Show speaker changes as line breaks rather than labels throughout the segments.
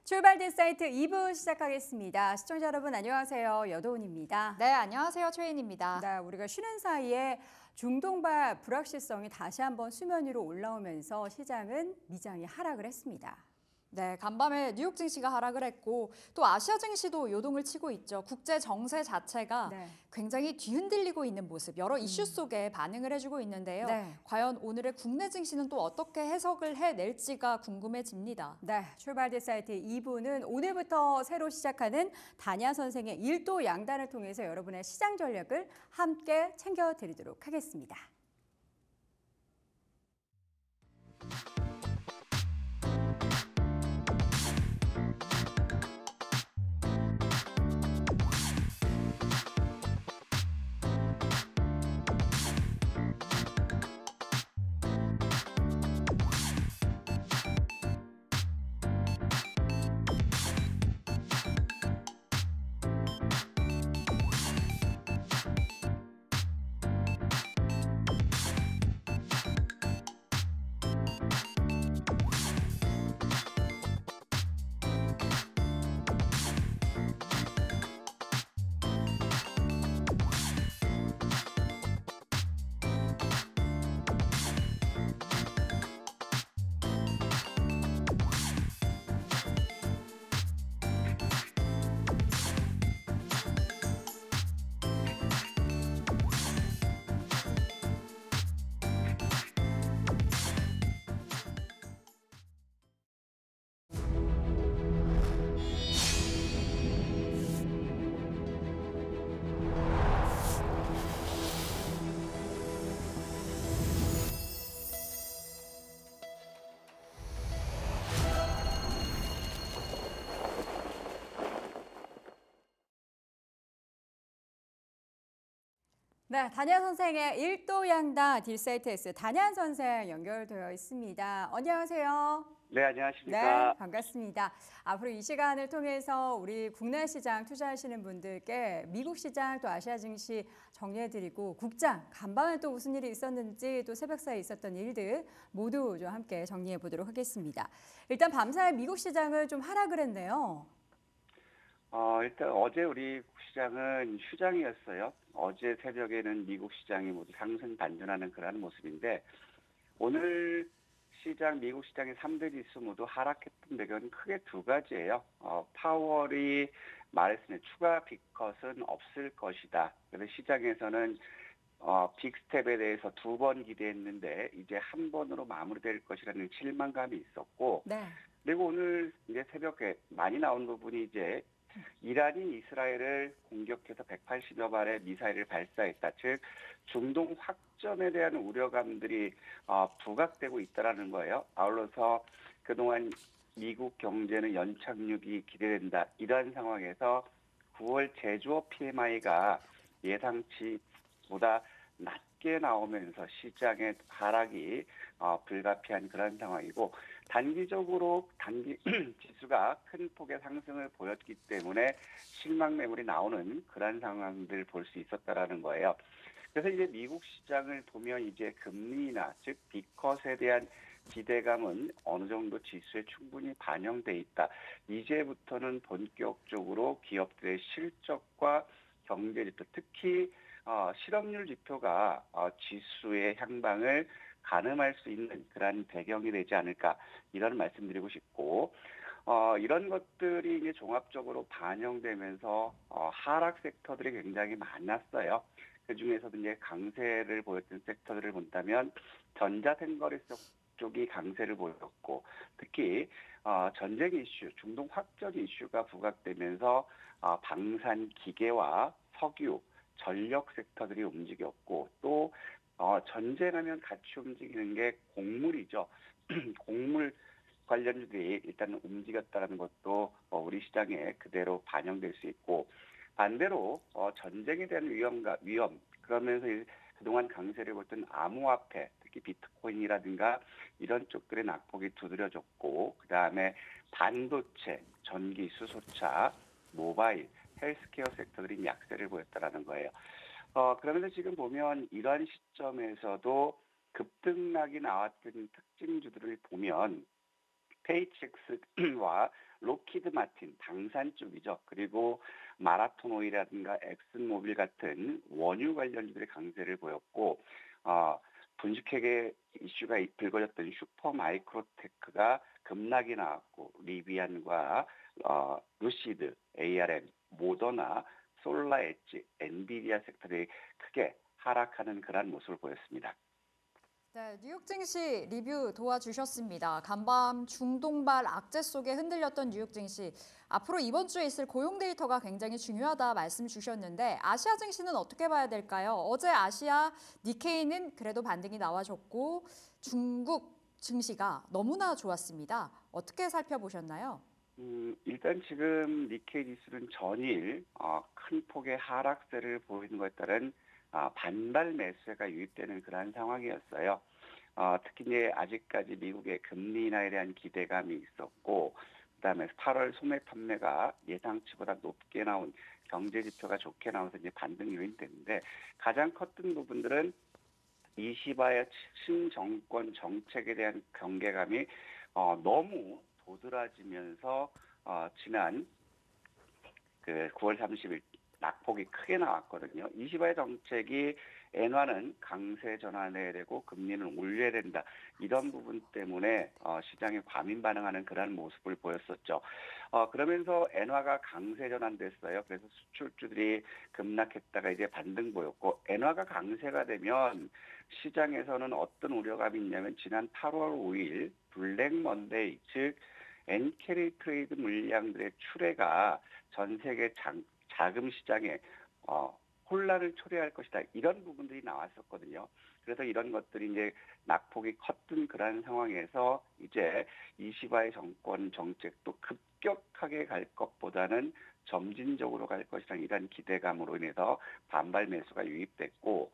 출발된 사이트 2부 시작하겠습니다. 시청자 여러분 안녕하세요. 여도은입니다.
네, 안녕하세요. 최인입니다.
네, 우리가 쉬는 사이에 중동발 불확실성이 다시 한번 수면 위로 올라오면서 시장은 미장이 하락을 했습니다.
네, 간밤에 뉴욕 증시가 하락을 했고 또 아시아 증시도 요동을 치고 있죠. 국제 정세 자체가
네.
굉장히 뒤흔들리고 있는 모습, 여러 이슈 속에 반응을 해주고 있는데요.
네.
과연 오늘의 국내 증시는 또 어떻게 해석을 해낼지가 궁금해집니다.
네, 출발된 사이트 2부는 오늘부터 새로 시작하는 다냐 선생의 일도 양단을 통해서 여러분의 시장 전략을 함께 챙겨드리도록 하겠습니다. 네, 단양 선생의 일도 양단 딜사이트S 단양 선생 연결되어 있습니다. 안녕하세요.
네,
네,
안녕하십니까.
반갑습니다. 앞으로 이 시간을 통해서 우리 국내 시장 투자하시는 분들께 미국 시장 또 아시아 증시 정리해드리고 국장 간밤에 또 무슨 일이 있었는지 또 새벽 사이에 있었던 일들 모두 좀 함께 정리해 보도록 하겠습니다. 일단 밤사이 미국 시장은 좀 하락을 했네요.
일단 어제 우리 시장은 휴장이었어요. 어제 새벽에는 미국 시장이 모두 상승 반전하는 그런 모습인데 오늘 시장, 미국 시장의 3대 지수 모두 하락했던 배경은 크게 두 가지예요. 파월이 말했으니 추가 빅컷은 없을 것이다. 그래서 시장에서는 빅스텝에 대해서 두 번 기대했는데 이제 한 번으로 마무리될 것이라는 실망감이 있었고
네.
그리고 오늘 이제 새벽에 많이 나온 부분이 이제 이란이 이스라엘을 공격해서 180여 발의 미사일을 발사했다. 즉 중동 확전에 대한 우려감들이 부각되고 있다라는 거예요. 아울러서 그동안 미국 경제는 연착륙이 기대된다. 이러한 상황에서 9월 제조업 PMI가 예상치보다 낮게 나오면서 시장의 하락이 불가피한 그런 상황이고 단기적으로 지수가 큰 폭의 상승을 보였기 때문에 실망 매물이 나오는 그런 상황들 볼 수 있었다라는 거예요. 그래서 이제 미국 시장을 보면 이제 금리나 즉 빅컷에 대한 기대감은 어느 정도 지수에 충분히 반영돼 있다. 이제부터는 본격적으로 기업들의 실적과 경제 지표, 특히 실업률 지표가 지수의 향방을 가늠할 수 있는 그런 배경이 되지 않을까 이런 말씀드리고 싶고 이런 것들이 이제 종합적으로 반영되면서 하락 섹터들이 굉장히 많았어요. 그 중에서도 이제 강세를 보였던 섹터들을 본다면 전자생거래 쪽이 강세를 보였고 특히 전쟁 이슈, 중동 확전 이슈가 부각되면서 방산 기계와 석유, 전력 섹터들이 움직였고 또 전쟁하면 같이 움직이는 게 곡물이죠. 곡물 관련주들이 일단 움직였다는 것도 우리 시장에 그대로 반영될 수 있고 반대로 전쟁에 대한 위험 그러면서 그동안 강세를 보였던 암호화폐 특히 비트코인이라든가 이런 쪽들의 낙폭이 두드려졌고 그다음에 반도체, 전기, 수소차, 모바일, 헬스케어 섹터들이 약세를 보였다라는 거예요. 그러면서 지금 보면 이러한 시점에서도 급등락이 나왔던 특징주들을 보면 스페이스X와 로키드 마틴 당산 쪽이죠. 그리고 마라톤 오일이라든가 엑슨모빌 같은 원유 관련주들의 강세를 보였고 분식회계 이슈가 불거졌던 슈퍼마이크로테크가 급락이 나왔고 리비안과 루시드, ARM, 모더나, 솔라엣지, 엔비디아 섹터들이 크게 하락하는 그러한 모습을 보였습니다.
네, 뉴욕 증시 리뷰 도와주셨습니다. 간밤 중동발 악재 속에 흔들렸던 뉴욕 증시. 앞으로 이번 주에 있을 고용 데이터가 굉장히 중요하다 말씀 주셨는데 아시아 증시는 어떻게 봐야 될까요? 어제 아시아 니케이는 그래도 반등이 나와줬고 중국 증시가 너무나 좋았습니다. 어떻게 살펴보셨나요?
일단 지금 니케이 지수는 전일 큰 폭의 하락세를 보이는 것에 따른 반발 매수세가 유입되는 그러한 상황이었어요. 특히 이제 아직까지 미국의 금리 인하에 대한 기대감이 있었고, 그다음에 8월 소매 판매가 예상치보다 높게 나온 경제 지표가 좋게 나와서 이제 반등 요인이 됐는데 가장 컸던 부분들은 이시바의 친정권 정책에 대한 경계감이 너무 도드라지면서 지난 그 9월 30일 낙폭이 크게 나왔거든요. 이시바의 정책이 엔화는 강세 전환해야 되고 금리는 올려야 된다. 이런 부분 때문에 시장이 과민 반응하는 그런 모습을 보였었죠. 그러면서 엔화가 강세 전환됐어요. 그래서 수출주들이 급락했다가 이제 반등 보였고 엔화가 강세가 되면 시장에서는 어떤 우려감이 있냐면 지난 8월 5일 블랙 먼데이 즉 엔캐리 트레이드 물량들의 출회가 전 세계 자금 시장에 혼란을 초래할 것이다. 이런 부분들이 나왔었거든요. 그래서 이런 것들이 이제 낙폭이 컸던 그런 상황에서 이제 이시바의 정권 정책도 급격하게 갈 것보다는 점진적으로 갈 것이라는 이런 기대감으로 인해서 반발 매수가 유입됐고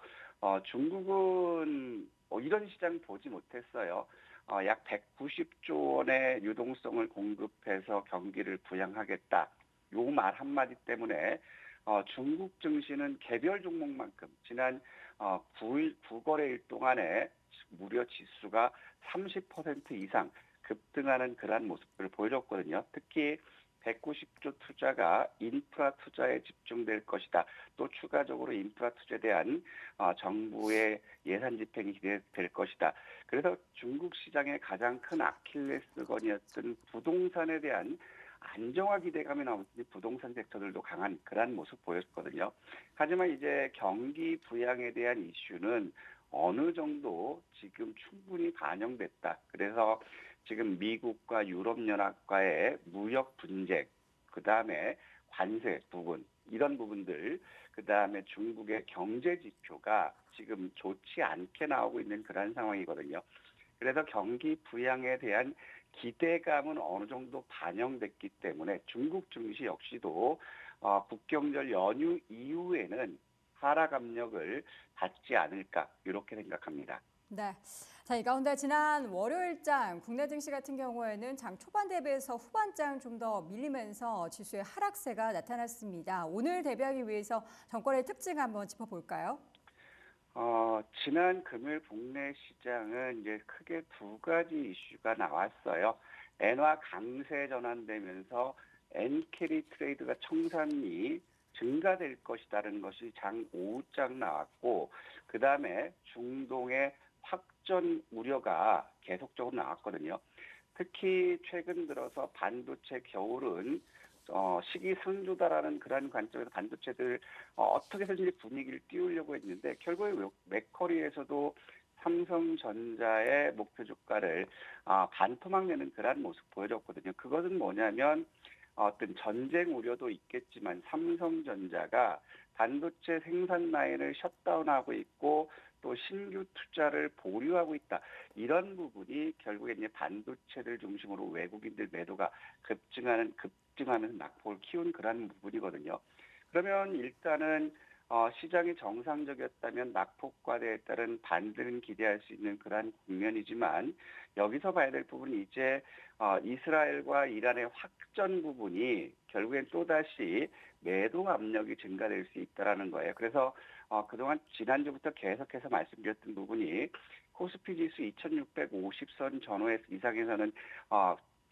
중국은 이런 시장 보지 못했어요. 약 190조 원의 유동성을 공급해서 경기를 부양하겠다. 요 말 한마디 때문에 중국 증시는 개별 종목만큼 지난 9일 9거래일 동안에 무려 지수가 30% 이상 급등하는 그러한 모습을 보여줬거든요. 특히 190조 투자가 인프라 투자에 집중될 것이다. 또 추가적으로 인프라 투자에 대한 정부의 예산 집행이 기대될 것이다. 그래서 중국 시장의 가장 큰 아킬레스건이었던 부동산에 대한 안정화 기대감이 나오니 부동산 섹터들도 강한 그런 모습 보였거든요. 하지만 이제 경기 부양에 대한 이슈는 어느 정도 지금 충분히 반영됐다. 그래서 지금 미국과 유럽연합과의 무역 분쟁, 그다음에 관세 부분, 이런 부분들, 그다음에 중국의 경제 지표가 지금 좋지 않게 나오고 있는 그런 상황이거든요. 그래서 경기 부양에 대한 기대감은 어느 정도 반영됐기 때문에 중국 증시 역시도 국경절 연휴 이후에는 하락 압력을 받지 않을까 이렇게 생각합니다.
네. 자, 이 가운데 지난 월요일장 국내 증시 같은 경우에는 장 초반 대비해서 후반장 좀 더 밀리면서 지수의 하락세가 나타났습니다. 오늘 대비하기 위해서 정권의 특징 한번 짚어볼까요?
지난 금요일 국내 시장은 이제 크게 두 가지 이슈가 나왔어요. 엔화 강세 전환되면서 엔캐리 트레이드가 청산이 증가될 것이라는 것이 장 오후장 나왔고, 그 다음에 중동의 확전 우려가 계속적으로 나왔거든요. 특히 최근 들어서 반도체 겨울은 시기상조다라는 그런 관점에서 반도체들 어떻게 해서든지 분위기를 띄우려고 했는데 결국에 맥커리에서도 삼성전자의 목표 주가를 반토막 내는 그런 모습 보여줬거든요. 그것은 뭐냐면 어떤 전쟁 우려도 있겠지만 삼성전자가 반도체 생산 라인을 셧다운하고 있고 또 신규 투자를 보류하고 있다. 이런 부분이 결국에 이제 반도체를 중심으로 외국인들 매도가 급증하면서 낙폭을 키운 그런 부분이거든요. 그러면 일단은 시장이 정상적이었다면 낙폭과대에 따른 반등은 기대할 수 있는 그러한 국면이지만 여기서 봐야 될 부분이 이제 이스라엘과 이란의 확전 부분이 결국엔 또다시 매도 압력이 증가될 수 있다는 거예요. 그래서 그동안 지난주부터 계속해서 말씀드렸던 부분이 코스피 지수 2650선 전후에 이상에서는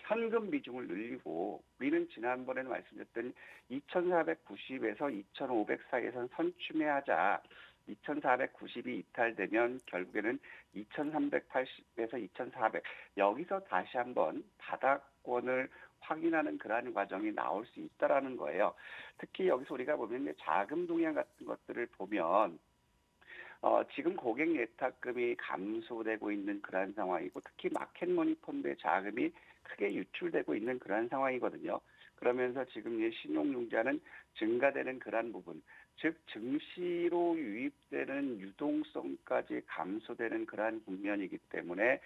현금 비중을 늘리고 우리는 지난번에 말씀드렸던 2,490에서 2,500 사이에선 선취매하자. 2,490이 이탈되면 결국에는 2,380에서 2,400 여기서 다시 한번 바닥권을 확인하는 그러한 과정이 나올 수 있다라는 거예요. 특히 여기서 우리가 보면 자금 동향 같은 것들을 보면 지금 고객 예탁금이 감소되고 있는 그러한 상황이고 특히 마켓머니 펀드의 자금이 크게 유출되고 있는 그러한 상황이거든요. 그러면서 지금 신용융자는 증가되는 그러한 부분, 즉 증시로 유입되는 유동성까지 감소되는 그러한 국면이기 때문에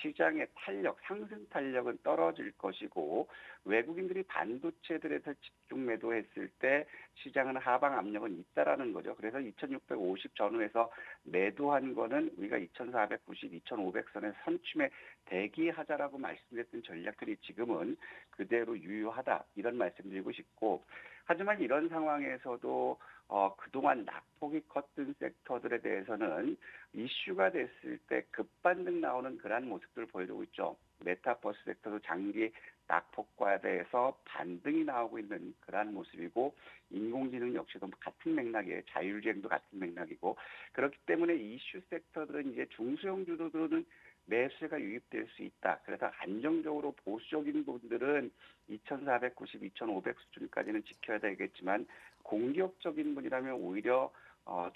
시장의 탄력, 상승 탄력은 떨어질 것이고 외국인들이 반도체들에서 집중 매도했을 때 시장은 하방 압력은 있다라는 거죠. 그래서 2,650 전후에서 매도한 거는 우리가 2,490, 2,500선에서 선침에 대기하자라고 말씀드렸던 전략들이 지금은 그대로 유효하다 이런 말씀드리고 싶고 하지만 이런 상황에서도 그동안 낙폭이 컸던 섹터들에 대해서는 이슈가 됐을 때 급반등 나오는 그러한 모습들을 보여주고 있죠. 메타버스 섹터도 장기 낙폭과대해서 반등이 나오고 있는 그러한 모습이고 인공지능 역시도 같은 맥락이에요. 자율주행도 같은 맥락이고 그렇기 때문에 이슈 섹터들은 이제 중소형 주도들은 매수가 유입될 수 있다. 그래서 안정적으로 보수적인 분들은 2,490, 2,500 수준까지는 지켜야 되겠지만 공격적인 분이라면 오히려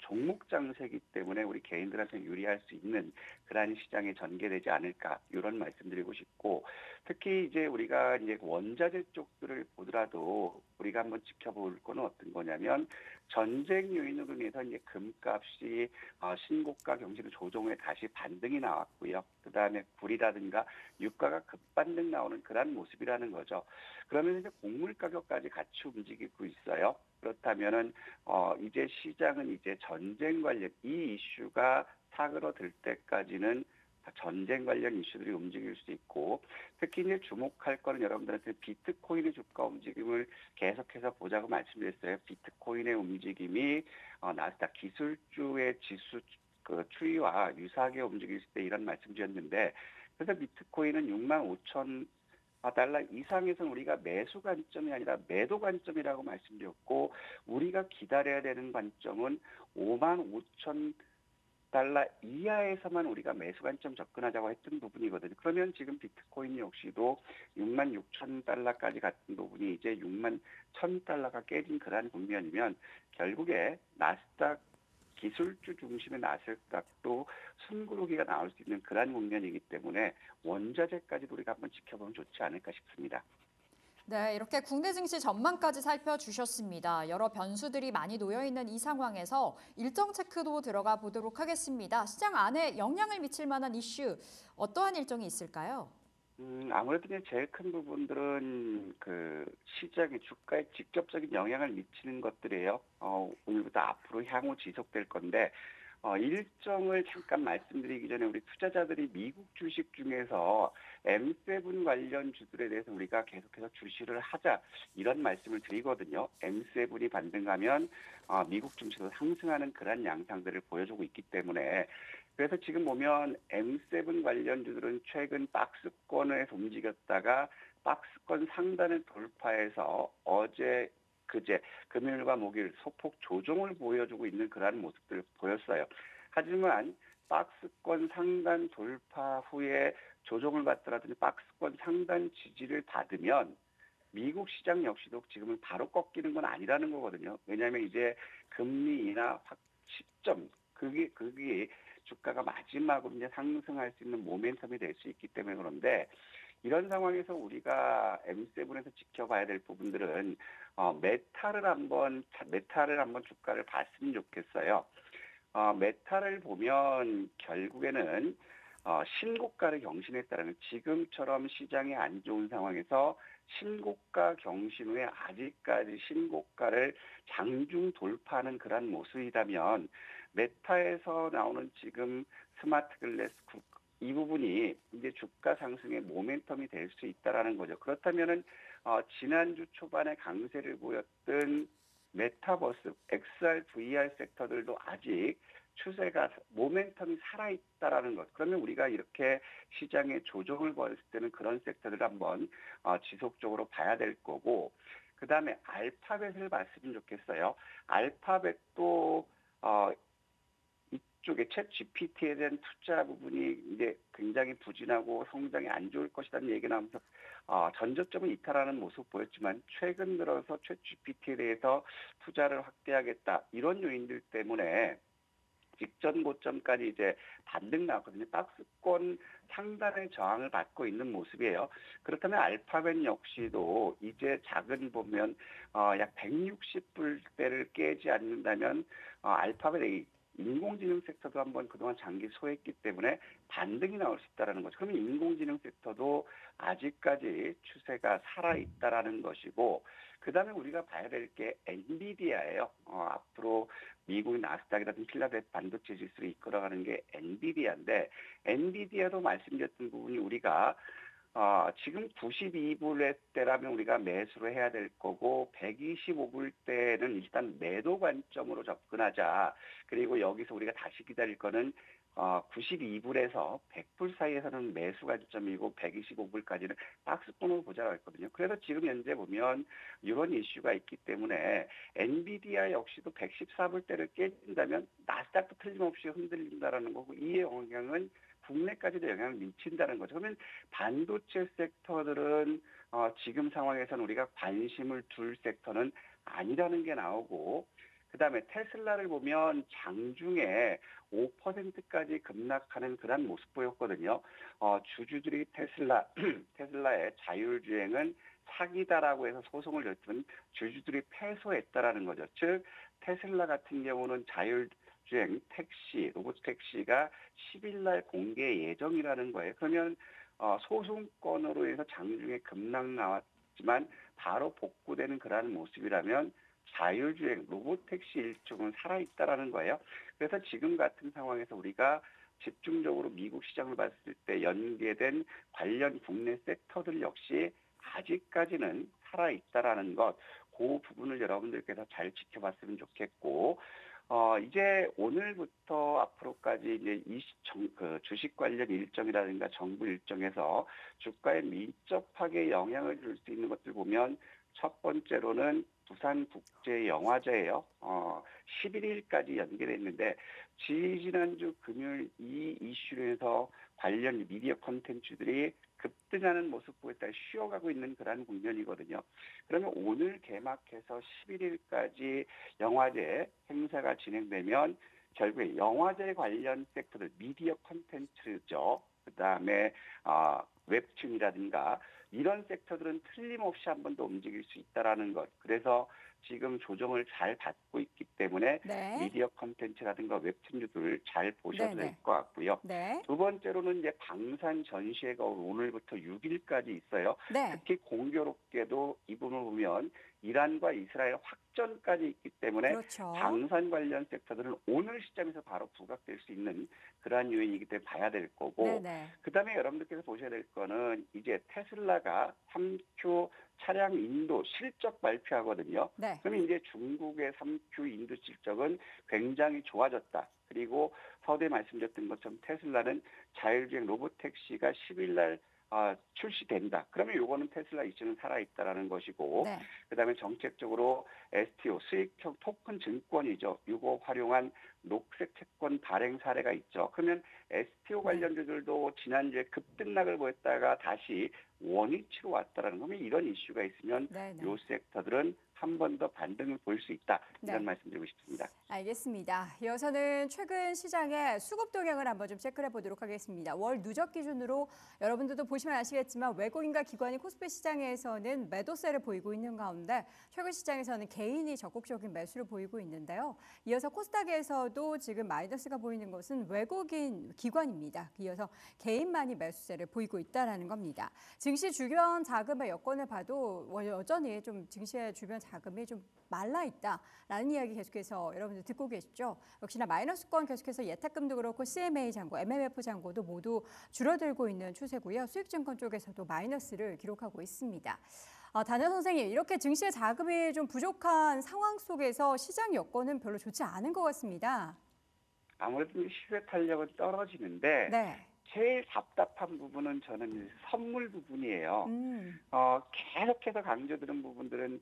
종목 장세이기 때문에 우리 개인들한테 유리할 수 있는 그러한 시장에 전개되지 않을까 이런 말씀드리고 싶고 특히 이제 우리가 이제 원자재 쪽들을 보더라도 우리가 한번 지켜볼 거는 어떤 거냐면 전쟁 요인으로 인해서 이제 금값이 신고가 경신을 조정에 다시 반등이 나왔고요. 그 다음에 굴이라든가 유가가 급반등 나오는 그런 모습이라는 거죠. 그러면 이제 곡물 가격까지 같이 움직이고 있어요. 그렇다면은 이제 시장은 이제 전쟁 관련 이 이슈가 사그러들 때까지는 전쟁 관련 이슈들이 움직일 수 있고 특히 이제 주목할 거는 여러분들한테 비트코인의 주가 움직임을 계속해서 보자고 말씀드렸어요. 비트코인의 움직임이 나스닥 기술주의 지수 그 추이와 유사하게 움직일 때 이런 말씀드렸는데 그래서 비트코인은 65,000달러 이상에서는 우리가 매수 관점이 아니라 매도 관점이라고 말씀드렸고 우리가 기다려야 되는 관점은 55,000달러 이하에서만 우리가 매수 관점 접근하자고 했던 부분이거든요. 그러면 지금 비트코인 역시도 66,000달러까지 갔던 부분이 이제 61,000달러가 깨진 그러한 국면이면 결국에 나스닥 기술주 중심의 나스닥도 숨구르기가 나올 수 있는 그러한 국면이기 때문에 원자재까지도 우리가 한번 지켜보면 좋지 않을까 싶습니다.
네, 이렇게 국내 증시 전망까지 살펴주셨습니다. 여러 변수들이 많이 놓여있는 이 상황에서 일정 체크도 들어가 보도록 하겠습니다. 시장 안에 영향을 미칠 만한 이슈, 어떠한 일정이 있을까요?
아무래도 이제 제일 큰 부분들은 그 시장의 주가에 직접적인 영향을 미치는 것들이에요. 오늘부터 앞으로 향후 지속될 건데, 일정을 잠깐 말씀드리기 전에 우리 투자자들이 미국 주식 중에서 M7 관련 주들에 대해서 우리가 계속해서 주시를 하자 이런 말씀을 드리거든요. M7이 반등하면 미국 증시도 상승하는 그런 양상들을 보여주고 있기 때문에 그래서 지금 보면 M7 관련주들은 최근 박스권에서 움직였다가 박스권 상단을 돌파해서 어제 그제 금요일과 목요일 소폭 조정을 보여주고 있는 그러한 모습들을 보였어요. 하지만 박스권 상단 돌파 후에 조정을 받더라도 박스권 상단 지지를 받으면 미국 시장 역시도 지금은 바로 꺾이는 건 아니라는 거거든요. 왜냐하면 이제 금리 인하 시점 그게 주가가 마지막으로 이제 상승할 수 있는 모멘텀이 될 수 있기 때문에 그런데 이런 상황에서 우리가 M7에서 지켜봐야 될 부분들은 메탈을 한번 주가를 봤으면 좋겠어요. 메탈을 보면 결국에는 신고가를 경신했다는 지금처럼 시장이 안 좋은 상황에서 신고가 경신 후에 아직까지 신고가를 장중 돌파하는 그런 모습이라면 메타에서 나오는 지금 스마트 글래스 이 부분이 이제 주가 상승의 모멘텀이 될 수 있다라는 거죠. 그렇다면은 지난주 초반에 강세를 보였던 메타버스, XR, VR 섹터들도 아직 추세가 모멘텀이 살아있다라는 것. 그러면 우리가 이렇게 시장의 조정을 벌였을 때는 그런 섹터들을 한번 지속적으로 봐야 될 거고, 그 다음에 알파벳을 봤으면 좋겠어요. 알파벳도 이쪽에 챗 GPT에 대한 투자 부분이 이제 굉장히 부진하고 성장이 안 좋을 것이라는 얘기 나오면서 전저점을 이탈하는 모습 보였지만 최근 들어서 챗 GPT에 대해서 투자를 확대하겠다 이런 요인들 때문에 직전 고점까지 이제 반등 나왔거든요. 박스권 상단의 저항을 받고 있는 모습이에요. 그렇다면 알파벳 역시도 이제 작은 보면 약 160불대를 깨지 않는다면 알파벳 인공지능 섹터도 한번 그동안 장기 소했기 때문에 반등이 나올 수 있다는 거죠. 그러면 인공지능 섹터도 아직까지 추세가 살아있다라는 것이고, 그 다음에 우리가 봐야 될 게 엔비디아예요. 앞으로 미국 나스닥이라든지 필라델피아 반도체 지수를 이끌어가는 게 엔비디아인데, 엔비디아도 말씀드렸던 부분이 우리가 지금 92불 때라면 우리가 매수를 해야 될 거고 125불 때는 일단 매도 관점으로 접근하자. 그리고 여기서 우리가 다시 기다릴 거는 92불에서 100불 사이에서는 매수 관점이고 125불까지는 박스권으로 보자고 했거든요. 그래서 지금 현재 보면 이런 이슈가 있기 때문에 엔비디아 역시도 114불대를 깨진다면 나스닥도 틀림없이 흔들린다라는 거고, 이의 영향은 국내까지도 영향을 미친다는 거죠. 그러면 반도체 섹터들은 지금 상황에서는 우리가 관심을 둘 섹터는 아니라는 게 나오고, 그다음에 테슬라를 보면 장중에 5%까지 급락하는 그런 모습 보였거든요. 주주들이 테슬라의 자율주행은 사기다라고 해서 소송을 냈지만 주주들이 패소했다라는 거죠. 즉 테슬라 같은 경우는 자율주행 택시, 로봇 택시가 10일 날 공개 예정이라는 거예요. 그러면 소송건으로 해서 장중에 급락 나왔지만 바로 복구되는 그러한 모습이라면 자율주행 로봇택시 일종은 살아있다라는 거예요. 그래서 지금 같은 상황에서 우리가 집중적으로 미국 시장을 봤을 때 연계된 관련 국내 섹터들 역시 아직까지는 살아있다라는 것, 그 부분을 여러분들께서 잘 지켜봤으면 좋겠고, 이제 오늘부터 앞으로까지 이제 주식 관련 일정이라든가 정부 일정에서 주가에 밀접하게 영향을 줄 수 있는 것들 보면, 첫 번째로는 부산국제영화제예요. 11일까지 연계됐는데 지난주 금요일 이 이슈로 해서 관련 미디어 콘텐츠들이 급등하는 모습 보였다 쉬어가고 있는 그런 국면이거든요. 그러면 오늘 개막해서 11일까지 영화제 행사가 진행되면 결국에 영화제 관련 섹터들 미디어 콘텐츠죠. 그다음에 웹툰이라든가 이런 섹터들은 틀림없이 한 번 더 움직일 수 있다라는 것. 그래서 지금 조정을 잘 받고 있기 때문에
네.
미디어 콘텐츠라든가 웹툰들을 잘 보셔도
네네.
될 것 같고요.
네.
두 번째로는 이제 방산 전시회가 오늘부터 6일까지 있어요.
네.
특히 공교롭게도 이 부분을 보면 이란과 이스라엘 확전까지 있기 때문에
그렇죠.
방산 관련 섹터들은 오늘 시점에서 바로 부각될 수 있는 그러한 요인이기 때문에 봐야 될 거고,
네네.
그다음에 여러분들께서 보셔야 될 거는 이제 테슬라가 3Q 차량 인도 실적 발표하거든요.
네.
그러면 이제 중국의 3Q 인도 실적은 굉장히 좋아졌다. 그리고 서두에 말씀드렸던 것처럼 테슬라는 자율주행 로봇택시가 10일 날 출시된다. 그러면 요거는 테슬라 이슈는 살아있다라는 것이고,
네.
그다음에 정책적으로 STO 수익형 토큰 증권이죠. 이거 활용한 녹색 채권 발행 사례가 있죠. 그러면 STO 관련주들도 지난주에 급등락을 보였다가 다시 원위치로 왔다라는 거면 이런 이슈가 있으면
네네.
요 섹터들은 한 번 더 반등을 볼 수 있다. 이런
네.
말씀드리고 싶습니다.
알겠습니다. 이어서는 최근 시장의 수급 동향을 한번 좀 체크해 보도록 하겠습니다. 월 누적 기준으로 여러분들도 보시면 아시겠지만 외국인과 기관이 코스피 시장에서는 매도세를 보이고 있는 가운데 최근 시장에서는 개인이 적극적인 매수를 보이고 있는데요. 이어서 코스닥에서도 지금 마이너스가 보이는 것은 외국인 기관입니다. 이어서 개인만이 매수세를 보이고 있다는 겁니다. 증시 주변 자금의 여건을 봐도 여전히 좀 증시의 주변 자금이 좀 말라 있다라는 이야기 계속해서 여러분들 듣고 계시죠. 역시나 마이너스권 계속해서 예탁금도 그렇고 CMA 잔고, MMF 잔고도 모두 줄어들고 있는 추세고요. 수익증권 쪽에서도 마이너스를 기록하고 있습니다. 단연 선생님, 이렇게 증시의 자금이 좀 부족한 상황 속에서 시장 여건은 별로 좋지 않은 것 같습니다.
아무래도 이제 시세 탄력은 떨어지는데
네.
제일 답답한 부분은 저는 이제 선물 부분이에요. 계속해서 강조드린 부분들은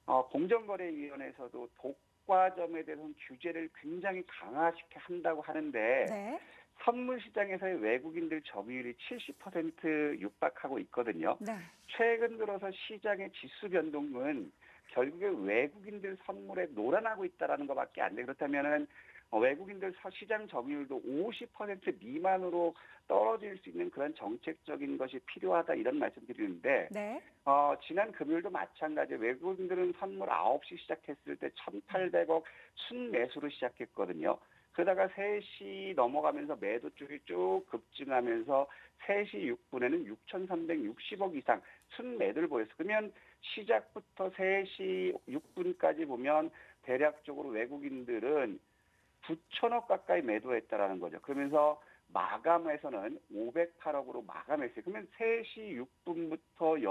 공정거래위원회에서도 독과점에 대해서는 규제를 굉장히 강화시켜 한다고 하는데
네.
선물 시장에서의 외국인들 점유율이 70% 육박하고 있거든요.
네.
최근 들어서 시장의 지수 변동은 결국에 외국인들 선물에 놀아나고 있다라는 것밖에 안 돼. 그렇다면은 외국인들 시장 점유율도 50% 미만으로 떨어질 수 있는 그런 정책적인 것이 필요하다 이런 말씀드리는데
네.
지난 금요일도 마찬가지 외국인들은 선물 9시 시작했을 때 1,800억 순매수로 시작했거든요. 그러다가 3시 넘어가면서 매도 쪽이 쭉 급증하면서 3시 6분에는 6,360억 이상 순매도를 보였어요. 그러면 시작부터 3시 6분까지 보면 대략적으로 외국인들은 9천억 가까이 매도했다라는 거죠. 그러면서 마감에서는 508억으로 마감했어요. 그러면 3시 6분부터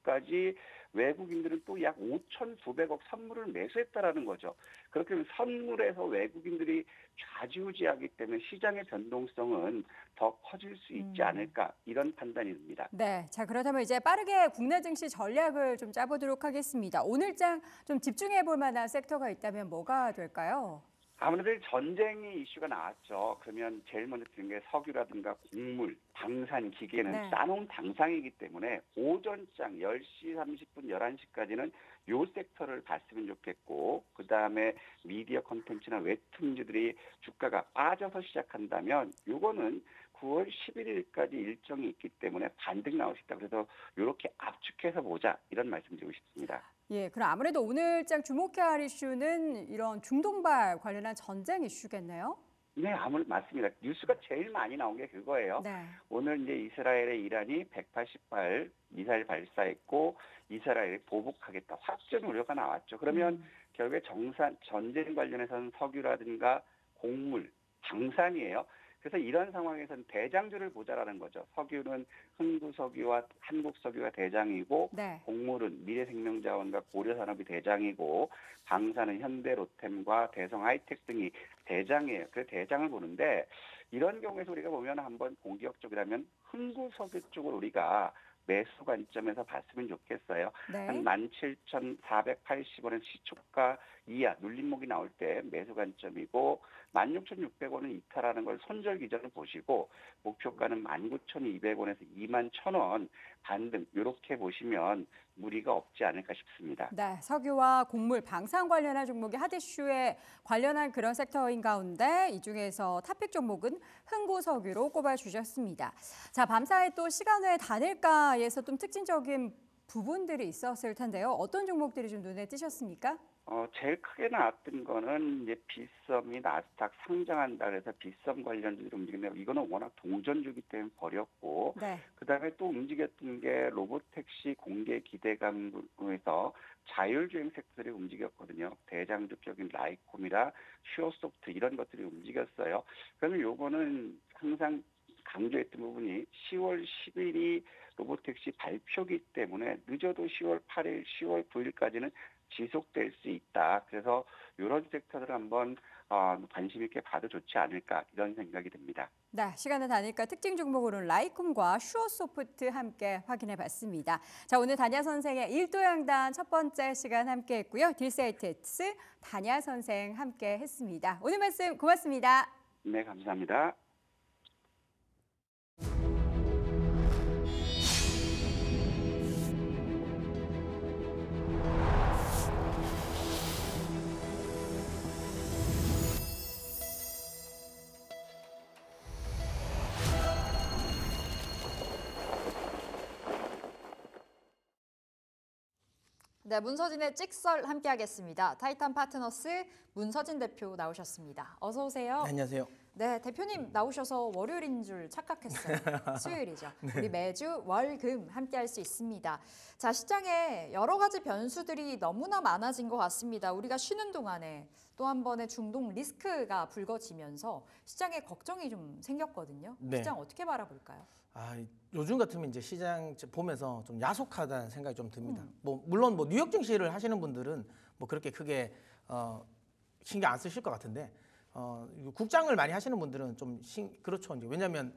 6시까지 외국인들은 또 약 5,900억 선물을 매수했다라는 거죠. 그렇게 하면 선물에서 외국인들이 좌지우지하기 때문에 시장의 변동성은 더 커질 수 있지 않을까 이런 판단이 듭니다.
네. 자, 그렇다면 이제 빠르게 국내 증시 전략을 좀 짜보도록 하겠습니다. 오늘장 좀 집중해 볼 만한 섹터가 있다면 뭐가 될까요?
아무래도 전쟁이 이슈가 나왔죠. 그러면 제일 먼저 드는 게 석유라든가 곡물, 방산, 기계는
네.
싸놓은 당상이기 때문에 오전장 10시 30분, 11시까지는 요 섹터를 봤으면 좋겠고 그다음에 미디어 콘텐츠나 웹툰즈들이 주가가 빠져서 시작한다면 요거는 9월 11일까지 일정이 있기 때문에 반등 나올 수 있다. 그래서 이렇게 압축해서 보자 이런 말씀드리고 싶습니다.
예, 그럼 아무래도 오늘장 주목해야 할 이슈는 이런 중동발 관련한 전쟁 이슈겠네요.
네, 맞습니다. 뉴스가 제일 많이 나온 게 그거예요.
네.
오늘 이제 이스라엘의 이란이 180발 미사일 발사했고 이스라엘이 보복하겠다 확전 우려가 나왔죠. 그러면 결국에 전쟁 관련해서는 석유라든가 곡물, 방산이에요. 그래서 이런 상황에서는 대장주를 보자라는 거죠. 석유는 흥구석유와 한국석유가 대장이고
네.
곡물은 미래생명자원과 고려산업이 대장이고 방산은 현대로템과 대성하이텍 등이 대장이에요. 그래서 대장을 보는데 이런 경우에서 우리가 보면 한번 공격적이라면 흥구석유 쪽을 우리가 매수 관점에서 봤으면 좋겠어요.
네.
한 17,480원의 시초가 이하 눌림목이 나올 때 매수 관점이고 16,600원은 이탈하는 걸 손절 기준을 보시고 목표가는 19,200원에서 21,000원 반등 이렇게 보시면 무리가 없지 않을까 싶습니다.
네, 석유와 곡물, 방산 관련한 종목이 핫 이슈에 관련한 그런 섹터인 가운데 이 중에서 탑픽 종목은 흥구석유로 꼽아주셨습니다. 자, 밤사이 또 시간 외 단일가에서 좀 특징적인 부분들이 있었을 텐데요. 어떤 종목들이 좀 눈에 띄셨습니까?
제일 크게 나왔던 거는 이제 빗썸이 나스닥 상장한다 그래서 빗썸 관련주로 움직이는데 이거는 워낙 동전주기 때문에 버렸고
네.
그다음에 또 움직였던 게 로보택시 공개 기대감에서 자율주행 섹터들이 움직였거든요. 대장주격인 라이콤이라 슈어소프트 이런 것들이 움직였어요. 그러면 요거는 항상 강조했던 부분이 10월 10일이 로보택시 발표기 때문에 늦어도 10월 8일, 10월 9일까지는 지속될 수 있다. 그래서 이런 섹터를 한번 관심 있게 봐도 좋지 않을까 이런 생각이 듭니다.
네, 시간은 다니까 특징 종목으로는 라이콤과 슈어소프트 함께 확인해 봤습니다. 자, 오늘 다냐 선생의 일도양단 첫 번째 시간 함께 했고요. 딜세이트스 다냐 선생 함께 했습니다. 오늘 말씀 고맙습니다.
네, 감사합니다.
네, 문서진의 찍설 함께하겠습니다. 타이탄 파트너스 문서진 대표 나오셨습니다. 어서 오세요.
네, 안녕하세요.
네, 대표님 나오셔서 월요일인 줄 착각했어요. 수요일이죠. 우리 매주 월금 함께할 수 있습니다. 자, 시장에 여러 가지 변수들이 너무나 많아진 것 같습니다. 우리가 쉬는 동안에 또 한 번의 중동 리스크가 불거지면서 시장에 걱정이 좀 생겼거든요.
네.
시장 어떻게 바라볼까요?
요즘 같으면 이제 시장 보면서 좀 야속하다는 생각이 좀 듭니다. 물론 뉴욕 증시를 하시는 분들은 그렇게 크게 신경 안 쓰실 것 같은데 국장을 많이 하시는 분들은 좀 그렇죠. 이제 왜냐하면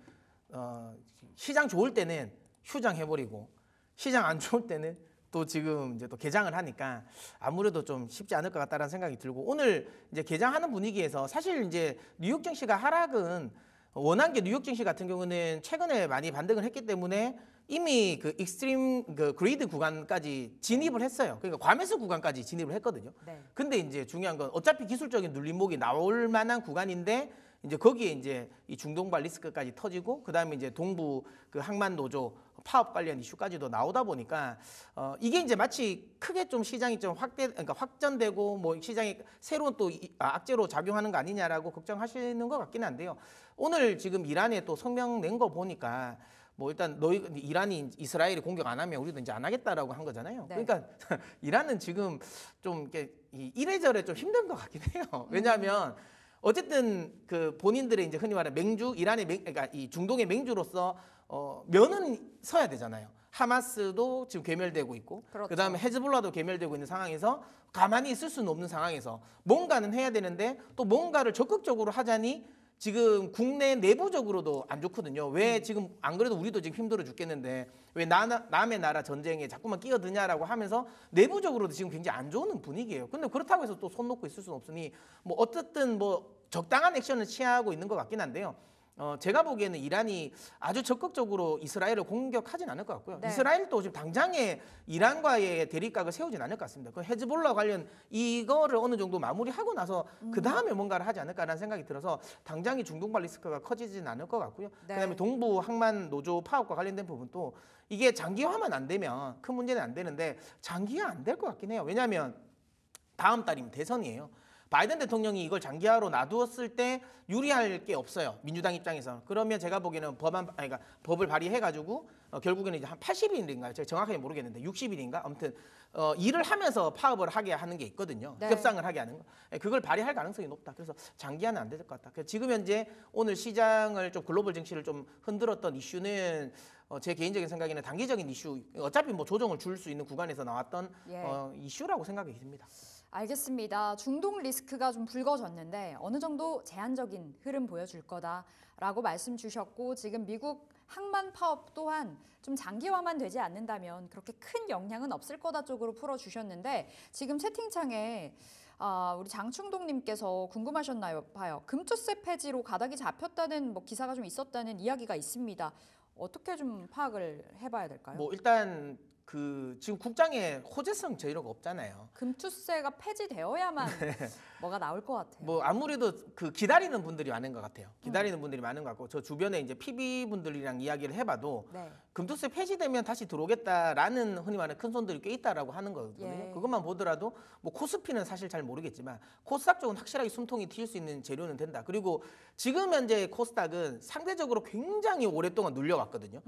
시장 좋을 때는 휴장 해버리고 시장 안 좋을 때는 또 지금 이제 또 개장을 하니까 아무래도 좀 쉽지 않을 것 같다라는 생각이 들고 오늘 이제 개장하는 분위기에서 사실 이제 뉴욕 증시가 하락은 워낙 뉴욕 증시 같은 경우는 최근에 많이 반등을 했기 때문에 이미 그 익스트림 그 그레이드 구간까지 진입을 했어요. 그러니까 과매수 구간까지 진입을 했거든요.
네.
근데 이제 중요한 건 어차피 기술적인 눌림목이 나올 만한 구간인데 이제 거기에 이제 이 중동발 리스크까지 터지고 그다음에 이제 동부 그 항만 노조 파업 관련 이슈까지도 나오다 보니까 이게 이제 마치 크게 좀 시장이 좀 그러니까 확전되고 뭐 시장이 새로운 또 악재로 작용하는 거 아니냐라고 걱정하시는 것 같긴 한데요. 오늘 지금 이란에 또 성명 낸 거 보니까 뭐 일단 이란이 이스라엘이 공격 안 하면 우리도 이제 안 하겠다라고 한 거잖아요.
네.
그러니까 이란은 지금 좀 이렇게 이래저래 좀 힘든 것 같긴 해요. 왜냐하면 어쨌든 그 본인들의 이제 흔히 말하는 맹주 이란의 그러니까 이 중동의 맹주로서 면은 서야 되잖아요. 하마스도 지금 괴멸되고 있고
그렇죠.
그다음에 헤즈볼라도 괴멸되고 있는 상황에서 가만히 있을 수는 없는 상황에서 뭔가는 해야 되는데 또 뭔가를 적극적으로 하자니 지금 국내 내부적으로도 안 좋거든요. 왜 지금 안 그래도 우리도 지금 힘들어 죽겠는데 왜 남의 나라 전쟁에 자꾸만 끼어드냐라고 하면서 내부적으로도 지금 굉장히 안 좋은 분위기예요. 근데 그렇다고 해서 또 손 놓고 있을 수는 없으니 뭐 어쨌든 뭐 적당한 액션을 취하고 있는 것 같긴 한데요. 제가 보기에는 이란이 아주 적극적으로 이스라엘을 공격하진 않을 것 같고요.
네.
이스라엘도 지금 당장에 이란과의 대립각을 세우진 않을 것 같습니다. 그 헤즈볼라 관련 이거를 어느 정도 마무리하고 나서 그 다음에 뭔가를 하지 않을까라는 생각이 들어서 당장이 중동발 리스크가 커지진 않을 것 같고요.
네.
그다음에 동부 항만 노조 파업과 관련된 부분도 이게 장기화만 안 되면 큰 문제는 안 되는데 장기화 안 될 것 같긴 해요. 왜냐하면 다음 달이면 대선이에요. 바이든 대통령이 이걸 장기화로 놔두었을 때 유리할 게 없어요. 민주당 입장에서. 그러면 제가 보기에는 그러니까 법을 발의해가지고 결국에는 이제 한 80일인가요? 제가 정확하게 모르겠는데 60일인가? 아무튼 일을 하면서 파업을 하게 하는 게 있거든요.
네.
협상을 하게 하는 거. 그걸 발의할 가능성이 높다. 그래서 장기화는 안 될 것 같다. 그래서 지금 현재 오늘 시장을 좀 글로벌 증시를 좀 흔들었던 이슈는 제 개인적인 생각에는 단기적인 이슈. 어차피 뭐 조정을 줄 수 있는 구간에서 나왔던
예.
이슈라고 생각이 듭니다.
알겠습니다. 중동 리스크가 좀 불거졌는데 어느 정도 제한적인 흐름 보여줄 거다라고 말씀 주셨고 지금 미국 항만 파업 또한 좀 장기화만 되지 않는다면 그렇게 큰 영향은 없을 거다 쪽으로 풀어주셨는데 지금 채팅창에 우리 장충동님께서 궁금하셨나요? 봐요. 금투세 폐지로 가닥이 잡혔다는 뭐 기사가 좀 있었다는 이야기가 있습니다. 어떻게 좀 파악을 해봐야 될까요?
뭐 일단 그 지금 국장에 호재성 제로가 없잖아요.
금투세가 폐지되어야만 뭐가 나올 것 같아요.
뭐 아무래도 그 기다리는 분들이 많은 것 같아요. 기다리는 분들이 많은 것 같고 저 주변에 이제 PB 분들이랑 이야기를 해봐도
네.
금투세 폐지되면 다시 들어오겠다라는 흔히 말하는 큰 손들이 꽤 있다라고 하는 거거든요.
예.
그것만 보더라도 뭐 코스피는 사실 잘 모르겠지만 코스닥 쪽은 확실하게 숨통이 튈 수 있는 재료는 된다. 그리고 지금 현재 코스닥은 상대적으로 굉장히 오랫동안 눌려왔거든요.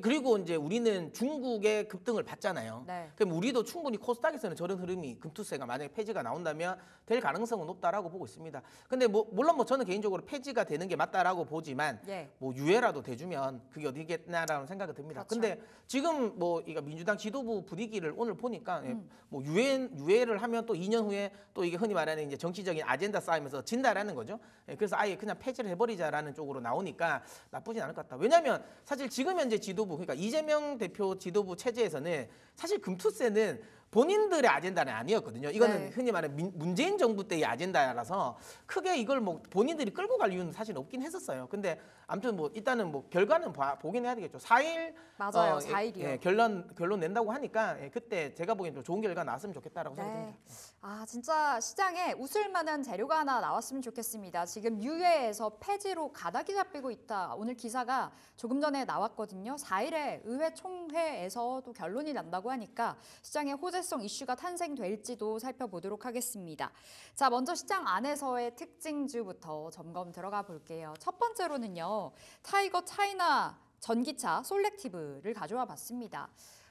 그리고 이제 우리는 중국의 급등을 받잖아요.
네.
그럼 우리도 충분히 코스닥에서는 저런 흐름이 금투세가 만약에 폐지가 나온다면 될 가능성은 높다라고 보고 있습니다. 근데 뭐 물론 뭐 저는 개인적으로 폐지가 되는 게 맞다라고 보지만
예.
뭐 유예라도 돼주면 그게 어디겠나라는 생각이 듭니다.
그렇죠.
근데 지금 뭐 이거 민주당 지도부 분위기를 오늘 보니까 뭐 유예를 하면 또 2년 후에 또 이게 흔히 말하는 이제 정치적인 아젠다 쌓이면서 진다라는 거죠. 그래서 아예 그냥 폐지를 해버리자라는 쪽으로 나오니까 나쁘진 않을 것 같다. 왜냐하면 사실 지금 현재 지도부 그러니까 이재명 대표 지도부 체제에서는 사실 금투세는 본인들의 아젠다는 아니었거든요. 이거는
네.
흔히 말하는 문재인 정부 때의 아젠다라서 크게 이걸 뭐 본인들이 끌고 갈 이유는 사실 없긴 했었어요. 근데 아무튼 뭐 일단은 뭐 결과는 보긴 해야 되겠죠. 4일
맞아요. 4일이요.
예, 결론 낸다고 하니까 그때 제가 보기엔 좀 좋은 결과 나왔으면 좋겠다라고
네.
생각이 듭니다.
진짜 시장에 웃을 만한 재료가 하나 나왔으면 좋겠습니다. 지금 유예에서 폐지로 가닥이 잡히고 있다. 오늘 기사가 조금 전에 나왔거든요. 4일에 의회 총회에서도 결론이 난다고 하니까 시장에 호재성 이슈가 탄생될지도 살펴보도록 하겠습니다. 자, 먼저 시장 안에서의 특징주부터 점검 들어가 볼게요. 첫 번째로는요. 타이거 차이나 전기차 솔렉티브를 가져와 봤습니다.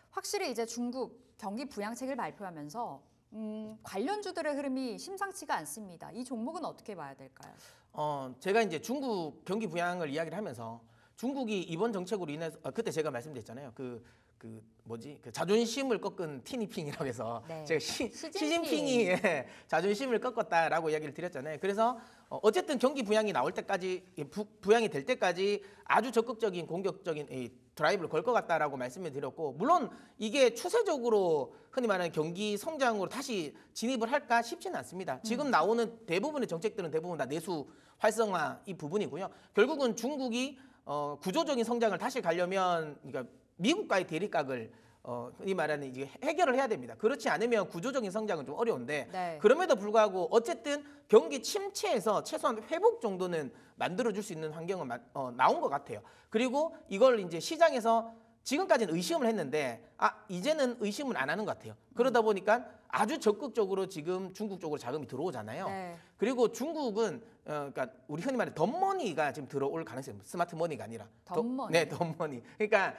확실히 이제 중국 경기 부양책을 발표하면서 관련주들의 흐름이 심상치가 않습니다. 이 종목은 어떻게 봐야 될까요?
제가 이제 중국 경기 부양을 이야기를 하면서 중국이 이번 정책으로 인해서 그때 제가 말씀드렸잖아요. 그 그 자존심을 꺾은 티니핑이라고 해서
네.
제가 시진핑이 예, 자존심을 꺾었다라고 이야기를 드렸잖아요. 그래서 어쨌든 경기 부양이 나올 때까지 부양이 될 때까지 아주 적극적인 공격적인 이 드라이브를 걸 것 같다라고 말씀을 드렸고, 물론 이게 추세적으로 흔히 말하는 경기 성장으로 다시 진입을 할까 싶지는 않습니다. 지금 나오는 대부분의 정책들은 대부분 다 내수 활성화 이 부분이고요. 결국은 중국이 구조적인 성장을 다시 가려면 그러니까 미국과의 대립각을 흔히 말하는 이제 해결을 해야 됩니다. 그렇지 않으면 구조적인 성장은 좀 어려운데
네.
그럼에도 불구하고 어쨌든 경기 침체에서 최소한 회복 정도는 만들어줄 수 있는 환경은 나온 것 같아요. 그리고 이걸 이제 시장에서 지금까지는 의심을 했는데 이제는 의심을 안 하는 것 같아요. 그러다 보니까 아주 적극적으로 지금 중국 쪽으로 자금이 들어오잖아요.
네.
그리고 중국은 그러니까 우리 흔히 말하는 덤머니가 지금 들어올 가능성이 스마트 머니가 아니라
덤머니.
네, 덤머니. 그러니까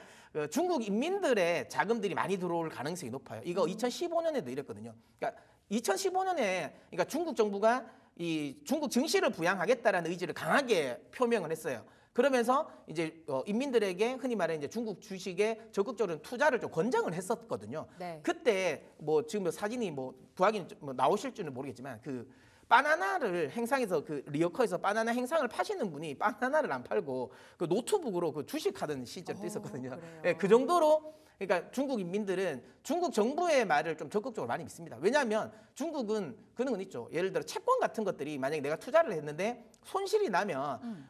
중국 인민들의 자금들이 많이 들어올 가능성이 높아요. 이거 2015년에도 이랬거든요. 그러니까 2015년에 그러니까 중국 정부가 이 중국 증시를 부양하겠다라는 의지를 강하게 표명을 했어요. 그러면서 이제 인민들에게 흔히 말하는 이제 중국 주식에 적극적으로 투자를 좀 권장을 했었거든요.
네.
그때 뭐 지금 사진이 뭐 부하긴 뭐 나오실지는 모르겠지만 그 바나나를 행상에서 그 리어커에서 바나나 행상을 파시는 분이 바나나를 안 팔고 그 노트북으로 그 주식하던 시절도 있었거든요.
그래요?
예, 그 정도로 그러니까 중국 인민들은 중국 정부의 말을 좀 적극적으로 많이 믿습니다. 왜냐하면 중국은 그런 건 있죠. 예를 들어 채권 같은 것들이 만약에 내가 투자를 했는데 손실이 나면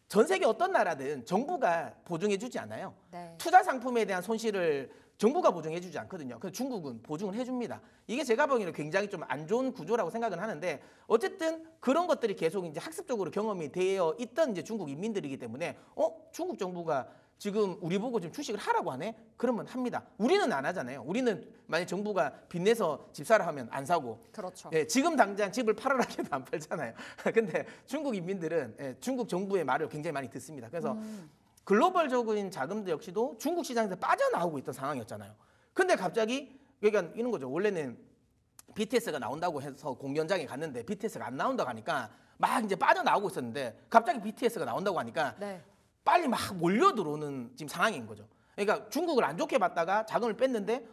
전 세계 어떤 나라든 정부가 보증해주지 않아요.
네.
투자 상품에 대한 손실을 정부가 보증해주지 않거든요. 근데 중국은 보증을 해줍니다. 이게 제가 보기에는 굉장히 좀 안 좋은 구조라고 생각은 하는데 어쨌든 그런 것들이 계속 이제 학습적으로 경험이 되어 있던 이제 중국 인민들이기 때문에 중국 정부가 지금 우리 보고 지금 주식을 하라고 하네? 그러면 합니다. 우리는 안 하잖아요. 우리는 만약 정부가 빚내서 집 사라 하면 안 사고
그렇죠.
예, 지금 당장 집을 팔아라 해도 안 팔잖아요. 근데 중국 인민들은 중국 정부의 말을 굉장히 많이 듣습니다. 그래서 글로벌적인 자금도 역시도 중국 시장에서 빠져나오고 있던 상황이었잖아요. 근데 갑자기 그러니까 이런 거죠. 원래는 BTS가 나온다고 해서 공연장에 갔는데 BTS가 안 나온다고 하니까 막 이제 빠져나오고 있었는데 갑자기 BTS가 나온다고 하니까
네.
빨리 막 몰려 들어오는 지금 상황인 거죠. 그러니까 중국을 안 좋게 봤다가 자금을 뺐는데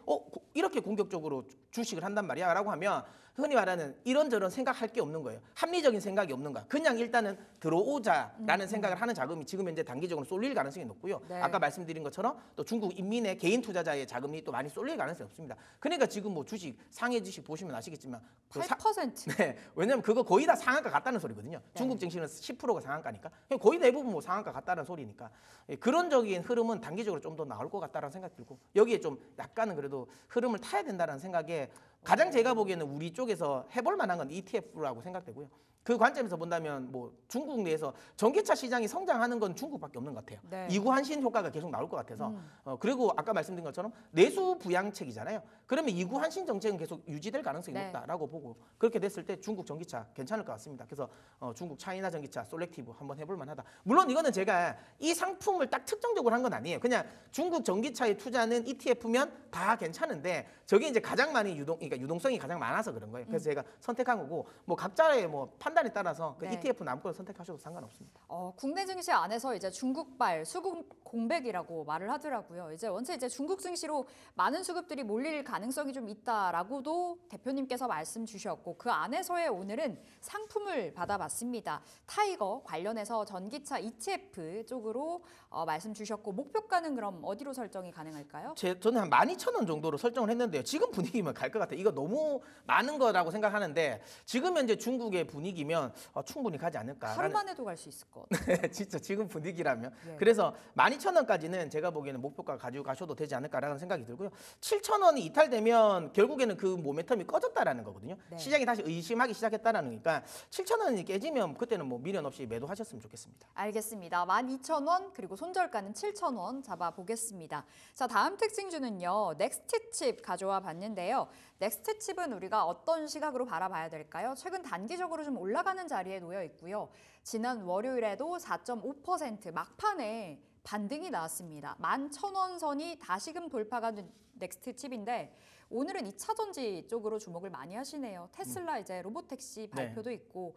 이렇게 공격적으로 주식을 한단 말이야 라고 하면 흔히 말하는 이런저런 생각할 게 없는 거예요. 합리적인 생각이 없는 거야. 그냥 일단은 들어오자라는 생각을 하는 자금이 지금 현재 단기적으로 쏠릴 가능성이 높고요.
네.
아까 말씀드린 것처럼 또 중국 인민의 개인 투자자의 자금이 또 많이 쏠릴 가능성이 없습니다. 그러니까 지금 뭐 주식 상해 주식 보시면 아시겠지만
8%.
네, 왜냐면 그거 거의 다 상한가 같다는 소리거든요. 중국 증시는 10%가 상한가니까 거의 대부분 뭐 상한가 같다는 소리니까 그런적인 흐름은 단기적으로 좀 더 나올 것 같다는 생각 들고 여기에 좀 약간은 그래도 흐름을 타야 된다는 생각에 가장 제가 보기에는 우리 쪽에서 해볼 만한 건 ETF라고 생각되고요. 그 관점에서 본다면 뭐 중국 내에서 전기차 시장이 성장하는 건 중국밖에 없는 것 같아요.
네.
이구한신 효과가 계속 나올 것 같아서 그리고 아까 말씀드린 것처럼 내수 부양책이잖아요. 그러면 이구한신 정책은 계속 유지될 가능성이
네.
높다라고 보고 그렇게 됐을 때 중국 전기차 괜찮을 것 같습니다. 그래서 중국 차이나 전기차 솔렉티브 한번 해볼 만하다. 물론 이거는 제가 이 상품을 딱 특정적으로 한 건 아니에요. 그냥 중국 전기차에 투자는 ETF면 다 괜찮은데 저게 이제 가장 많이 그러니까 유동성이 가장 많아서 그런 거예요. 그래서 제가 선택한 거고 뭐 각자의 뭐 판단에 따라서 그
네.
ETF는 아무거나 선택하셔도 상관없습니다.
국내 증시 안에서 이제 중국발 수급 공백이라고 말을 하더라고요. 이제 원체 이제 중국 증시로 많은 수급들이 몰릴 가능성이 좀 있다라고도 대표님께서 말씀 주셨고 그 안에서의 오늘은 상품을 받아봤습니다. 타이거 관련해서 전기차 ETF 쪽으로 말씀 주셨고 목표가는 그럼 어디로 설정이 가능할까요?
저는 한 12,000원 정도로 설정을 했는데요. 지금 분위기면 갈 것 같아요. 이거 너무 많은 거라고 생각하는데 지금 현재 중국의 분위기면 충분히 가지 않을까.
하루만 해도 갈 수 있을 것 같아요.
진짜 지금 분위기라면.
예.
그래서 12,000원까지는 제가 보기에는 목표가 가지고 가셔도 되지 않을까라는 생각이 들고요. 7,000원이 이탈되면 결국에는 그 모멘텀이 꺼졌다라는 거거든요.
네.
시장이 다시 의심하기 시작했다라는 거니까 7,000원이 깨지면 그때는 뭐 미련 없이 매도하셨으면 좋겠습니다.
알겠습니다. 12,000원 그리고 손절가는 7,000원 잡아보겠습니다. 자, 다음 특징주는요. 넥스트칩 가져와 봤는데요. 넥스트칩은 우리가 어떤 시각으로 바라봐야 될까요? 최근 단기적으로 좀 올라가는 자리에 놓여 있고요. 지난 월요일에도 4.5% 막판에 반등이 나왔습니다. 11,000원 선이 다시금 돌파가 된 넥스트칩인데 오늘은 2차 전지 쪽으로 주목을 많이 하시네요. 테슬라 이제 로보택시 발표도 있고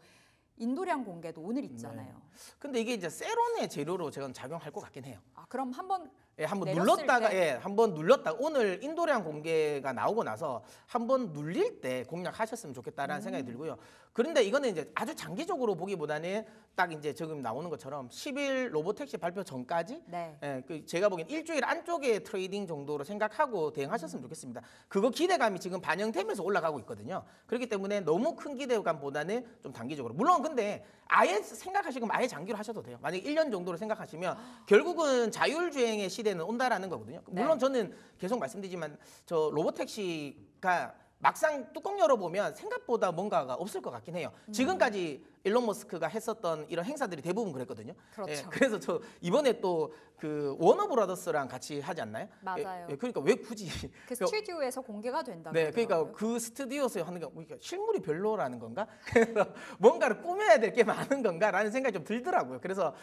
인도량 공개도 오늘 있잖아요.
근데 이게 이제 세론의 재료로 제가 작용할 것 같긴 해요.
그럼 한번
예, 한번
내렸을
눌렀다가
때.
예, 한번 눌렀다. 오늘 인도량 공개가 나오고 나서 한번 눌릴 때 공략하셨으면 좋겠다라는 생각이 들고요. 그런데 이거는 이제 아주 장기적으로 보기보다는 딱 이제 지금 나오는 것처럼 10일 로보택시 발표 전까지
네.
예, 그 제가 보기엔 일주일 안쪽의 트레이딩 정도로 생각하고 대응하셨으면 좋겠습니다. 그거 기대감이 지금 반영되면서 올라가고 있거든요. 그렇기 때문에 너무 큰 기대감보다는 좀 단기적으로. 물론 근데 아예 생각하시면 아예 장기로 하셔도 돼요. 만약에 1년 정도로 생각하시면 결국은 자율주행의 시대는 온다라는 거거든요. 물론 저는 계속 말씀드리지만 저 로보택시가 막상 뚜껑 열어보면 생각보다 뭔가가 없을 것 같긴 해요. 지금까지 일론 머스크가 했었던 이런 행사들이 대부분 그랬거든요.
그렇죠.
예, 그래서 저 이번에 또 그 워너브라더스랑 같이 하지 않나요?
맞아요.
예, 그러니까 왜 굳이
그 스튜디오에서 공개가 된다.
네, 그러니까 그 스튜디오에서 하는 게 그러니까 실물이 별로라는 건가? 그래서 뭔가를 꾸며야 될 게 많은 건가라는 생각이 좀 들더라고요. 그래서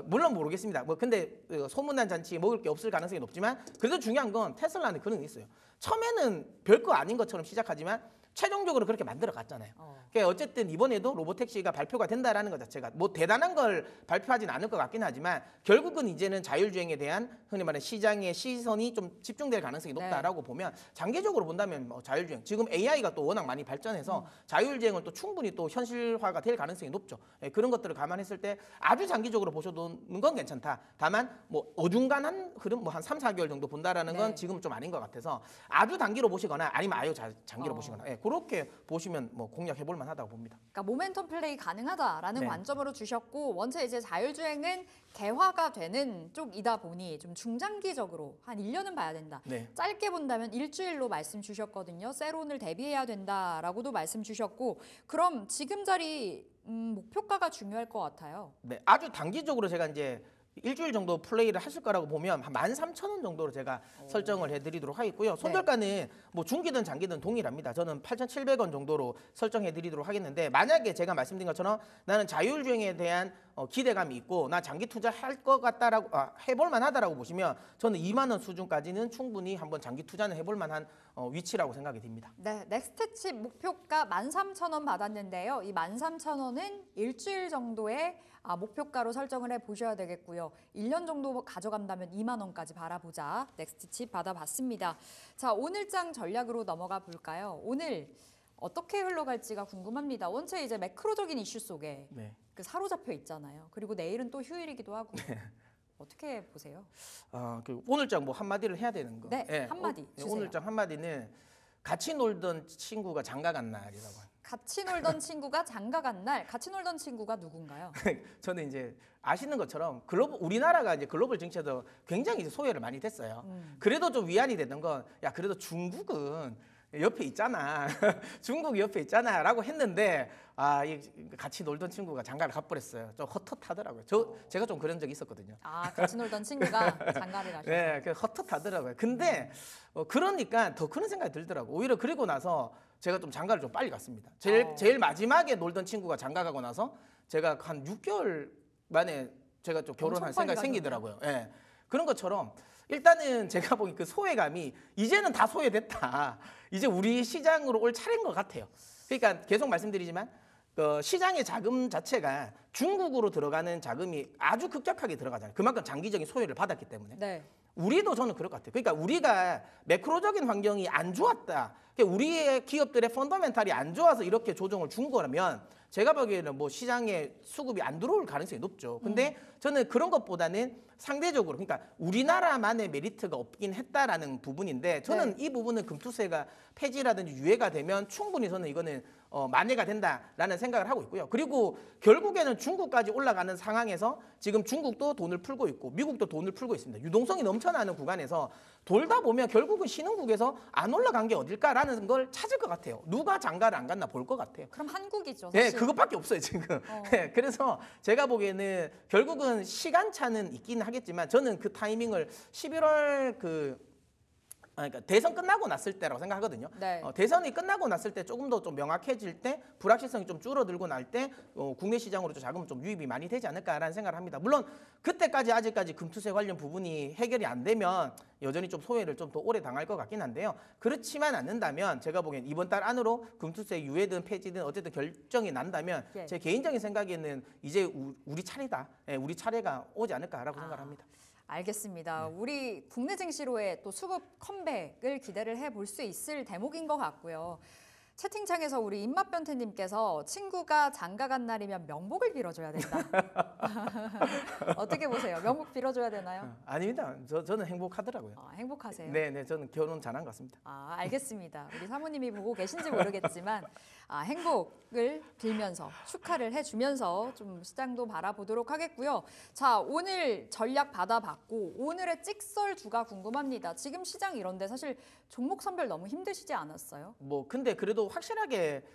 물론 모르겠습니다. 뭐 근데 소문난 잔치 먹을 게 없을 가능성이 높지만 그래도 중요한 건 테슬라는 그런 게 있어요. 처음에는 별거 아닌 것처럼 시작하지만 최종적으로 그렇게 만들어 갔잖아요. 그러니까 어쨌든 이번에도 로보택시가 발표가 된다라는 것 자체가 뭐 대단한 걸 발표하진 않을 것 같긴 하지만 결국은 이제는 자율주행에 대한 흔히 말하는 시장의 시선이 좀 집중될 가능성이 높다라고 보면 장기적으로 본다면 뭐 자율주행 지금 AI가 또 워낙 많이 발전해서 자율주행을 또 충분히 또 현실화가 될 가능성이 높죠. 예, 그런 것들을 감안했을 때 아주 장기적으로 보셔도는 건 괜찮다. 다만 뭐 어중간한 흐름 뭐 한 3, 4개월 정도 본다라는 건 지금은 좀 아닌 것 같아서 아주 단기로 보시거나 아니면 아예 장기로 보시거나 예, 그렇게 보시면 뭐 공략해 볼 만하다고 봅니다.
그러니까 모멘텀 플레이 가능하다라는
네.
관점으로 주셨고 원체 이제 자율주행은 개화가 되는 쪽이다 보니 좀 중장기적으로 한 1년은 봐야 된다.
네.
짧게 본다면 일주일로 말씀 주셨거든요. 세론을 대비해야 된다라고도 말씀 주셨고 그럼 지금 자리 목표가가 중요할 것 같아요.
네, 아주 단기적으로 제가 이제 일주일 정도 플레이를 하실 거라고 보면 한 13,000원 정도로 제가 설정을 해드리도록 하겠고요. 손절가는 뭐 중기든 장기든 동일합니다. 저는 8,700원 정도로 설정해드리도록 하겠는데 만약에 제가 말씀드린 것처럼 나는 자율주행에 대한 기대감이 있고 나 장기 투자할 것 같다라고 해볼 만하다라고 보시면 저는 2만 원 수준까지는 충분히 한번 장기 투자는 해볼 만한 위치라고 생각이 듭니다.
네, 넥스트칩 목표가 13,000원 받았는데요. 이 13,000원은 일주일 정도의 목표가로 설정을 해보셔야 되겠고요. 1년 정도 가져간다면 2만 원까지 바라보자. 넥스트칩 받아봤습니다. 자, 오늘장 전략으로 넘어가 볼까요? 오늘 어떻게 흘러갈지가 궁금합니다. 원체 이제 매크로적인 이슈 속에
네.
그 사로잡혀 있잖아요. 그리고 내일은 또 휴일이기도 하고. 어떻게 보세요?
그 오늘장 뭐 한마디를 해야 되는 거.
네, 한마디 주세요.
오늘장 한마디는 같이 놀던 친구가 장가간 날이라고 합니다.
같이 놀던 친구가 장가간 날, 같이 놀던 친구가 누군가요?
저는 이제 아시는 것처럼 우리나라가 이제 글로벌 정치에서 굉장히 이제 소외를 많이 됐어요. 그래도 좀 위안이 되는 건 야 그래도 중국은 옆에 있잖아. 중국 옆에 있잖아라고 했는데 이 같이 놀던 친구가 장가를 가버렸어요. 좀 헛헛하더라고요. 제가 좀 그런 적이 있었거든요.
같이 놀던 친구가 장가를 가셔서.
네, 헛헛하더라고요. 근데 그러니까 더 그런 생각이 들더라고요. 오히려 그리고 나서 제가 좀 장가를 좀 빨리 갔습니다. 제일 마지막에 놀던 친구가 장가 가고 나서 제가 한 6개월 만에 제가 좀 결혼할
엄청 빨리
생각이 생기더라고요. 예. 그런 것처럼 일단은 제가 보기 그 소외감이 이제는 다 소외됐다. 이제 우리 시장으로 올 차례인 것 같아요. 그러니까 계속 말씀드리지만 시장의 자금 자체가 중국으로 들어가는 자금이 아주 급격하게 들어가잖아요. 그만큼 장기적인 소외를 받았기 때문에.
네.
우리도 저는 그럴 것 같아요. 그러니까 우리가 매크로적인 환경이 안 좋았다. 그러니까 우리의 기업들의 펀더멘탈이 안 좋아서 이렇게 조정을 준 거라면 제가 보기에는 뭐 시장에 수급이 안 들어올 가능성이 높죠. 근데 저는 그런 것보다는 상대적으로 그러니까 우리나라만의 메리트가 없긴 했다라는 부분인데 저는 이 부분은 금투세가 폐지라든지 유예가 되면 충분히 저는 이거는 만회가 된다라는 생각을 하고 있고요. 그리고 결국에는 중국까지 올라가는 상황에서 지금 중국도 돈을 풀고 있고 미국도 돈을 풀고 있습니다. 유동성이 넘쳐나는 구간에서 돌다 보면 결국은 신흥국에서 안 올라간 게 어딜까라는 걸 찾을 것 같아요. 누가 장가를 안 갔나 볼 것 같아요.
그럼 한국이죠.
네,
사실.
그것밖에 없어요 지금. 네, 그래서 제가 보기에는 결국은 시간차는 있기는 하겠지만 저는 그 타이밍을 11월 그러니까 대선 끝나고 났을 때라고 생각하거든요.
네.
대선이 끝나고 났을 때 조금 더 좀 명확해질 때 불확실성이 좀 줄어들고 날 때 국내 시장으로 자금은 좀 유입이 많이 되지 않을까라는 생각을 합니다. 물론 그때까지 아직까지 금투세 관련 부분이 해결이 안 되면 여전히 좀 소외를 좀 더 오래 당할 것 같긴 한데요. 그렇지만 않는다면 제가 보기엔 이번 달 안으로 금투세 유예든 폐지든 어쨌든 결정이 난다면 제 개인적인 생각에는 이제 우리 차례다. 우리 차례가 오지 않을까라고 생각을 합니다.
알겠습니다. 우리 국내 증시로의 또 수급 컴백을 기대를 해볼 수 있을 대목인 것 같고요. 채팅창에서 우리 입맛변태님께서 친구가 장가 간 날이면 명복을 빌어줘야 된다. 어떻게 보세요? 명복 빌어줘야 되나요?
아닙니다. 저는 행복하더라고요.
행복하세요?
네, 저는 결혼 잘한 것 같습니다.
알겠습니다. 우리 사모님이 보고 계신지 모르겠지만 행복을 빌면서 축하를 해주면서 좀 시장도 바라보도록 하겠고요. 자, 오늘 전략 받아봤고 오늘의 찍설주가 궁금합니다. 지금 시장 이런데 사실 종목 선별 너무 힘드시지 않았어요?
근데 그래도 확실하게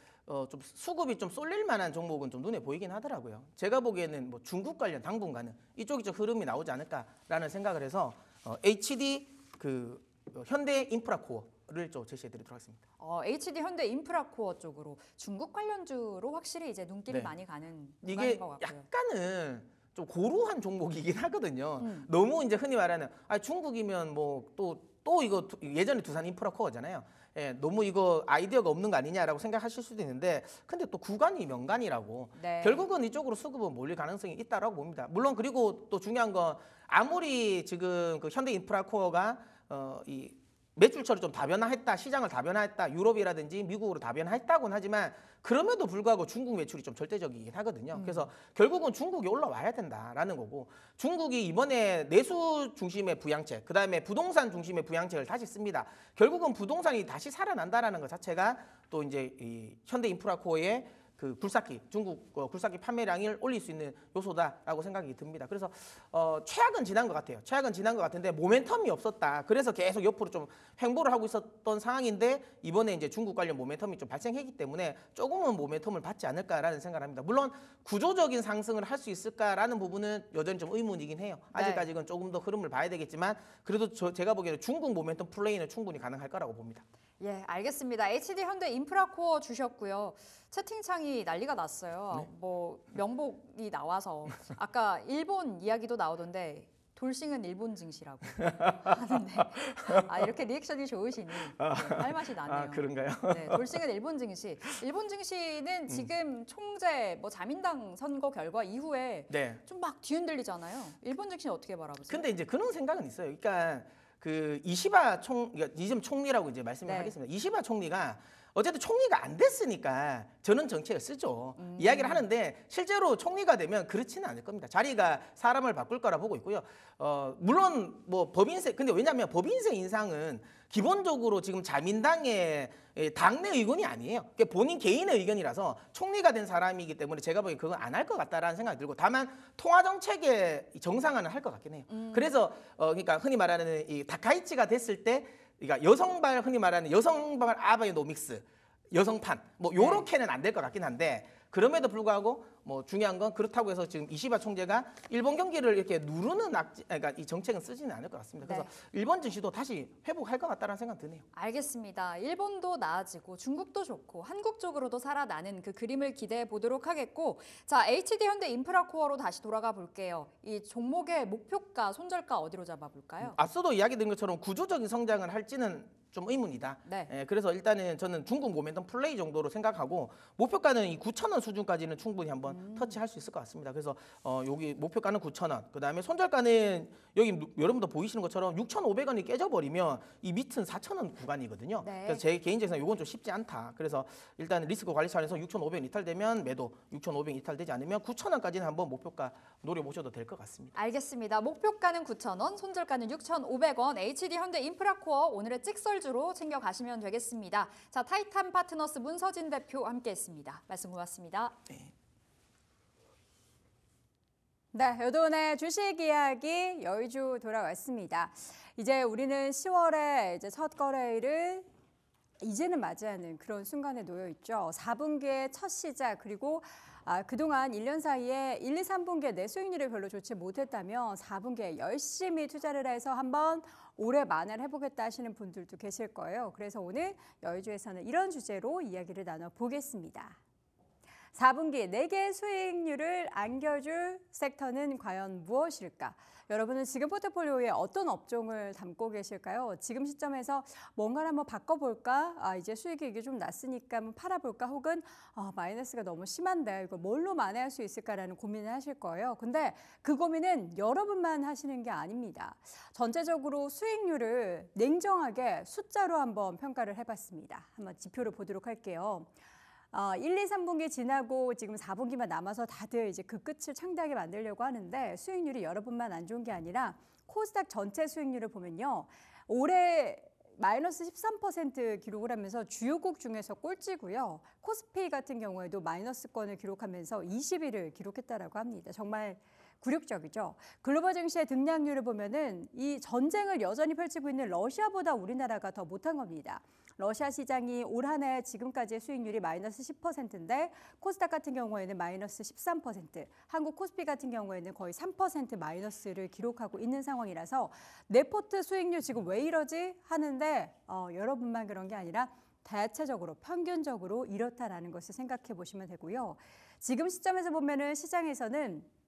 좀 수급이 좀 쏠릴 만한 종목은 좀 눈에 보이긴 하더라고요. 제가 보기에는 뭐 중국 관련 당분간은 이쪽이 좀 흐름이 나오지 않을까라는 생각을 해서 HD 현대 인프라코어를 좀 제시해드리도록 하겠습니다.
HD 현대 인프라코어 쪽으로 중국 관련주로 확실히 이제 눈길이
네.
많이 가는
이게
구간인 것 같고요.
약간은 좀 고루한 종목이긴 하거든요. 너무 이제 흔히 말하는 중국이면 뭐 또 이거 예전에 두산 인프라코어잖아요. 예, 너무 이거 아이디어가 없는 거 아니냐라고 생각하실 수도 있는데 근데 또 구간이 명간이라고
네.
결국은 이쪽으로 수급은 몰릴 가능성이 있다라고 봅니다. 물론 그리고 또 중요한 건 아무리 지금 그 현대 인프라코어가 이 매출처를 좀 다변화했다, 시장을 다변화했다, 유럽이라든지 미국으로 다변화했다고는 하지만 그럼에도 불구하고 중국 매출이 좀 절대적이긴 하거든요. 그래서 결국은 중국이 올라와야 된다라는 거고 중국이 이번에 내수 중심의 부양책, 그다음에 부동산 중심의 부양책을 다시 씁니다. 결국은 부동산이 다시 살아난다라는 것 자체가 또 이제 이 현대 인프라코어의 그 굴삭기, 중국 굴삭기 판매량을 올릴 수 있는 요소다라고 생각이 듭니다. 그래서 최악은 지난 것 같아요. 최악은 지난 것 같은데 모멘텀이 없었다. 그래서 계속 옆으로 좀 횡보를 하고 있었던 상황인데 이번에 이제 중국 관련 모멘텀이 좀 발생했기 때문에 조금은 모멘텀을 받지 않을까라는 생각을 합니다. 물론 구조적인 상승을 할 수 있을까라는 부분은 여전히 좀 의문이긴 해요. 아직까지는 조금 더 흐름을 봐야 되겠지만 그래도 제가 보기에는 중국 모멘텀 플레이는 충분히 가능할 거라고 봅니다.
예, 알겠습니다. HD 현대 인프라코어 주셨고요. 채팅창이 난리가 났어요.
네.
뭐 명복이 나와서 아까 일본 이야기도 나오던데 돌싱은 일본 증시라고 하는데 이렇게 리액션이 좋으시니 할 맛이 나네요.
그런가요?
네, 돌싱은 일본 증시. 일본 증시는 지금 총재 자민당 선거 결과 이후에
네.
좀 막 뒤흔들리잖아요. 일본 증시는 어떻게 바라보세요?
근데 이제 그런 생각은 있어요. 그러니까 그 이시바 총리라고 이제 말씀을
네.
하겠습니다. 이시바 총리가 어쨌든 총리가 안 됐으니까 저는 정책을 쓰죠. 이야기를 하는데 실제로 총리가 되면 그렇지는 않을 겁니다. 자리가 사람을 바꿀 거라 보고 있고요. 물론 뭐 법인세 근데 왜냐하면 법인세 인상은 기본적으로 지금 자민당의 당내 의견이 아니에요. 그러니까 본인 개인의 의견이라서 총리가 된 사람이기 때문에 제가 보기엔 그건 안 할 것 같다라는 생각이 들고 다만 통화 정책의 정상화는 할 것 같긴 해요. 그래서 그러니까 흔히 말하는 이 다카이치가 됐을 때 그러니까 여성발 흔히 말하는 여성발 아바이노믹스 여성판 뭐 요렇게는 안 될 것 같긴 한데 그럼에도 불구하고 뭐 중요한 건 그렇다고 해서 지금 이시바 총재가 일본 경기를 이렇게 누르는 그러니까 이 정책은 쓰지는 않을 것 같습니다. 그래서 일본 증시도 다시 회복할 것 같다는 생각 드네요.
알겠습니다. 일본도 나아지고 중국도 좋고 한국 쪽으로도 살아나는 그 그림을 기대해 보도록 하겠고 자 HD 현대 인프라코어로 다시 돌아가 볼게요. 이 종목의 목표가 손절가 어디로 잡아볼까요?
앞서도 이야기 드린 것처럼 구조적인 성장을 할지는 좀 의문이다.
네.
예, 그래서 일단은 저는 중국 모멘텀 플레이 정도로 생각하고 목표가는 이 9,000원 수준까지는 충분히 한번 터치할 수 있을 것 같습니다. 그래서 여기 목표가는 9,000원, 그다음에 손절가는 여기 여러분도 보이시는 것처럼 6,500원이 깨져버리면 이 밑은 4,000원 구간이거든요.
네.
그래서 제 개인적인 생각 이건 좀 쉽지 않다. 그래서 일단 리스크 관리 차원에서 6,500원 이탈되면 매도, 6,500원 이탈되지 않으면 9,000원까지는 한번 목표가 노려보셔도 될 것 같습니다.
알겠습니다. 목표가는 9,000원, 손절가는 6,500원, HD 현대 인프라코어 오늘의 찍설주로 챙겨가시면 되겠습니다. 자, 타이탄 파트너스 문서진 대표 함께했습니다. 말씀 고맙습니다.
네, 여돈의 주식 이야기 여의주 돌아왔습니다. 이제 우리는 10월에 이제 첫 거래일을 이제는 맞이하는 그런 순간에 놓여 있죠. 4분기의 첫 시작 그리고 그동안 1년 사이에 1, 2, 3분기에 내 수익률이 별로 좋지 못했다면 4분기에 열심히 투자를 해서 한번 올해 만회를 해보겠다 하시는 분들도 계실 거예요. 그래서 오늘 여의주에서는 이런 주제로 이야기를 나눠보겠습니다. 4분기 내게 수익률을 안겨줄 섹터는 과연 무엇일까? 여러분은 지금 포트폴리오에 어떤 업종을 담고 계실까요? 지금 시점에서 뭔가를 한번 바꿔볼까? 이제 수익이 이게 좀 났으니까 한번 팔아볼까? 혹은 마이너스가 너무 심한데 이거 뭘로 만회할 수 있을까라는 고민을 하실 거예요. 근데 그 고민은 여러분만 하시는 게 아닙니다. 전체적으로 수익률을 냉정하게 숫자로 한번 평가를 해봤습니다. 한번 지표를 보도록 할게요. 1, 2, 3분기 지나고 지금 4분기만 남아서 다들 이제 그 끝을 창대하게 만들려고 하는데 수익률이 여러분만 안 좋은 게 아니라 코스닥 전체 수익률을 보면요. 올해 마이너스 13% 기록을 하면서 주요국 중에서 꼴찌고요. 코스피 같은 경우에도 마이너스권을 기록하면서 20위를 기록했다라고 합니다. 정말 굴욕적이죠. 글로벌 증시의 등락률을 보면은 이 전쟁을 여전히 펼치고 있는 러시아보다 우리나라가 더 못한 겁니다. 러시아 시장이 올 한 해 지금까지의 수익률이 마이너스 10%인데 코스닥 같은 경우에는 마이너스 13%, 한국 코스피 같은 경우에는 거의 3% 마이너스를 기록하고 있는 상황이라서 네포트 수익률 지금 왜 이러지 하는데 여러분만 그런 게 아니라 대체적으로 평균적으로 이렇다라는 것을 생각해 보시면 되고요. 지금 시점에서 보면은 시장에서는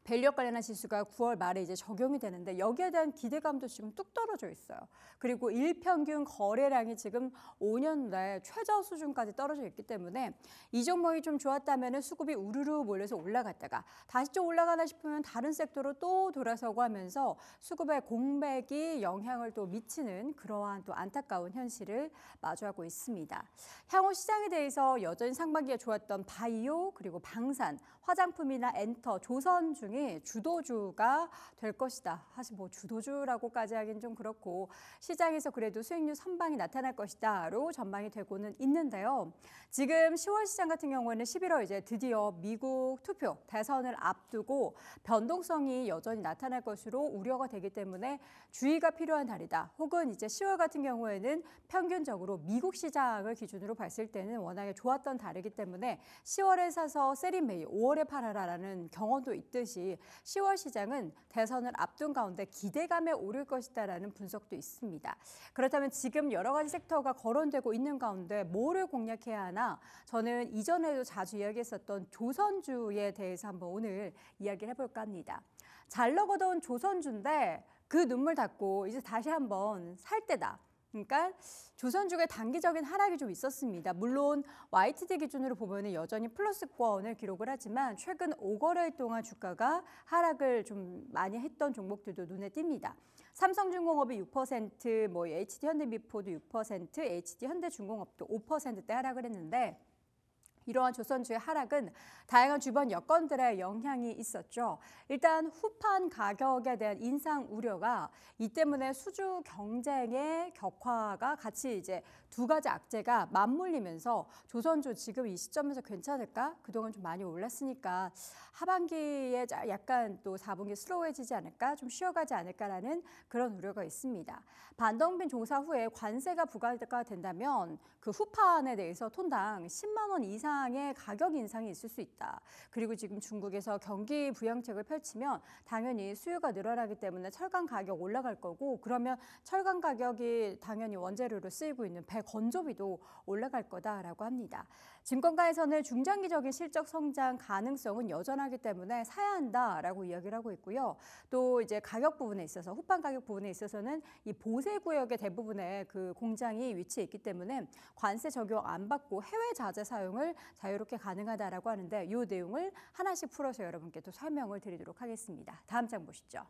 밸류업 관련한 지수가 9월 말에 이제 적용이 되는데 여기에 대한 기대감도 지금 뚝 떨어져 있어요. 그리고 일평균 거래량이 지금 5년 내 최저 수준까지 떨어져 있기 때문에 이 종목이 좀 좋았다면 수급이 우르르 몰려서 올라갔다가 다시 좀 올라가나 싶으면 다른 섹터로 또 돌아서고 하면서 수급의 공백이 영향을 또 미치는 그러한 또 안타까운 현실을 마주하고 있습니다. 향후 시장에 대해서 여전히 상반기에 좋았던 바이오 그리고 방산, 화장품이나 엔터, 조선 중에 주도주가 될 것이다. 사실 뭐 주도주라고까지 하긴 좀 그렇고 시장에서 그래도 수익률 선방이 나타날 것이다로 전망이 되고는 있는데요. 지금 10월 시장 같은 경우에는 11월 이제 드디어 미국 투표 대선을 앞두고 변동성이 여전히 나타날 것으로 우려가 되기 때문에 주의가 필요한 달이다. 혹은 이제 10월 같은 경우에는 평균적으로 미국 시장을 기준으로 봤을 때는 워낙에 좋았던 달이기 때문에 10월에 사서 세리메이 5월에 팔아라라는 경험도 있듯이 10월 시장은 대선을 앞둔 가운데 기대감에 오를 것이다라는 분석도 있습니다. 그렇다면 지금 여러 가지 섹터가 거론되고 있는 가운데 뭐를 공략해야 하나? 저는 이전에도 자주 이야기했었던 조선주에 대해서 한번 오늘 이야기를 해볼까 합니다. 잘 먹어던 조선주인데 그 눈물 닦고 이제 다시 한번 살 때다. 그러니까 조선주의 단기적인 하락이 좀 있었습니다. 물론 YTD 기준으로 보면 여전히 플러스권을 기록을 하지만 최근 5거래일 동안 주가가 하락을 좀 많이 했던 종목들도 눈에 띕니다. 삼성중공업이 6%, 뭐 HD현대미포도 6%, HD현대중공업도 5%대 하락을 했는데 이러한 조선주의 하락은 다양한 주변 여건들의 영향이 있었죠. 일단 후판 가격에 대한 인상 우려가 이 때문에 수주 경쟁의 격화가 같이 이제 두 가지 악재가 맞물리면서 조선주 지금 이 시점에서 괜찮을까? 그동안 좀 많이 올랐으니까 하반기에 약간 또 4분기 슬로우해지지 않을까? 좀 쉬어가지 않을까라는 그런 우려가 있습니다. 반동빈 종사 후에 관세가 부과가 된다면 그 후판에 대해서 톤당 10만 원 이상의 가격 인상이 있을 수 있다. 그리고 지금 중국에서 경기 부양책을 펼치면 당연히 수요가 늘어나기 때문에 철강 가격 올라갈 거고 그러면 철강 가격이 당연히 원재료로 쓰이고 있는 배 건조비도 올라갈 거다라고 합니다. 증권가에서는 중장기적인 실적 성장 가능성은 여전하기 때문에 사야 한다라고 이야기를 하고 있고요. 또 이제 가격 부분에 있어서 후판 가격 부분에 있어서는 이 보세 구역의 대부분의 그 공장이 위치해 있기 때문에 관세 적용 안 받고 해외 자재 사용을 자유롭게 가능하다라고 하는데 이 내용을 하나씩 풀어서 여러분께 또 설명을 드리도록 하겠습니다. 다음 장 보시죠.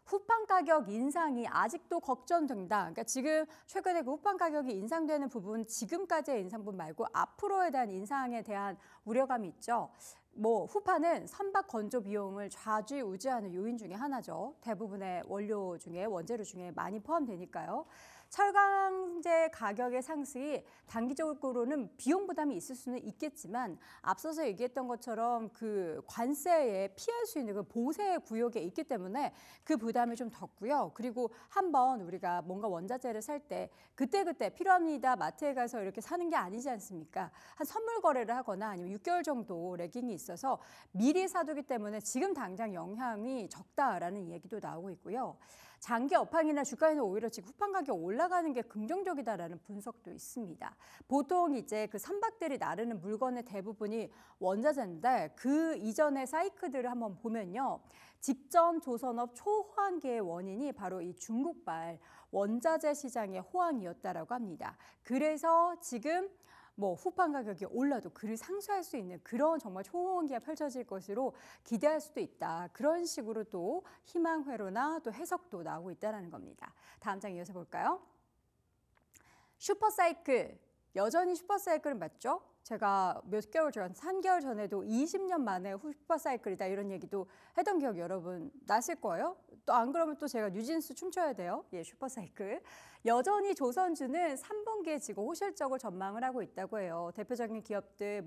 후판 가격 인상이 아직도 걱정된다. 그러니까 지금 최근에 그 후판 가격이 인상되는 부분, 지금까지의 인상분 말고 앞으로에 대한 인상에 대한 우려감이 있죠. 뭐 후판은 선박 건조 비용을 좌지우지하는 요인 중에 하나죠. 대부분의 원료 중에 원재료 중에 많이 포함되니까요. 철강제 가격의 상승이 단기적으로는 비용 부담이 있을 수는 있겠지만 앞서서 얘기했던 것처럼 그 관세에 피할 수 있는 그 보세 구역에 있기 때문에 그 부담이 좀 덜고요. 그리고 한번 우리가 뭔가 원자재를 살 때 그때그때 필요합니다. 마트에 가서 이렇게 사는 게 아니지 않습니까? 한 선물 거래를 하거나 아니면 6개월 정도 레깅이 있어서 미리 사두기 때문에 지금 당장 영향이 적다라는 이야기도 나오고 있고요. 장기 업황이나 주가에는 오히려 지금 후판 가격 올라가는 게 긍정적이다라는 분석도 있습니다. 보통 이제 그 선박들이 나르는 물건의 대부분이 원자재인데 그 이전의 사이클들을 한번 보면요. 직전 조선업 초호황기의 원인이 바로 이 중국발 원자재 시장의 호황이었다라고 합니다. 그래서 지금 후판 가격이 올라도 그를 상쇄할 수 있는 그런 정말 초호황기가 펼쳐질 것으로 기대할 수도 있다. 그런 식으로 또 희망 회로나 또 해석도 나오고 있다는 겁니다. 다음 장 이어서 볼까요? 슈퍼사이클. 여전히 슈퍼사이클은 맞죠? 제가 몇 개월 전, 3개월 전에도 20년 만에 슈퍼사이클이다 이런 얘기도 했던 기억 여러분 나실 거예요? 또 안 그러면 또 제가 뉴진스 춤춰야 돼요. 예, 슈퍼사이클. 여전히 조선주는 3분기에 지금 호실적으로 전망을 하고 있다고 해요. 대표적인 기업들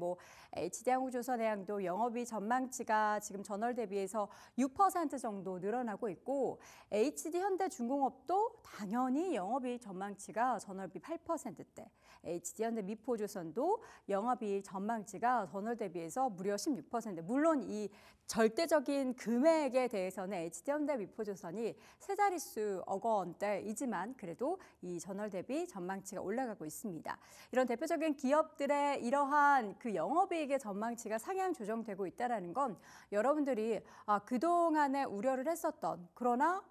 HD항공조선해양도 영업이익 전망치가 지금 전월 대비해서 6% 정도 늘어나고 있고 HD현대중공업도 당연히 영업이익 전망치가 전월 대비 8%대. HD현대미포조선도 영업이익 전망치가 전월 대비해서 무려 16%. 물론 이 절대적인 금액에 대해서는 HD현대미포조선이 세 자릿수 억 원대이지만 그래도 이 전월 대비 전망치가 올라가고 있습니다. 이런 대표적인 기업들의 이러한 그 영업이익의 전망치가 상향 조정되고 있다는 건 여러분들이 그동안에 우려를 했었던 그러나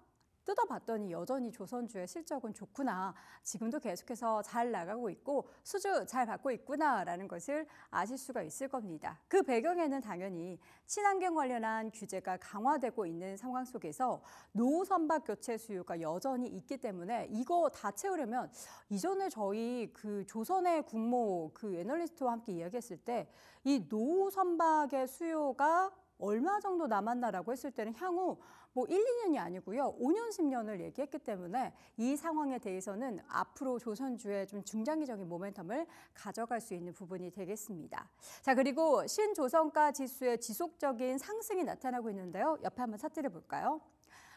뜯어봤더니 여전히 조선주의 실적은 좋구나. 지금도 계속해서 잘 나가고 있고 수주 잘 받고 있구나라는 것을 아실 수가 있을 겁니다. 그 배경에는 당연히 친환경 관련한 규제가 강화되고 있는 상황 속에서 노후 선박 교체 수요가 여전히 있기 때문에 이거 다 채우려면 이전에 저희 그 조선의 국모 그 애널리스트와 함께 이야기했을 때 이 노후 선박의 수요가 얼마 정도 남았나라고 했을 때는 향후 1, 2년이 아니고요. 5년, 10년을 얘기했기 때문에 이 상황에 대해서는 앞으로 조선주의 좀 중장기적인 모멘텀을 가져갈 수 있는 부분이 되겠습니다. 자, 그리고 신조선가 지수의 지속적인 상승이 나타나고 있는데요. 옆에 한번 차트를 볼까요?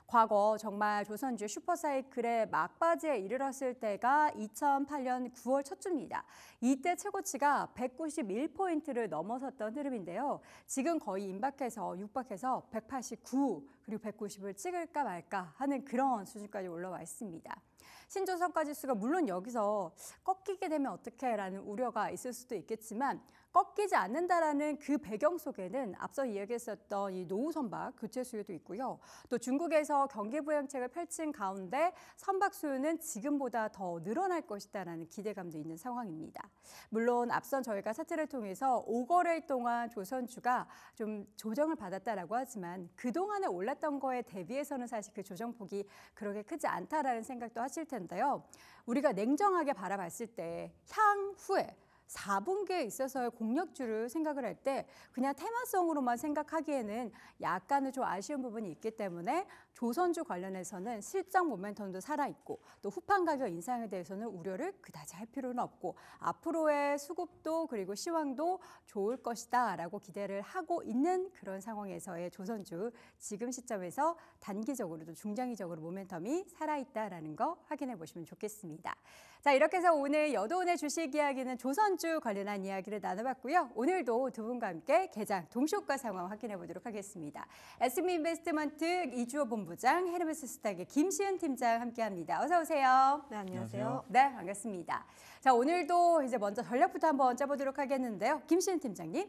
과거 정말 조선주 슈퍼사이클의 막바지에 이르렀을 때가 2008년 9월 첫 주입니다. 이때 최고치가 191포인트를 넘어섰던 흐름인데요. 지금 거의 임박해서 육박해서 189 그리고 190을 찍을까 말까 하는 그런 수준까지 올라와 있습니다. 신조선가 지수가 물론 여기서 꺾이게 되면 어떡해라는 우려가 있을 수도 있겠지만 꺾이지 않는다라는 그 배경 속에는 앞서 이야기했었던 이 노후 선박 교체 수요도 있고요. 또 중국에서 경기 부양책을 펼친 가운데 선박 수요는 지금보다 더 늘어날 것이다라는 기대감도 있는 상황입니다. 물론 앞선 저희가 차트를 통해서 5거래일 동안 조선주가 좀 조정을 받았다라고 하지만 그동안에 올랐던 거에 대비해서는 사실 그 조정폭이 그렇게 크지 않다라는 생각도 하실 텐데요. 우리가 냉정하게 바라봤을 때 향후에 4분기에 있어서의 공략주를 생각을 할 때 그냥 테마성으로만 생각하기에는 약간의 좀 아쉬운 부분이 있기 때문에 조선주 관련해서는 실적 모멘텀도 살아있고 또 후판 가격 인상에 대해서는 우려를 그다지 할 필요는 없고 앞으로의 수급도 그리고 시황도 좋을 것이다 라고 기대를 하고 있는 그런 상황에서의 조선주 지금 시점에서 단기적으로도 중장기적으로 모멘텀이 살아있다라는 거 확인해 보시면 좋겠습니다. 자, 이렇게 해서 오늘 여도은의 주식 이야기는 조선주 관련한 이야기를 나눠봤고요. 오늘도 두 분과 함께 개장 동시효과 상황 확인해 보도록 하겠습니다. SM인베스트먼트 이주호 본부장, 헤르메스 스탁의 김시은 팀장 함께합니다. 어서 오세요.
네, 안녕하세요.
네, 반갑습니다. 자, 오늘도 이제 먼저 전략부터 한번 짜보도록 하겠는데요. 김시은 팀장님.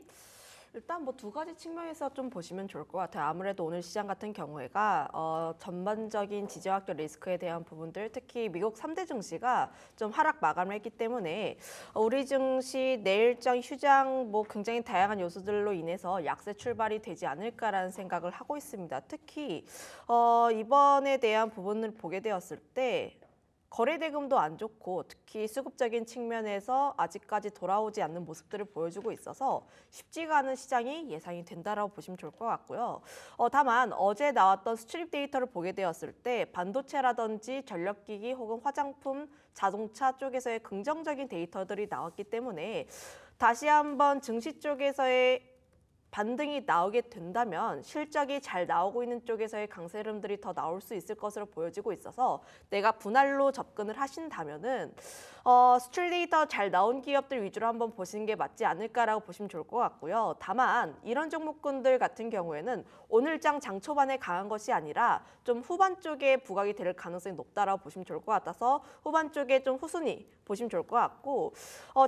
일단 두 가지 측면에서 좀 보시면 좋을 것 같아요. 아무래도 오늘 시장 같은 경우에가 전반적인 지정학적 리스크에 대한 부분들, 특히 미국 3대 증시가 좀 하락 마감을 했기 때문에 우리 증시 내일장 휴장 굉장히 다양한 요소들로 인해서 약세 출발이 되지 않을까라는 생각을 하고 있습니다. 특히 이번에 대한 부분을 보게 되었을 때 거래 대금도 안 좋고 특히 수급적인 측면에서 아직까지 돌아오지 않는 모습들을 보여주고 있어서 쉽지가 않은 시장이 예상이 된다라고 보시면 좋을 것 같고요. 다만 어제 나왔던 수출입 데이터를 보게 되었을 때 반도체라든지 전력기기 혹은 화장품, 자동차 쪽에서의 긍정적인 데이터들이 나왔기 때문에 다시 한번 증시 쪽에서의 반등이 나오게 된다면 실적이 잘 나오고 있는 쪽에서의 강세 흐름들이 더 나올 수 있을 것으로 보여지고 있어서 내가 분할로 접근을 하신다면은 스트레이터 잘 나온 기업들 위주로 한번 보시는 게 맞지 않을까라고 보시면 좋을 것 같고요. 다만 이런 종목군들 같은 경우에는 오늘장 장 초반에 강한 것이 아니라 좀 후반 쪽에 부각이 될 가능성이 높다라고 보시면 좋을 것 같아서 후반 쪽에 좀 후순위 보시면 좋을 것 같고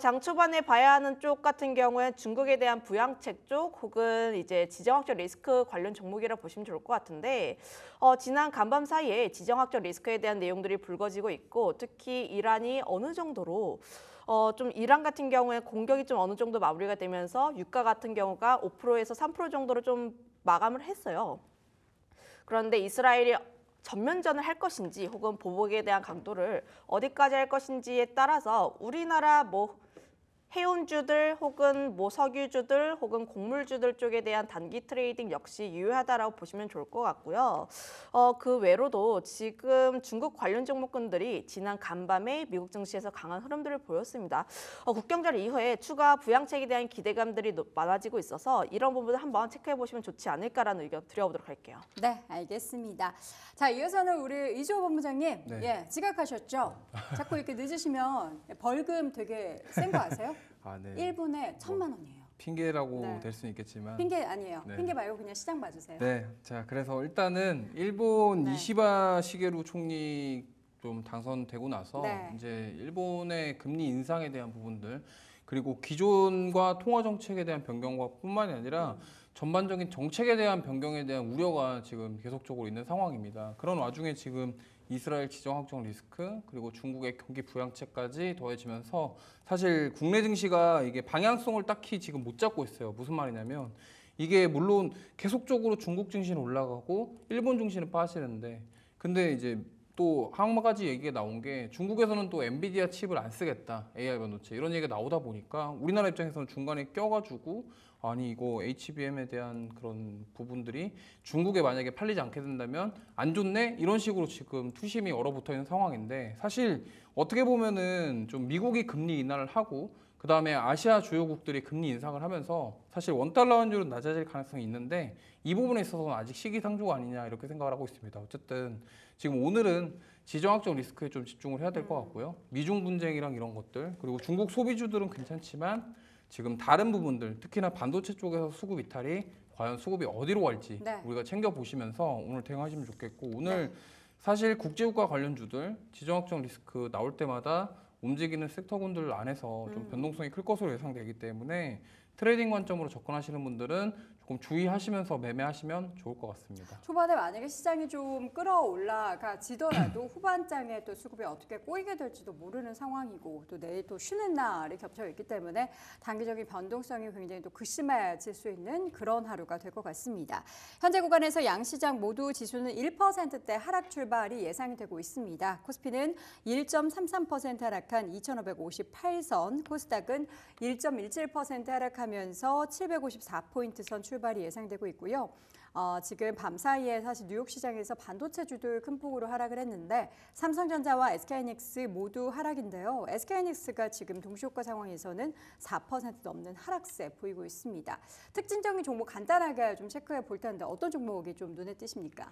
장 초반에 봐야 하는 쪽 같은 경우에는 중국에 대한 부양책 쪽 혹은 이제 지정학적 리스크 관련 종목이라 보시면 좋을 것 같은데 지난 간밤 사이에 지정학적 리스크에 대한 내용들이 불거지고 있고 특히 이란이 어느 정도로 좀 이란 같은 경우에 공격이 좀 어느 정도 마무리가 되면서 유가 같은 경우가 5%에서 3% 정도로 좀 마감을 했어요. 그런데 이스라엘이 전면전을 할 것인지 혹은 보복에 대한 강도를 어디까지 할 것인지에 따라서 우리나라 해운주들 혹은 석유주들 혹은 곡물주들 쪽에 대한 단기 트레이딩 역시 유효하다라고 보시면 좋을 것 같고요. 그 외로도 지금 중국 관련 종목군들이 지난 간밤에 미국 증시에서 강한 흐름들을 보였습니다. 국경절 이후에 추가 부양책에 대한 기대감들이 많아지고 있어서 이런 부분을 한번 체크해 보시면 좋지 않을까라는 의견 드려보도록 할게요.
네, 알겠습니다. 자, 이어서는 우리 이주호 본부장님,
네.
예, 지각하셨죠? 자꾸 이렇게 늦으시면 벌금 되게 센 거 아세요?
아, 네.
1분에 1,000만 원이에요.
핑계라고
네.
될 수는 있겠지만.
핑계 아니에요.
네.
핑계 말고 그냥 시장 봐주세요.
네. 자, 그래서 일단은 일본
네.
이시바 시게루 총리 좀 당선되고 나서
네.
이제 일본의 금리 인상에 대한 부분들 그리고 기존과 통화 정책에 대한 변경과 뿐만이 아니라 전반적인 정책에 대한 변경에 대한 우려가 지금 계속적으로 있는 상황입니다. 그런 와중에 지금 이스라엘 지정학적 리스크 그리고 중국의 경기 부양책까지 더해지면서 사실 국내 증시가 이게 방향성을 딱히 지금 못 잡고 있어요. 무슨 말이냐면 이게 물론 계속적으로 중국 증시는 올라가고 일본 증시는 빠지는데 근데 이제 또 한 가지 얘기가 나온 게 중국에서는 또 엔비디아 칩을 안 쓰겠다 AI 반도체 이런 얘기가 나오다 보니까 우리나라 입장에서는 중간에 껴가지고 아니 이거 HBM에 대한 그런 부분들이 중국에 만약에 팔리지 않게 된다면 안 좋네 이런 식으로 지금 투심이 얼어붙어 있는 상황인데 사실 어떻게 보면은 좀 미국이 금리 인하를 하고 그 다음에 아시아 주요국들이 금리 인상을 하면서 사실 원달러 환율은 낮아질 가능성이 있는데 이 부분에 있어서는 아직 시기상조가 아니냐 이렇게 생각을 하고 있습니다. 어쨌든 지금 오늘은 지정학적 리스크에 좀 집중을 해야 될 것 같고요. 미중 분쟁이랑 이런 것들 그리고 중국 소비주들은 괜찮지만 지금 다른 부분들 특히나 반도체 쪽에서 수급 이탈이 과연 수급이 어디로 갈지
네.
우리가 챙겨보시면서 오늘 대응하시면 좋겠고 오늘 사실 국제유가 관련주들 지정학적 리스크 나올 때마다 움직이는 섹터군들 안에서 좀 변동성이 클 것으로 예상되기 때문에 트레이딩 관점으로 접근하시는 분들은 조금 주의하시면서 매매하시면 좋을 것 같습니다.
초반에 만약에 시장이 좀 끌어올라가지더라도 후반장에 또 수급이 어떻게 꼬이게 될지도 모르는 상황이고 또 내일 또 쉬는 날이 겹쳐 있기 때문에 단기적인 변동성이 굉장히 또 극심해질 수 있는 그런 하루가 될 것 같습니다. 현재 구간에서 양시장 모두 지수는 1%대 하락 출발이 예상이 되고 있습니다. 코스피는 1.33% 하락한 2,558선, 코스닥은 1.17% 하락하면서 754포인트 선 출발이 예상되고 있고요. 지금 밤사이에 사실 뉴욕 시장에서 반도체주들 큰 폭으로 하락을 했는데 삼성전자와 SK하이닉스 모두 하락인데요. SK하이닉스가 지금 동시효과 상황에서는 4% 넘는 하락세 보이고 있습니다. 특징적인 종목 간단하게 좀 체크해 볼 텐데 어떤 종목이 좀 눈에 띄십니까?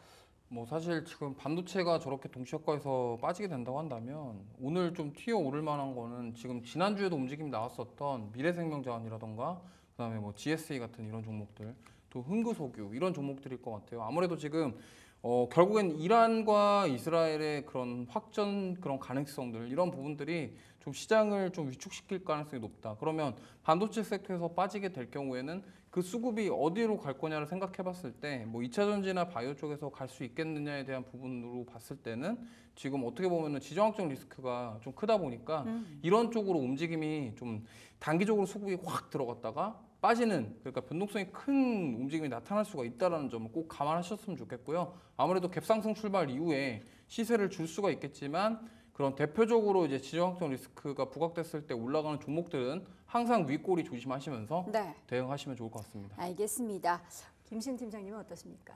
뭐 사실 지금 반도체가 저렇게 동시효과에서 빠지게 된다고 한다면 오늘 좀 튀어 오를 만한 거는 지금 지난주에도 움직임이 나왔었던 미래생명자원이라던가 그다음에 뭐 GSA 같은 이런 종목들 또 흥구석유 이런 종목들일 것 같아요. 아무래도 지금 결국엔 이란과 이스라엘의 그런 확전 그런 가능성들 이런 부분들이 좀 시장을 좀 위축시킬 가능성이 높다. 그러면 반도체 섹터에서 빠지게 될 경우에는 그 수급이 어디로 갈 거냐를 생각해 봤을 때 뭐 2차 전지나 바이오 쪽에서 갈 수 있겠느냐에 대한 부분으로 봤을 때는 지금 어떻게 보면은 지정학적 리스크가 좀 크다 보니까 이런 쪽으로 움직임이 좀 단기적으로 수급이 확 들어갔다가 빠지는 그러니까 변동성이 큰 움직임이 나타날 수가 있다는 점을 꼭 감안하셨으면 좋겠고요. 아무래도 갭상승 출발 이후에 시세를 줄 수가 있겠지만 그런 대표적으로 이제 지정학적 리스크가 부각됐을 때 올라가는 종목들은 항상 윗꼬리 조심하시면서
네,
대응하시면 좋을 것 같습니다.
알겠습니다. 김신 팀장님은 어떠십니까?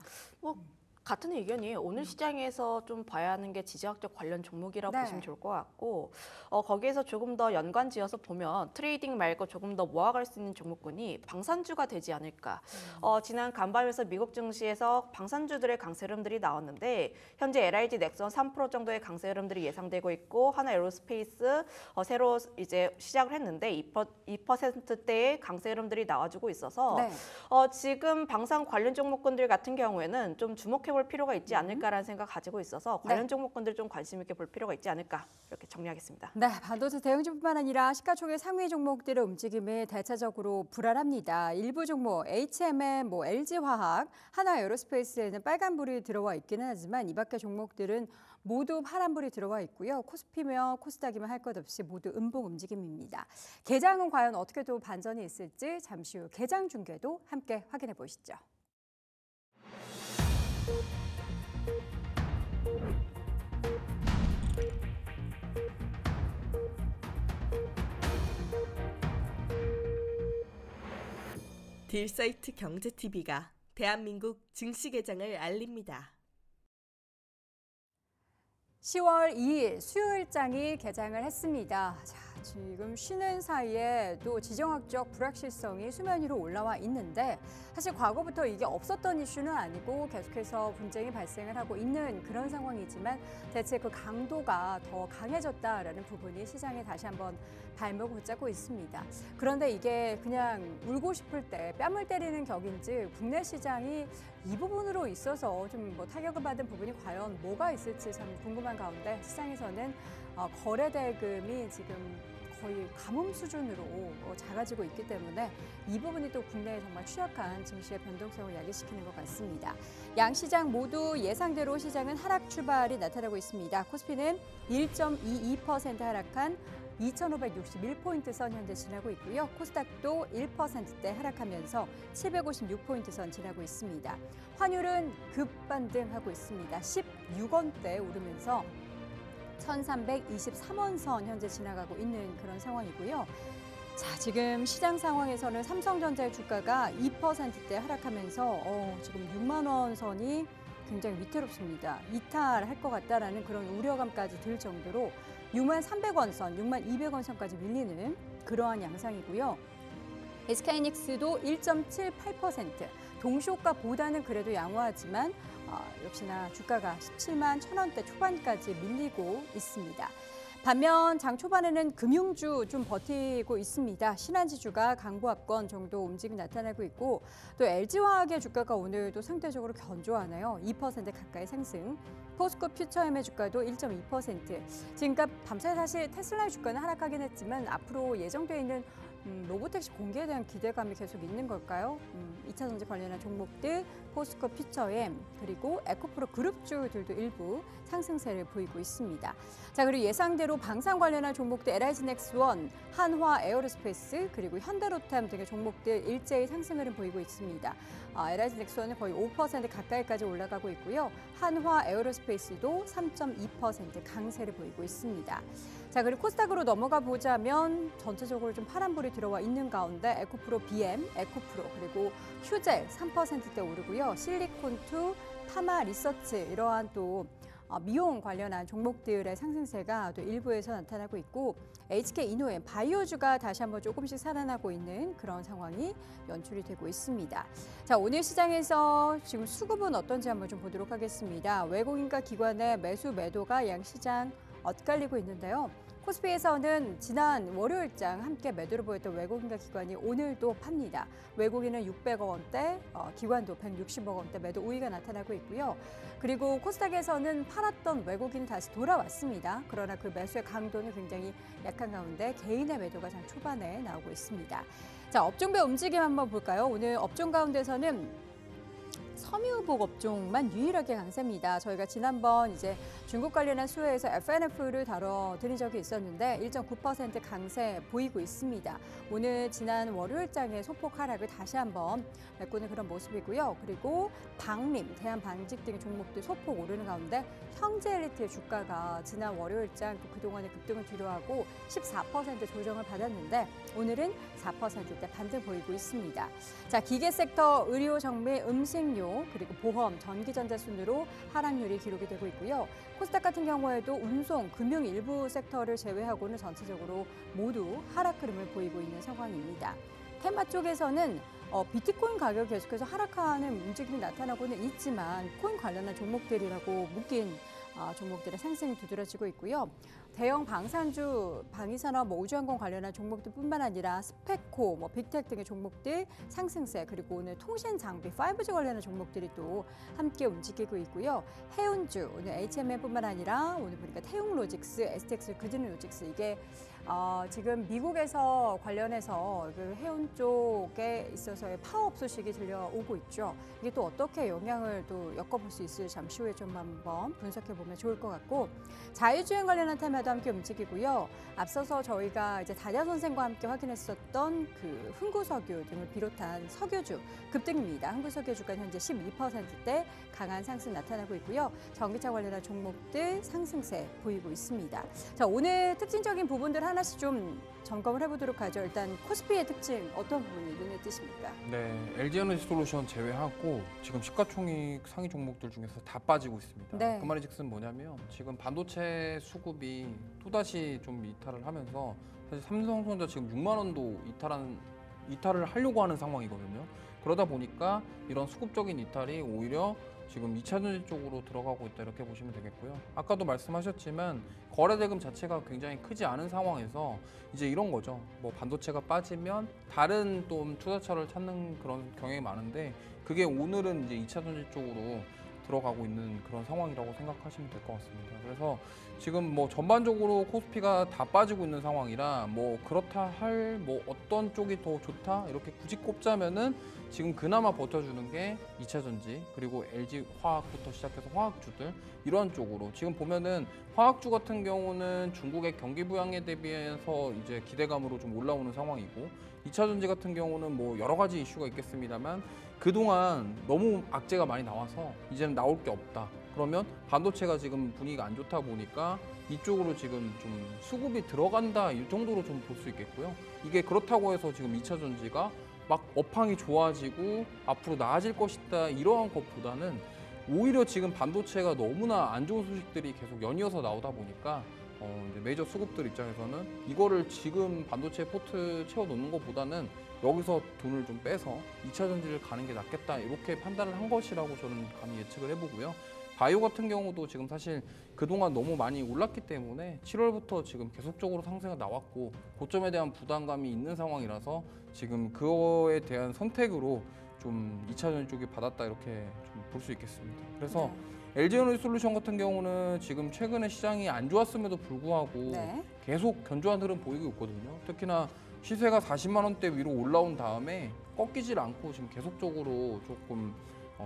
같은 의견이에요. 오늘 시장에서 좀 봐야 하는 게 지정학적 관련 종목이라고
네.
보시면 좋을 것 같고 거기에서 조금 더 연관지어서 보면 트레이딩 말고 조금 더 모아갈 수 있는 종목군이 방산주가 되지 않을까. 지난 간밤에서 미국 증시에서 방산주들의 강세 흐름들이 나왔는데 현재 LIG 넥선 3% 정도의 강세 흐름들이 예상되고 있고 하나 에어로스페이스 새로 이제 시작을 했는데 2%대의 강세 흐름들이 나와주고 있어서
네.
지금 방산 관련 종목군들 같은 경우에는 좀 주목해 볼 필요가 있지 않을까라는 생각 가지고 있어서 관련 종목군들 좀 관심 있게 볼 필요가 있지 않을까 이렇게 정리하겠습니다.
네, 반도체 대형주뿐만 아니라 시가총액 상위 종목들의 움직임이 대체적으로 불안합니다. 일부 종목 HMM, LG화학, 하나에어로스페이스에는 빨간불이 들어와 있기는 하지만 이 밖의 종목들은 모두 파란불이 들어와 있고요. 코스피며 코스닥이며 할 것 없이 모두 음봉 움직임입니다. 개장은 과연 어떻게 또 반전이 있을지 잠시 후 개장 중계도 함께 확인해 보시죠.
딜사이트 경제TV가 대한민국 증시 개장을 알립니다.
10월 2일 수요일장이 개장을 했습니다. 자, 지금 쉬는 사이에 또 지정학적 불확실성이 수면 위로 올라와 있는데 사실 과거부터 이게 없었던 이슈는 아니고 계속해서 분쟁이 발생을 하고 있는 그런 상황이지만 대체 그 강도가 더 강해졌다라는 부분이 시장에 다시 한번 발목을 붙잡고 있습니다. 그런데 이게 그냥 울고 싶을 때 뺨을 때리는 격인지 국내 시장이 이 부분으로 있어서 좀 뭐 타격을 받은 부분이 과연 뭐가 있을지 참 궁금한 가운데 시장에서는 거래 대금이 지금 거의 가뭄 수준으로 작아지고 있기 때문에 이 부분이 또 국내에 정말 취약한 증시의 변동성을 야기시키는 것 같습니다. 양 시장 모두 예상대로 시장은 하락 출발이 나타나고 있습니다. 코스피는 1.22% 하락한 2,561포인트 선 현재 지나고 있고요. 코스닥도 1%대 하락하면서 756포인트 선 지나고 있습니다. 환율은 급반등하고 있습니다. 16원대 오르면서 1,323원 선 현재 지나가고 있는 그런 상황이고요. 자, 지금 시장 상황에서는 삼성전자의 주가가 2%대 하락하면서 지금 6만 원 선이 굉장히 위태롭습니다. 이탈할 것 같다라는 그런 우려감까지 들 정도로 6만 300원 선, 6만 200원 선까지 밀리는 그러한 양상이고요. SK하이닉스도 1.78%, 동시효과보다는 그래도 양호하지만 역시나 주가가 17만 1,000원대 초반까지 밀리고 있습니다. 반면 장 초반에는 금융주 좀 버티고 있습니다. 신한지주가 강보합권 정도 움직임 나타나고 있고 또 LG화학의 주가가 오늘도 상대적으로 견조하네요. 2% 가까이 상승. 포스코 퓨처엠의 주가도 1.2%. 지금까지 밤새 사실 테슬라의 주가는 하락하긴 했지만 앞으로 예정되어 있는 로보택시 공개에 대한 기대감이 계속 있는 걸까요? 2차 전지 관련한 종목들, 포스코 퓨처엠, 그리고 에코프로 그룹주들도 일부 상승세를 보이고 있습니다. 자, 그리고 예상대로 방산 관련한 종목들 LIG 넥스원, 한화 에어로스페이스, 그리고 현대로템 등의 종목들 일제히 상승 흐름 보이고 있습니다. LIG 넥스원은 거의 5% 가까이까지 올라가고 있고요. 한화 에어로스페이스도 3.2% 강세를 보이고 있습니다. 자, 그리고 코스닥으로 넘어가 보자면 전체적으로 좀 파란불이 들어와 있는 가운데 에코프로 BM, 에코프로 그리고 휴젤 3%대 오르고요. 실리콘2, 파마 리서치 이러한 또 미용 관련한 종목들의 상승세가 또 일부에서 나타나고 있고 HK 이노엠 바이오주가 다시 한번 조금씩 살아나고 있는 그런 상황이 연출이 되고 있습니다. 자, 오늘 시장에서 지금 수급은 어떤지 한번 좀 보도록 하겠습니다. 외국인과 기관의 매수 매도가 양 시장 엇갈리고 있는데요. 코스피에서는 지난 월요일장 함께 매도를 보였던 외국인과 기관이 오늘도 팝니다. 외국인은 600억 원대, 기관도 160억 원대 매도 우위가 나타나고 있고요. 그리고 코스닥에서는 팔았던 외국인이 다시 돌아왔습니다. 그러나 그 매수의 강도는 굉장히 약한 가운데 개인의 매도가 장 초반에 나오고 있습니다. 자, 업종별 움직임 한번 볼까요? 오늘 업종 가운데서는 섬유복 업종만 유일하게 강세입니다. 저희가 지난번 이제 중국 관련한 수혜에서 FNF를 다뤄드린 적이 있었는데 1.9% 강세 보이고 있습니다. 오늘 지난 월요일장에 소폭 하락을 다시 한번 메꾸는 그런 모습이고요. 그리고 방림, 대한방직 등의 종목들 소폭 오르는 가운데 형제엘리트의 주가가 지난 월요일장 또 그동안의 급등을 뒤로하고 14% 조정을 받았는데 오늘은 4%대 반등 보이고 있습니다. 자, 기계 섹터, 의료, 정밀, 음식료 금융, 그리고 보험, 전기전자 순으로 하락률이 기록이 되고 있고요. 코스닥 같은 경우에도 운송, 금융 일부 섹터를 제외하고는 전체적으로 모두 하락 흐름을 보이고 있는 상황입니다. 테마 쪽에서는 비트코인 가격이 계속해서 하락하는 움직임이 나타나고는 있지만 코인 관련한 종목들이라고 묶인 종목들의 상승이 두드러지고 있고요. 대형 방산주, 방위산업, 우주항공 관련한 종목들뿐만 아니라 스페코, 빅텍 등의 종목들 상승세, 그리고 오늘 통신 장비, 5G 관련한 종목들이 또 함께 움직이고 있고요. 해운주, 오늘 HMM뿐만 아니라 오늘 보니까 태웅로직스, STX, 그드는로직스 이게 지금 미국에서 관련해서 그 해운 쪽에 있어서의 파업 소식이 들려오고 있죠. 이게 또 어떻게 영향을 또 엮어볼 수 있을지 잠시 후에 좀 한번 분석해 보면 좋을 것 같고, 자율주행 관련한 테마도 함께 움직이고요. 앞서서 저희가 이제 다냐 선생과 함께 확인했었던 그 흥구석유 등을 비롯한 석유주 급등입니다. 흥구석유주가 현재 12%대 강한 상승 나타나고 있고요. 전기차 관련한 종목들 상승세 보이고 있습니다. 자, 오늘 특징적인 부분들 하나씩 좀 점검을 해보도록 하죠. 일단 코스피의 특징 어떤 부분이 눈에 띄십니까?
네, LG에너지솔루션 제외하고 지금 시가총익 상위 종목들 중에서 다 빠지고 있습니다.
네.
그 말인즉슨 뭐냐면 지금 반도체 수급이 또다시 좀 이탈을 하면서 사실 삼성전자 지금 6만 원도 이탈을 하려고 하는 상황이거든요. 그러다 보니까 이런 수급적인 이탈이 오히려 지금 2차전지 쪽으로 들어가고 있다 이렇게 보시면 되겠고요. 아까도 말씀하셨지만 거래대금 자체가 굉장히 크지 않은 상황에서 이제 이런 거죠. 뭐 반도체가 빠지면 다른 또 투자처를 찾는 그런 경향이 많은데 그게 오늘은 이제 2차전지 쪽으로 들어가고 있는 그런 상황이라고 생각하시면 될 것 같습니다. 그래서 지금 뭐 전반적으로 코스피가 다 빠지고 있는 상황이라 뭐 그렇다 할 뭐 어떤 쪽이 더 좋다 이렇게 굳이 꼽자면은 지금 그나마 버텨주는 게 2차전지 그리고 LG화학부터 시작해서 화학주들 이런 쪽으로 지금 보면은 화학주 같은 경우는 중국의 경기 부양에 대비해서 이제 기대감으로 좀 올라오는 상황이고 2차전지 같은 경우는 뭐 여러 가지 이슈가 있겠습니다만 그동안 너무 악재가 많이 나와서 이제는 나올 게 없다. 그러면 반도체가 지금 분위기가 안 좋다 보니까 이쪽으로 지금 좀 수급이 들어간다 이 정도로 좀 볼 수 있겠고요. 이게 그렇다고 해서 지금 2차전지가 막 업황이 좋아지고 앞으로 나아질 것이다 이러한 것보다는 오히려 지금 반도체가 너무나 안 좋은 소식들이 계속 연이어서 나오다 보니까 이제 메이저 수급들 입장에서는 이거를 지금 반도체 포트 채워놓는 것보다는 여기서 돈을 좀 빼서 2차전지를 가는 게 낫겠다 이렇게 판단을 한 것이라고 저는 감히 예측을 해보고요. 바이오 같은 경우도 지금 사실 그동안 너무 많이 올랐기 때문에 7월부터 지금 계속적으로 상승이 나왔고 고점에 대한 부담감이 있는 상황이라서 지금 그거에 대한 선택으로 좀 2차전지 쪽이 받았다 이렇게 좀 볼 수 있겠습니다. 그래서 LG에너지솔루션 같은 경우는 지금 최근에 시장이 안 좋았음에도 불구하고 계속 견조한 흐름 보이고 있거든요. 특히나 시세가 40만 원대 위로 올라온 다음에 꺾이질 않고 지금 계속적으로 조금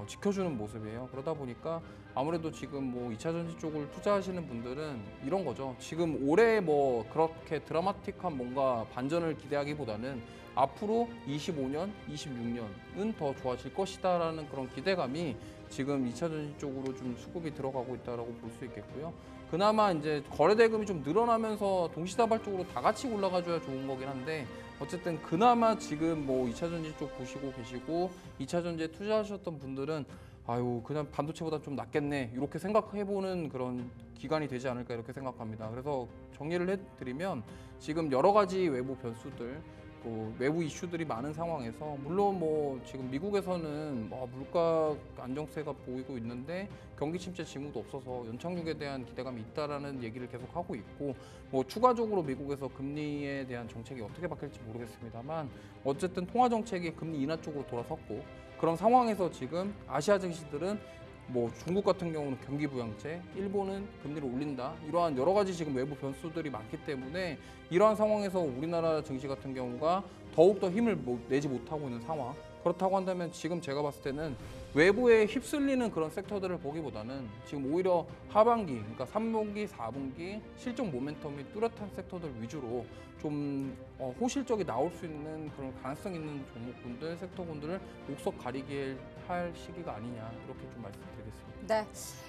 지켜주는 모습이에요. 그러다 보니까 아무래도 지금 뭐 2차전지 쪽을 투자하시는 분들은 이런 거죠. 지금 올해 뭐 그렇게 드라마틱한 뭔가 반전을 기대하기보다는 앞으로 25년, 26년은 더 좋아질 것이다라는 그런 기대감이 지금 2차전지 쪽으로 좀 수급이 들어가고 있다라고 볼 수 있겠고요. 그나마 이제 거래 대금이 좀 늘어나면서 동시다발적으로 다 같이 올라가줘야 좋은 거긴 한데 어쨌든 그나마 지금 뭐 2차전지 쪽 보시고 계시고 2차전지에 투자하셨던 분들은 아유 그냥 반도체보다 좀 낫겠네 이렇게 생각해보는 그런 기간이 되지 않을까 이렇게 생각합니다. 그래서 정리를 해드리면 지금 여러 가지 외부 변수들 또 외부 이슈들이 많은 상황에서 물론 뭐 지금 미국에서는 물가 안정세가 보이고 있는데 경기 침체 징후도 없어서 연착륙에 대한 기대감이 있다라는 얘기를 계속 하고 있고 뭐 추가적으로 미국에서 금리에 대한 정책이 어떻게 바뀔지 모르겠습니다만 어쨌든 통화 정책이 금리 인하 쪽으로 돌아섰고 그런 상황에서 지금 아시아 증시들은 뭐 중국 같은 경우는 경기 부양제, 일본은 금리를 올린다. 이러한 여러 가지 지금 외부 변수들이 많기 때문에 이러한 상황에서 우리나라 증시 같은 경우가 더욱더 힘을 내지 못하고 있는 상황. 그렇다고 한다면 지금 제가 봤을 때는 외부에 휩쓸리는 그런 섹터들을 보기보다는 지금 오히려 하반기, 그러니까 3분기, 4분기 실적 모멘텀이 뚜렷한 섹터들 위주로 좀 호실적이 나올 수 있는 그런 가능성 있는 종목군들, 섹터군들을 옥석 가리게 할 시기가 아니냐 이렇게 좀 말씀드리겠습니다.
네,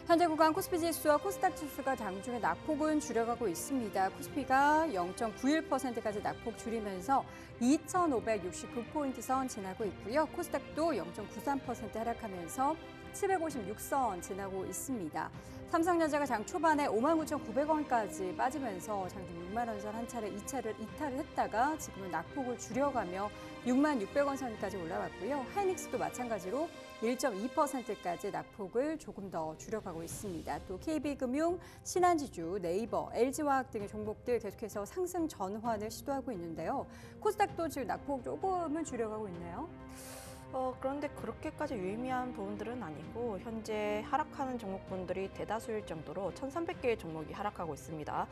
현재 구간 코스피 지수와 코스닥 지수가 장중에 낙폭은 줄여가고 있습니다. 코스피가 0.91%까지 낙폭 줄이면서 2,569포인트 선 지나고 있고요. 코스닥도 0.93% 하락하면서 하락하면서 756선 지나고 있습니다. 삼성전자가 장 초반에 59,900원까지 빠지면서 장중 6만 원 선 한 차례 이탈을 했다가 지금은 낙폭을 줄여가며 66,600원 선까지 올라왔고요. 하이닉스도 마찬가지로 1.2%까지 낙폭을 조금 더 줄여가고 있습니다. 또 KB금융, 신한지주, 네이버, LG화학 등의 종목들 계속해서 상승 전환을 시도하고 있는데요. 코스닥도 지금 낙폭 조금은 줄여가고 있네요.
그런데 그렇게까지 유의미한 부분들은 아니고 현재 하락하는 종목분들이 대다수일 정도로 1,300개의 종목이 하락하고 있습니다.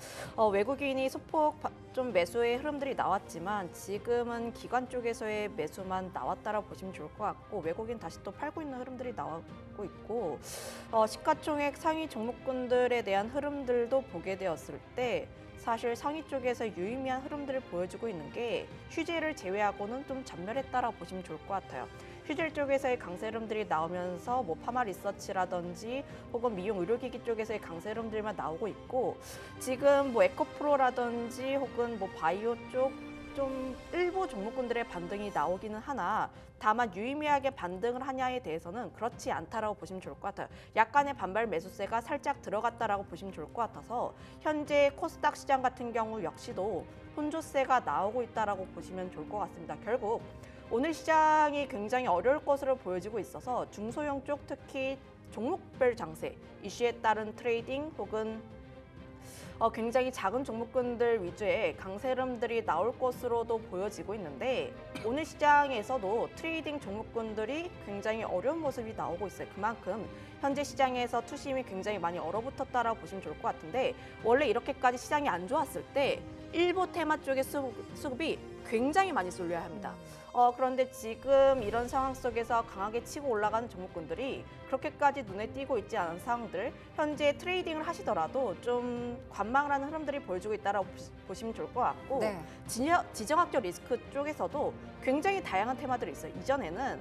외국인이 소폭 좀 매수의 흐름들이 나왔지만 지금은 기관 쪽에서의 매수만 나왔다라고 보시면 좋을 것 같고 외국인 다시 또 팔고 있는 흐름들이 나오고 있고 시가총액 상위 종목군들에 대한 흐름들도 보게 되었을 때 사실 상위 쪽에서 유의미한 흐름들을 보여주고 있는 게 휴지를 제외하고는 좀 전멸했다라고 보시면 좋을 것 같아요. 휴질 쪽에서의 강세 흐름들이 나오면서 뭐 파마 리서치라든지 혹은 미용 의료기기 쪽에서의 강세 흐름들만 나오고 있고 지금 뭐 에코프로라든지 혹은 뭐 바이오 쪽 좀 일부 종목군들의 반등이 나오기는 하나 다만 유의미하게 반등을 하냐에 대해서는 그렇지 않다라고 보시면 좋을 것 같아요. 약간의 반발 매수세가 살짝 들어갔다라고 보시면 좋을 것 같아서 현재 코스닥 시장 같은 경우 역시도 혼조세가 나오고 있다라고 보시면 좋을 것 같습니다. 결국 오늘 시장이 굉장히 어려울 것으로 보여지고 있어서 중소형 쪽 특히 종목별 장세, 이슈에 따른 트레이딩 혹은 굉장히 작은 종목군들 위주의 강세 흐름들이 나올 것으로도 보여지고 있는데 오늘 시장에서도 트레이딩 종목군들이 굉장히 어려운 모습이 나오고 있어요. 그만큼 현재 시장에서 투심이 굉장히 많이 얼어붙었다라고 보시면 좋을 것 같은데 원래 이렇게까지 시장이 안 좋았을 때 일부 테마 쪽의 수급이 굉장히 많이 쏠려야 합니다. 그런데 지금 이런 상황 속에서 강하게 치고 올라가는 종목군들이 그렇게까지 눈에 띄고 있지 않은 상황들 현재 트레이딩을 하시더라도 좀 관망을 하는 흐름들이 보여주고 있다고 보시면 좋을 것 같고
네.
지정학적 리스크 쪽에서도 굉장히 다양한 테마들이 있어요. 이전에는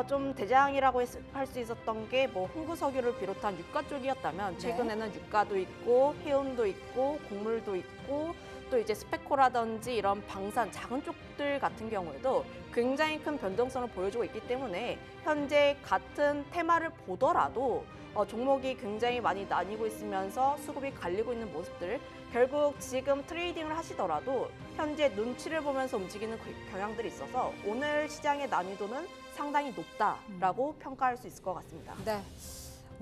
좀 대장이라고 할 수 있었던 게 뭐 홍구석유를 비롯한 유가 쪽이었다면 최근에는 유가도 있고 해운도 있고 곡물도 있고 또 이제 스페코라든지 이런 방산 작은 쪽들 같은 경우에도 굉장히 큰 변동성을 보여주고 있기 때문에 현재 같은 테마를 보더라도 종목이 굉장히 많이 나뉘고 있으면서 수급이 갈리고 있는 모습들 결국 지금 트레이딩을 하시더라도 현재 눈치를 보면서 움직이는 경향들이 있어서 오늘 시장의 난이도는 상당히 높다라고 평가할 수 있을 것 같습니다.
네.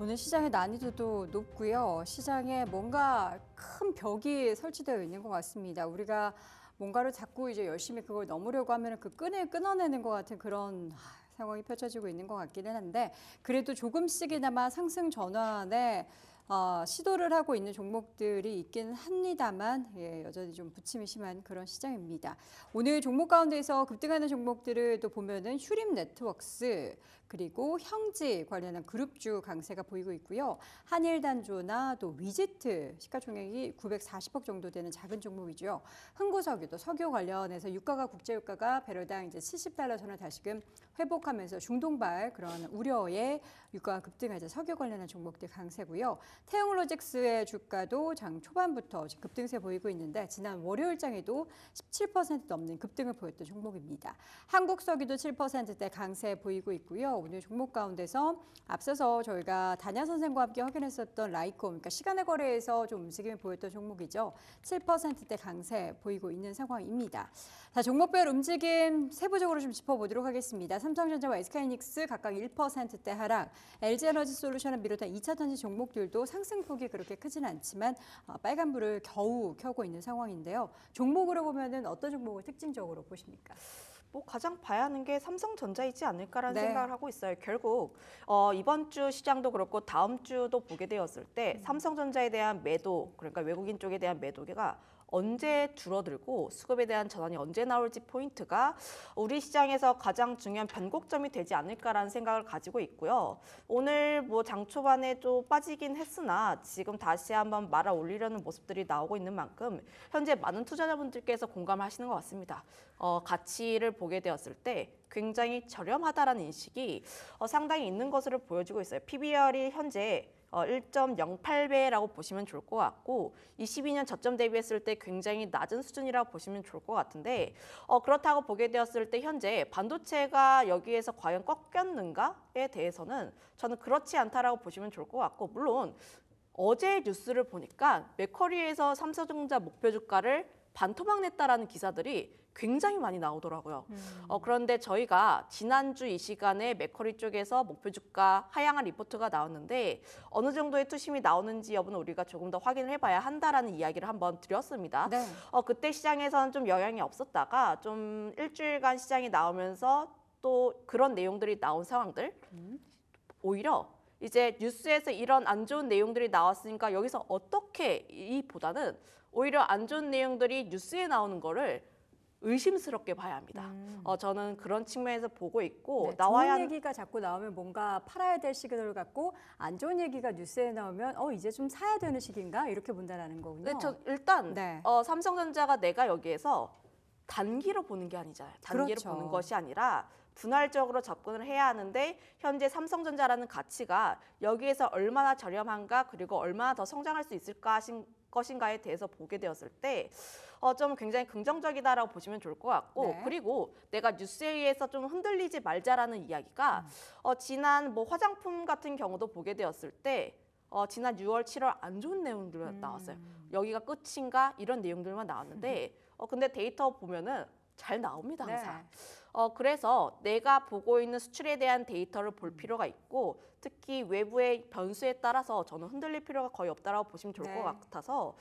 오늘 시장의 난이도도 높고요. 시장에 뭔가 큰 벽이 설치되어 있는 것 같습니다. 우리가 뭔가를 자꾸 이제 열심히 그걸 넘으려고 하면 그 끈을 끊어내는 것 같은 그런 상황이 펼쳐지고 있는 것 같기는 한데 그래도 조금씩이나마 상승 전환에 시도를 하고 있는 종목들이 있기는 합니다만 여전히 좀 부침이 심한 그런 시장입니다. 오늘 종목 가운데서 급등하는 종목들을 또 보면은 휴림 네트워크스 그리고 형지 관련한 그룹주 강세가 보이고 있고요. 한일단조나 또 위지트 시가총액이 940억 정도 되는 작은 종목이죠. 흥구석유도 석유 관련해서 유가가 국제유가가 배럴당 이제 $70 선을 다시금 회복하면서 중동발 그런 우려의 유가가 급등하자 석유 관련한 종목들 강세고요. 태영로직스의 주가도 장 초반부터 급등세 보이고 있는데 지난 월요일장에도 17% 넘는 급등을 보였던 종목입니다. 한국석유도 7%대 강세 보이고 있고요. 오늘 종목 가운데서 앞서서 저희가 단야 선생과 함께 확인했었던 라이콤, 그러니까 시간의 거래에서 좀 움직임을 보였던 종목이죠. 7%대 강세 보이고 있는 상황입니다. 자, 종목별 움직임 세부적으로 좀 짚어보도록 하겠습니다. 삼성전자와 SK하이닉스 각각 1%대 하락, LG에너지솔루션을 비롯한 2차 전지 종목들도 상승폭이 그렇게 크지는 않지만 빨간불을 겨우 켜고 있는 상황인데요. 종목으로 보면은 어떤 종목을 특징적으로 보십니까?
뭐 가장 봐야 하는 게 삼성전자이지 않을까라는
네.
생각을 하고 있어요. 결국 이번 주 시장도 그렇고 다음 주도 보게 되었을 때 삼성전자에 대한 매도, 그러니까 외국인 쪽에 대한 매도가 언제 줄어들고 수급에 대한 전환이 언제 나올지 포인트가 우리 시장에서 가장 중요한 변곡점이 되지 않을까라는 생각을 가지고 있고요. 오늘 뭐 장 초반에 좀 빠지긴 했으나 지금 다시 한번 말아 올리려는 모습들이 나오고 있는 만큼 현재 많은 투자자분들께서 공감을 하시는 것 같습니다. 가치를 보게 되었을 때 굉장히 저렴하다라는 인식이 상당히 있는 것으로 보여지고 있어요. PBR이 현재 1.08배라고 보시면 좋을 것 같고 22년 저점 대비했을 때 굉장히 낮은 수준이라고 보시면 좋을 것 같은데 그렇다고 보게 되었을 때 현재 반도체가 여기에서 과연 꺾였는가에 대해서는 저는 그렇지 않다라고 보시면 좋을 것 같고 물론 어제 뉴스를 보니까 맥커리에서 삼성전자 목표 주가를 반토막 냈다라는 기사들이 굉장히 많이 나오더라고요. 그런데 저희가 지난주 이 시간에 맥커리 쪽에서 목표 주가 하향한 리포트가 나왔는데 어느 정도의 투심이 나오는지 여부는 우리가 조금 더 확인을 해봐야 한다라는 이야기를 한번 드렸습니다.
네.
그때 시장에서는 좀 영향이 없었다가 좀 일주일간 시장이 나오면서 또 그런 내용들이 나온 상황들 오히려 이제 뉴스에서 이런 안 좋은 내용들이 나왔으니까 여기서 어떻게 이보다는 오히려 안 좋은 내용들이 뉴스에 나오는 거를 의심스럽게 봐야 합니다. 저는 그런 측면에서 보고 있고
네,
나와야
좋은 얘기가 자꾸 나오면 뭔가 팔아야 될 시기를 갖고 안 좋은 얘기가 뉴스에 나오면 이제 좀 사야 되는 시기인가 이렇게 본다는 거군요.
네, 저 일단
네.
삼성전자가 내가 여기에서 단기로 보는 게 아니잖아요. 단기로
그렇죠.
보는 것이 아니라 분할적으로 접근을 해야 하는데 현재 삼성전자라는 가치가 여기에서 얼마나 저렴한가 그리고 얼마나 더 성장할 수 있을까 것인가에 대해서 보게 되었을 때 좀 굉장히 긍정적이다라고 보시면 좋을 것 같고
네.
그리고 내가 뉴스에 의해서 좀 흔들리지 말자라는 이야기가 지난 뭐 화장품 같은 경우도 보게 되었을 때 지난 6월, 7월 안 좋은 내용들만 나왔어요. 여기가 끝인가 이런 내용들만 나왔는데 근데 데이터 보면은 잘 나옵니다 항상. 그래서 내가 보고 있는 수출에 대한 데이터를 볼 필요가 있고 특히 외부의 변수에 따라서 저는 흔들릴 필요가 거의 없다라고 보시면 좋을
네.
것 같아서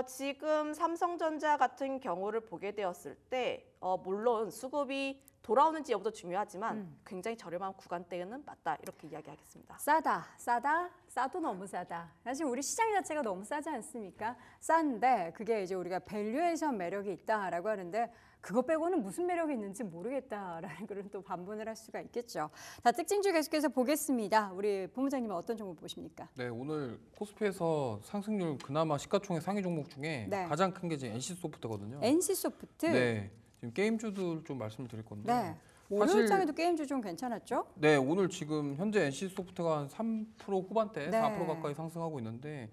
지금 삼성전자 같은 경우를 보게 되었을 때 물론 수급이 돌아오는지 여부도 중요하지만 굉장히 저렴한 구간대는 맞다 이렇게 이야기하겠습니다.
싸다, 싸도 너무 싸다. 사실 우리 시장 자체가 너무 싸지 않습니까? 싼데 그게 이제 우리가 밸류에이션 매력이 있다라고 하는데 그거 빼고는 무슨 매력이 있는지 모르겠다라는 그런 또 반문을 할 수가 있겠죠. 자, 특징주 계속해서 보겠습니다. 우리 본부장님은 어떤 종목 보십니까?
네, 오늘 코스피에서 상승률 그나마 시가총액 상위 종목 중에
네.
가장 큰 게 이제 NC소프트거든요.
NC소프트.
네, 지금 게임주들 좀 말씀을 드릴 건데.
네.
사실-
월요일장에도 게임주 좀 괜찮았죠?
네, 오늘 지금 현재 NC소프트가 한 3% 후반대,
네.
4% 가까이 상승하고 있는데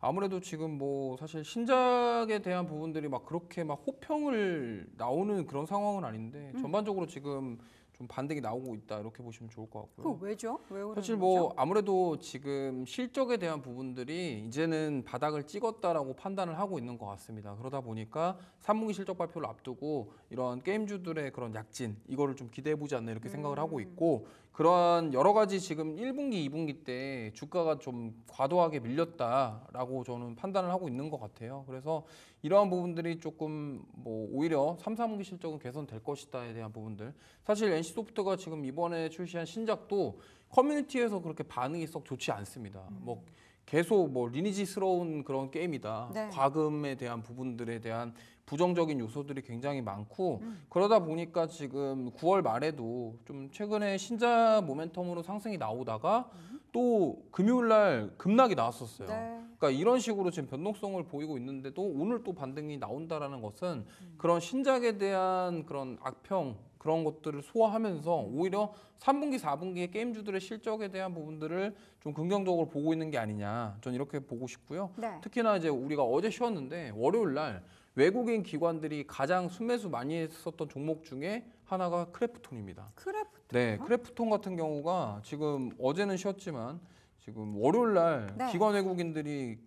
아무래도 지금 뭐 사실 신작에 대한 부분들이 막 그렇게 막 호평을 나오는 그런 상황은 아닌데 전반적으로 지금 좀 반등이 나오고 있다 이렇게 보시면 좋을 것 같고요.
그 왜죠? 왜 그러는
사실
거죠?
뭐 아무래도 지금 실적에 대한 부분들이 이제는 바닥을 찍었다라고 판단을 하고 있는 것 같습니다. 그러다 보니까 3분기 실적 발표를 앞두고 이런 게임주들의 그런 약진 이거를 좀 기대해 보지 않나 이렇게 생각을 하고 있고 그런 여러 가지 지금 1분기, 2분기 때 주가가 좀 과도하게 밀렸다라고 저는 판단을 하고 있는 것 같아요. 그래서 이러한 부분들이 조금 뭐 오히려 3, 4분기 실적은 개선될 것이다에 대한 부분들. 사실 NC소프트가 지금 이번에 출시한 신작도 커뮤니티에서 그렇게 반응이 썩 좋지 않습니다. 뭐 계속 뭐 리니지스러운 그런 게임이다.
네.
과금에 대한 부분들에 대한 부정적인 요소들이 굉장히 많고 그러다 보니까 지금 9월 말에도 좀 최근에 신작 모멘텀으로 상승이 나오다가 또 금요일 날 급락이 나왔었어요.
네.
그러니까 이런 식으로 지금 변동성을 보이고 있는데도 오늘 또 반등이 나온다라는 것은 그런 신작에 대한 그런 악평 그런 것들을 소화하면서 오히려 3분기, 4분기의 게임주들의 실적에 대한 부분들을 좀 긍정적으로 보고 있는 게 아니냐. 전 이렇게 보고 싶고요.
네.
특히나 이제 우리가 어제 쉬었는데 월요일 날 외국인 기관들이 가장 순매수 많이 했었던 종목 중에 하나가 크래프톤입니다.
크래프트.
네, 크래프톤 같은 경우가 지금 어제는 쉬었지만 지금 월요일 날
네.
기관 외국인들이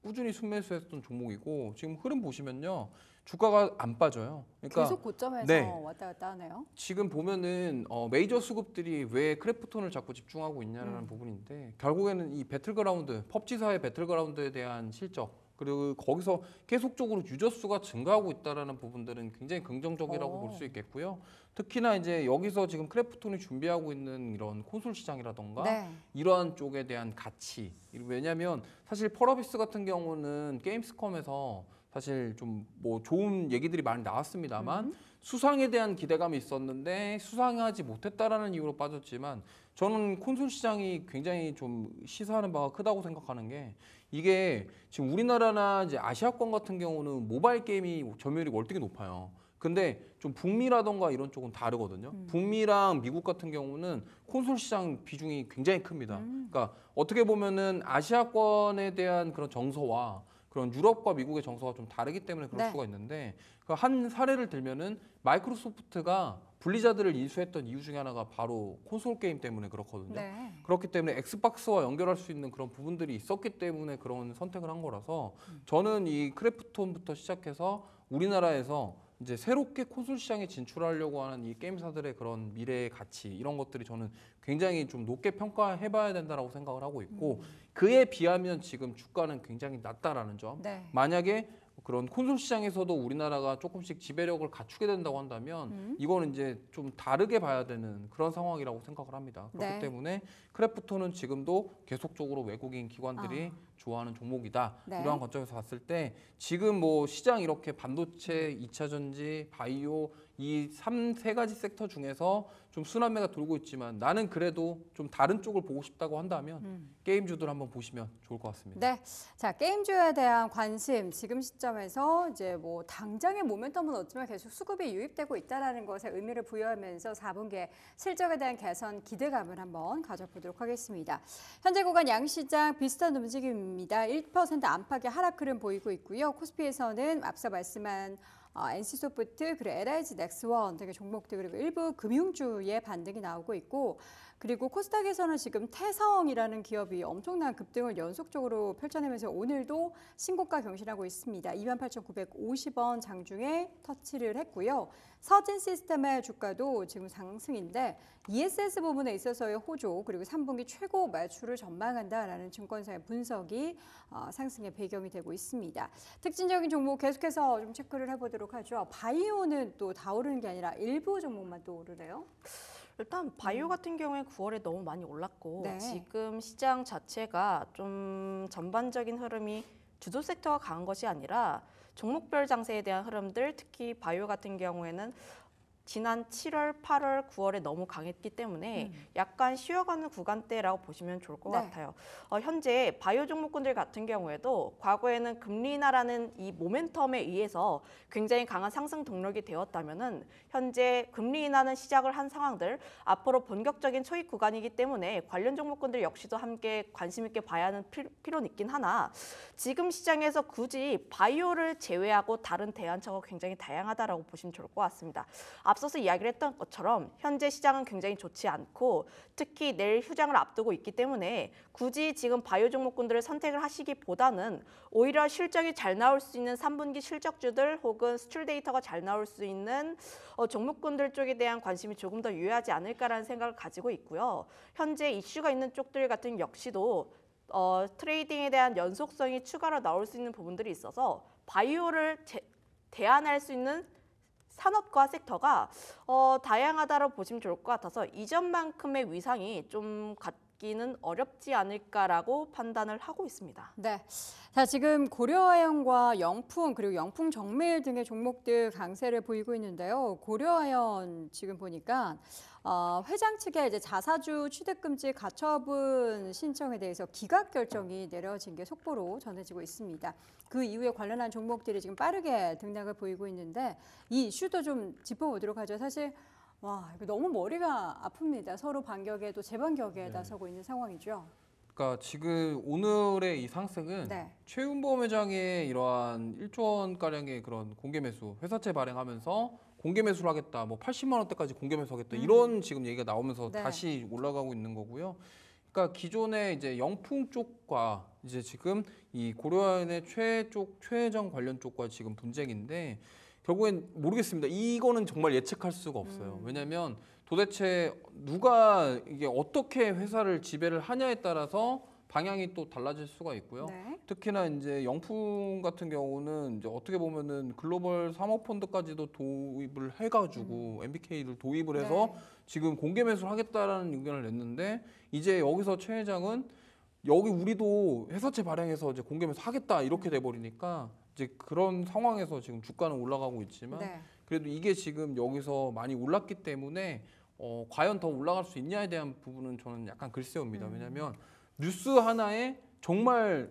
꾸준히 순매수했던 종목이고 지금 흐름 보시면요. 주가가 안 빠져요. 그러니까
계속 고점에서
네.
왔다 갔다 하네요.
지금 보면은 메이저 수급들이 왜 크래프톤을 자꾸 집중하고 있냐라는 부분인데 결국에는 이 배틀그라운드, 펍지사의 배틀그라운드에 대한 실적 그리고 거기서 계속적으로 유저 수가 증가하고 있다라는 부분들은 굉장히 긍정적이라고 볼 수 있겠고요. 특히나 이제 여기서 지금 크래프톤이 준비하고 있는 이런 콘솔 시장이라던가
네.
이러한 쪽에 대한 가치. 왜냐하면 사실 펄어비스 같은 경우는 게임스컴에서 사실 좀 뭐 좋은 얘기들이 많이 나왔습니다만 수상에 대한 기대감이 있었는데 수상하지 못했다라는 이유로 빠졌지만 저는 콘솔 시장이 굉장히 좀 시사하는 바가 크다고 생각하는 게 이게 지금 우리나라나 이제 아시아권 같은 경우는 모바일 게임이 점유율이 월등히 높아요. 근데 좀 북미라던가 이런 쪽은 다르거든요. 북미랑 미국 같은 경우는 콘솔 시장 비중이 굉장히 큽니다. 그러니까 어떻게 보면은 아시아권에 대한 그런 정서와 그런 유럽과 미국의 정서가 좀 다르기 때문에 그럴
네.
수가 있는데 그 한 사례를 들면은 마이크로소프트가 블리자드를 인수했던 이유 중에 하나가 바로 콘솔 게임 때문에 그렇거든요.
네.
그렇기 때문에 엑스박스와 연결할 수 있는 그런 부분들이 있었기 때문에 그런 선택을 한 거라서 저는 이 크래프톤부터 시작해서 우리나라에서 이제 새롭게 콘솔 시장에 진출하려고 하는 이 게임사들의 그런 미래의 가치 이런 것들이 저는 굉장히 좀 높게 평가해봐야 된다라고 생각을 하고 있고 그에 비하면 지금 주가는 굉장히 낮다라는 점.
네.
만약에 그런 콘솔 시장에서도 우리나라가 조금씩 지배력을 갖추게 된다고 한다면 이거는 이제 좀 다르게 봐야 되는 그런 상황이라고 생각을 합니다. 그렇기
네.
때문에 크래프톤은 지금도 계속적으로 외국인 기관들이 좋아하는 종목이다.
네.
이러한 관점에서 봤을 때 지금 뭐 시장 이렇게 반도체, 2차 전지, 바이오 이 세 가지 섹터 중에서 좀 순환매가 돌고 있지만 나는 그래도 좀 다른 쪽을 보고 싶다고 한다면 게임주들 한번 보시면 좋을 것 같습니다.
네. 자, 게임주에 대한 관심 지금 시점에서 이제 뭐 당장의 모멘텀은 없지만 계속 수급이 유입되고 있다라는 것에 의미를 부여하면서 4분기에 실적에 대한 개선 기대감을 한번 가져보도록 하겠습니다. 현재 구간 양시장 비슷한 움직임입니다. 1% 안팎의 하락 흐름 보이고 있고요. 코스피에서는 앞서 말씀한 NC소프트, 그리고 LIG 넥스원 등의 종목들 그리고 일부 금융주의 반등이 나오고 있고 그리고 코스닥에서는 지금 태성이라는 기업이 엄청난 급등을 연속적으로 펼쳐내면서 오늘도 신고가 경신하고 있습니다. 28,950원 장중에 터치를 했고요. 서진 시스템의 주가도 지금 상승인데 ESS 부분에 있어서의 호조 그리고 3분기 최고 매출을 전망한다라는 증권사의 분석이 상승의 배경이 되고 있습니다. 특징적인 종목 계속해서 좀 체크를 해보도록 하죠. 바이오는 또 다 오르는 게 아니라 일부 종목만 또 오르네요.
일단 바이오 같은 경우에 9월에 너무 많이 올랐고
네.
지금 시장 자체가 좀 전반적인 흐름이 주도 섹터가 강한 것이 아니라 종목별 장세에 대한 흐름들 특히 바이오 같은 경우에는 지난 7월, 8월, 9월에 너무 강했기 때문에 약간 쉬어가는 구간대라고 보시면 좋을 것
네.
같아요. 현재 바이오 종목군들 같은 경우에도 과거에는 금리 인하라는 이 모멘텀에 의해서 굉장히 강한 상승 동력이 되었다면은 현재 금리 인하는 시작을 한 상황들 앞으로 본격적인 초입 구간이기 때문에 관련 종목군들 역시도 함께 관심 있게 봐야 하는 필요는 있긴 하나 지금 시장에서 굳이 바이오를 제외하고 다른 대안처가 굉장히 다양하다라고 보시면 좋을 것 같습니다. 앞서서 이야기를 했던 것처럼 현재 시장은 굉장히 좋지 않고 특히 내일 휴장을 앞두고 있기 때문에 굳이 지금 바이오 종목군들을 선택을 하시기보다는 오히려 실적이 잘 나올 수 있는 3분기 실적주들 혹은 수출 데이터가 잘 나올 수 있는 종목군들 쪽에 대한 관심이 조금 더 유효하지 않을까라는 생각을 가지고 있고요. 현재 이슈가 있는 쪽들 같은 역시도 트레이딩에 대한 연속성이 추가로 나올 수 있는 부분들이 있어서 바이오를 대안할 수 있는 산업과 섹터가 다양하다고 보시면 좋을 것 같아서 이전만큼의 위상이 좀 갖기는 어렵지 않을까라고 판단을 하고 있습니다.
네. 자, 지금 고려아연과 영풍 그리고 영풍 정밀 등의 종목들 강세를 보이고 있는데요. 고려아연 지금 보니까 회장 측에 이제 자사주 취득금지 가처분 신청에 대해서 기각 결정이 내려진 게 속보로 전해지고 있습니다. 그 이후에 관련한 종목들이 지금 빠르게 등락을 보이고 있는데 이 이슈도 좀 짚어보도록 하죠. 사실 와, 이거 너무 머리가 아픕니다. 서로 반격에 또 재반격에 나서고 있는 상황이죠.
그러니까 지금 오늘의 이 상승은
네.
최윤범 회장의 이러한 1조 원 가량의 그런 공개 매수 회사채 발행하면서 공개 매수를 하겠다, 뭐 80만 원대까지 공개 매수하겠다 이런 지금 얘기가 나오면서
네.
다시 올라가고 있는 거고요. 그러니까 기존의 이제 영풍 쪽과 이제 지금 이 고려아연의 최혜정 관련 쪽과 지금 분쟁인데 결국엔 모르겠습니다. 이거는 정말 예측할 수가 없어요. 왜냐하면 도대체 누가 이게 어떻게 회사를 지배를 하냐에 따라서 방향이 또 달라질 수가 있고요.
네.
특히나 이제 영풍 같은 경우는 이제 어떻게 보면은 글로벌 사모펀드까지도 도입을 해가지고 MBK를 도입을 해서
네.
지금 공개 매수를 하겠다라는 의견을 냈는데 이제 여기서 최 회장은 여기 우리도 회사채 발행해서 이제 공개 매수 하겠다 이렇게 돼버리니까 이제 그런 상황에서 지금 주가는 올라가고 있지만
네.
그래도 이게 지금 여기서 많이 올랐기 때문에 과연 더 올라갈 수 있냐에 대한 부분은 저는 약간 글쎄옵니다. 왜냐하면 뉴스 하나에 정말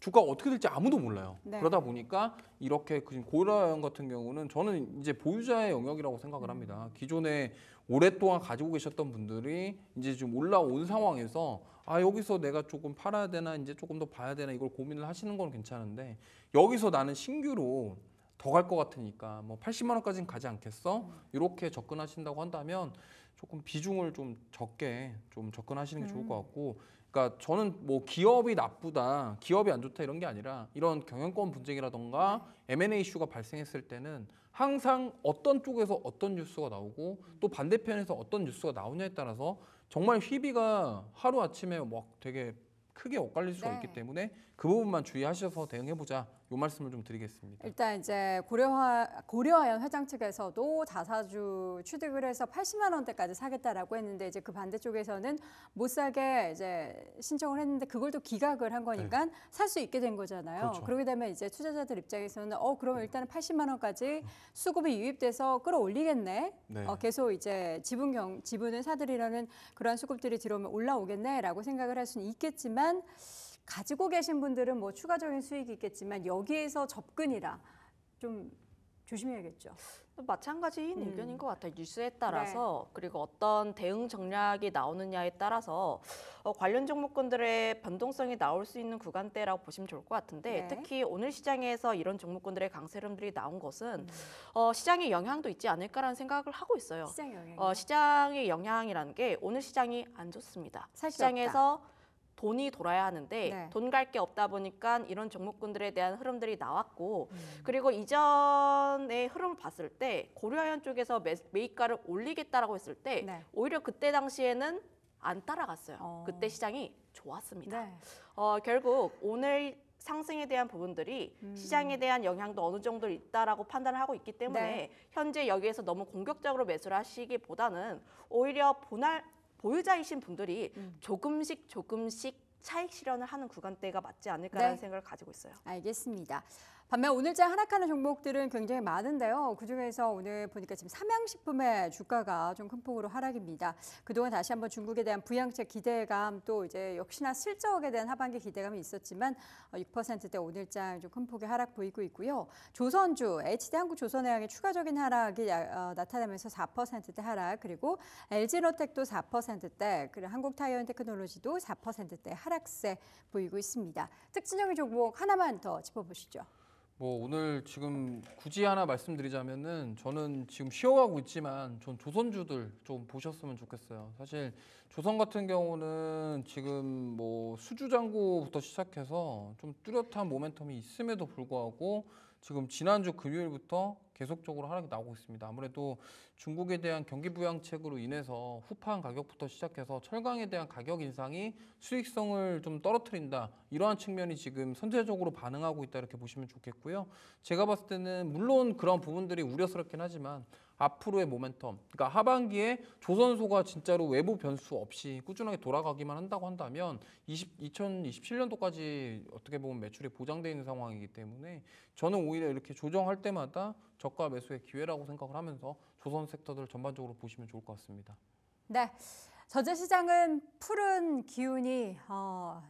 주가가 어떻게 될지 아무도 몰라요.
네.
그러다 보니까 이렇게 지금 고려아연 같은 경우는 저는 이제 보유자의 영역이라고 생각을 합니다. 기존에 오랫동안 가지고 계셨던 분들이 이제 좀 올라온 상황에서 아 여기서 내가 조금 팔아야 되나 이제 조금 더 봐야 되나 이걸 고민을 하시는 건 괜찮은데 여기서 나는 신규로 더 갈 것 같으니까 뭐 80만 원까지는 가지 않겠어? 이렇게 접근하신다고 한다면 조금 비중을 좀 적게 좀 접근하시는 게 좋을 것 같고 그러니까 저는 뭐 기업이 나쁘다, 기업이 안 좋다 이런 게 아니라 이런 경영권 분쟁이라던가 M&A 이슈가 발생했을 때는 항상 어떤 쪽에서 어떤 뉴스가 나오고 또 반대편에서 어떤 뉴스가 나오냐에 따라서 정말 희비가 하루아침에 막 되게 크게 엇갈릴 수가
네.
있기 때문에 그 부분만 주의하셔서 대응해보자 이 말씀을 좀 드리겠습니다.
일단 이제 고려아연 회장 측에서도 자사주 취득을 해서 80만 원대까지 사겠다라고 했는데 이제 그 반대쪽에서는 못 사게 이제 신청을 했는데 그걸 또 기각을 한 거니까 살 수 있게 된 거잖아요.
그렇죠.
그렇게 되면 이제 투자자들 입장에서는 그럼 일단은 80만 원까지 수급이 유입돼서 끌어올리겠네.
네.
계속 이제 지분을 사들이려는 그런 수급들이 들어오면 올라오겠네라고 생각을 할 수는 있겠지만 가지고 계신 분들은 뭐 추가적인 수익이 있겠지만 여기에서 접근이라 좀 조심해야겠죠.
마찬가지인 의견인 것 같아요. 뉴스에 따라서 그리고 어떤 대응 전략이 나오느냐에 따라서 관련 종목군들의 변동성이 나올 수 있는 구간대라고 보시면 좋을 것 같은데
네.
특히 오늘 시장에서 이런 종목군들의 강세 흐름들이 나온 것은 시장에 영향도 있지 않을까라는 생각을 하고 있어요.
시장 영향.
시장의 영향이라는 게 오늘 시장이 안 좋습니다.
살 게
시장에서 돈이 돌아야 하는데
네.
돈 갈 게 없다 보니까 이런 종목군들에 대한 흐름들이 나왔고 그리고 이전의 흐름을 봤을 때 고려아연 쪽에서 매입가를 올리겠다라고 했을 때
네.
오히려 그때 당시에는 안 따라갔어요.
어.
그때 시장이 좋았습니다.
네.
결국 오늘 상승에 대한 부분들이 시장에 대한 영향도 어느 정도 있다라고 판단을 하고 있기 때문에
네.
현재 여기에서 너무 공격적으로 매수를 하시기보다는 오히려 보유자이신 분들이 조금씩 차익 실현을 하는 구간대가 맞지 않을까라는
네.
생각을 가지고 있어요.
알겠습니다. 반면 오늘장 하락하는 종목들은 굉장히 많은데요. 그중에서 오늘 보니까 지금 삼양식품의 주가가 좀 큰 폭으로 하락입니다. 그동안 다시 한번 중국에 대한 부양책 기대감 또 이제 역시나 실적에 대한 하반기 기대감이 있었지만 6%대 오늘장 좀 큰 폭의 하락 보이고 있고요. 조선주, HD한국조선해양의 추가적인 하락이 나타나면서 4%대 하락 그리고 LG로텍도 4%대 그리고 한국타이어앤테크놀로지도 4%대 하락세 보이고 있습니다. 특징적인 종목 하나만 더 짚어보시죠.
뭐 오늘 지금 굳이 하나 말씀드리자면은 저는 지금 쉬어가고 있지만 전 조선주들 좀 보셨으면 좋겠어요. 사실 조선 같은 경우는 지금 뭐 수주장고부터 시작해서 좀 뚜렷한 모멘텀이 있음에도 불구하고 지금 지난주 금요일부터 계속적으로 하락이 나오고 있습니다. 아무래도 중국에 대한 경기 부양책으로 인해서 후판 가격부터 시작해서 철강에 대한 가격 인상이 수익성을 좀 떨어뜨린다. 이러한 측면이 지금 선제적으로 반응하고 있다 이렇게 보시면 좋겠고요. 제가 봤을 때는 물론 그런 부분들이 우려스럽긴 하지만 앞으로의 모멘텀, 그러니까 하반기에 조선소가 진짜로 외부 변수 없이 꾸준하게 돌아가기만 한다고 한다면 2027년도까지 어떻게 보면 매출이 보장되어 있는 상황이기 때문에 저는 오히려 이렇게 조정할 때마다 저가 매수의 기회라고 생각을 하면서 조선 섹터들 전반적으로 보시면 좋을 것 같습니다.
네. 전자시장은 푸른 기운이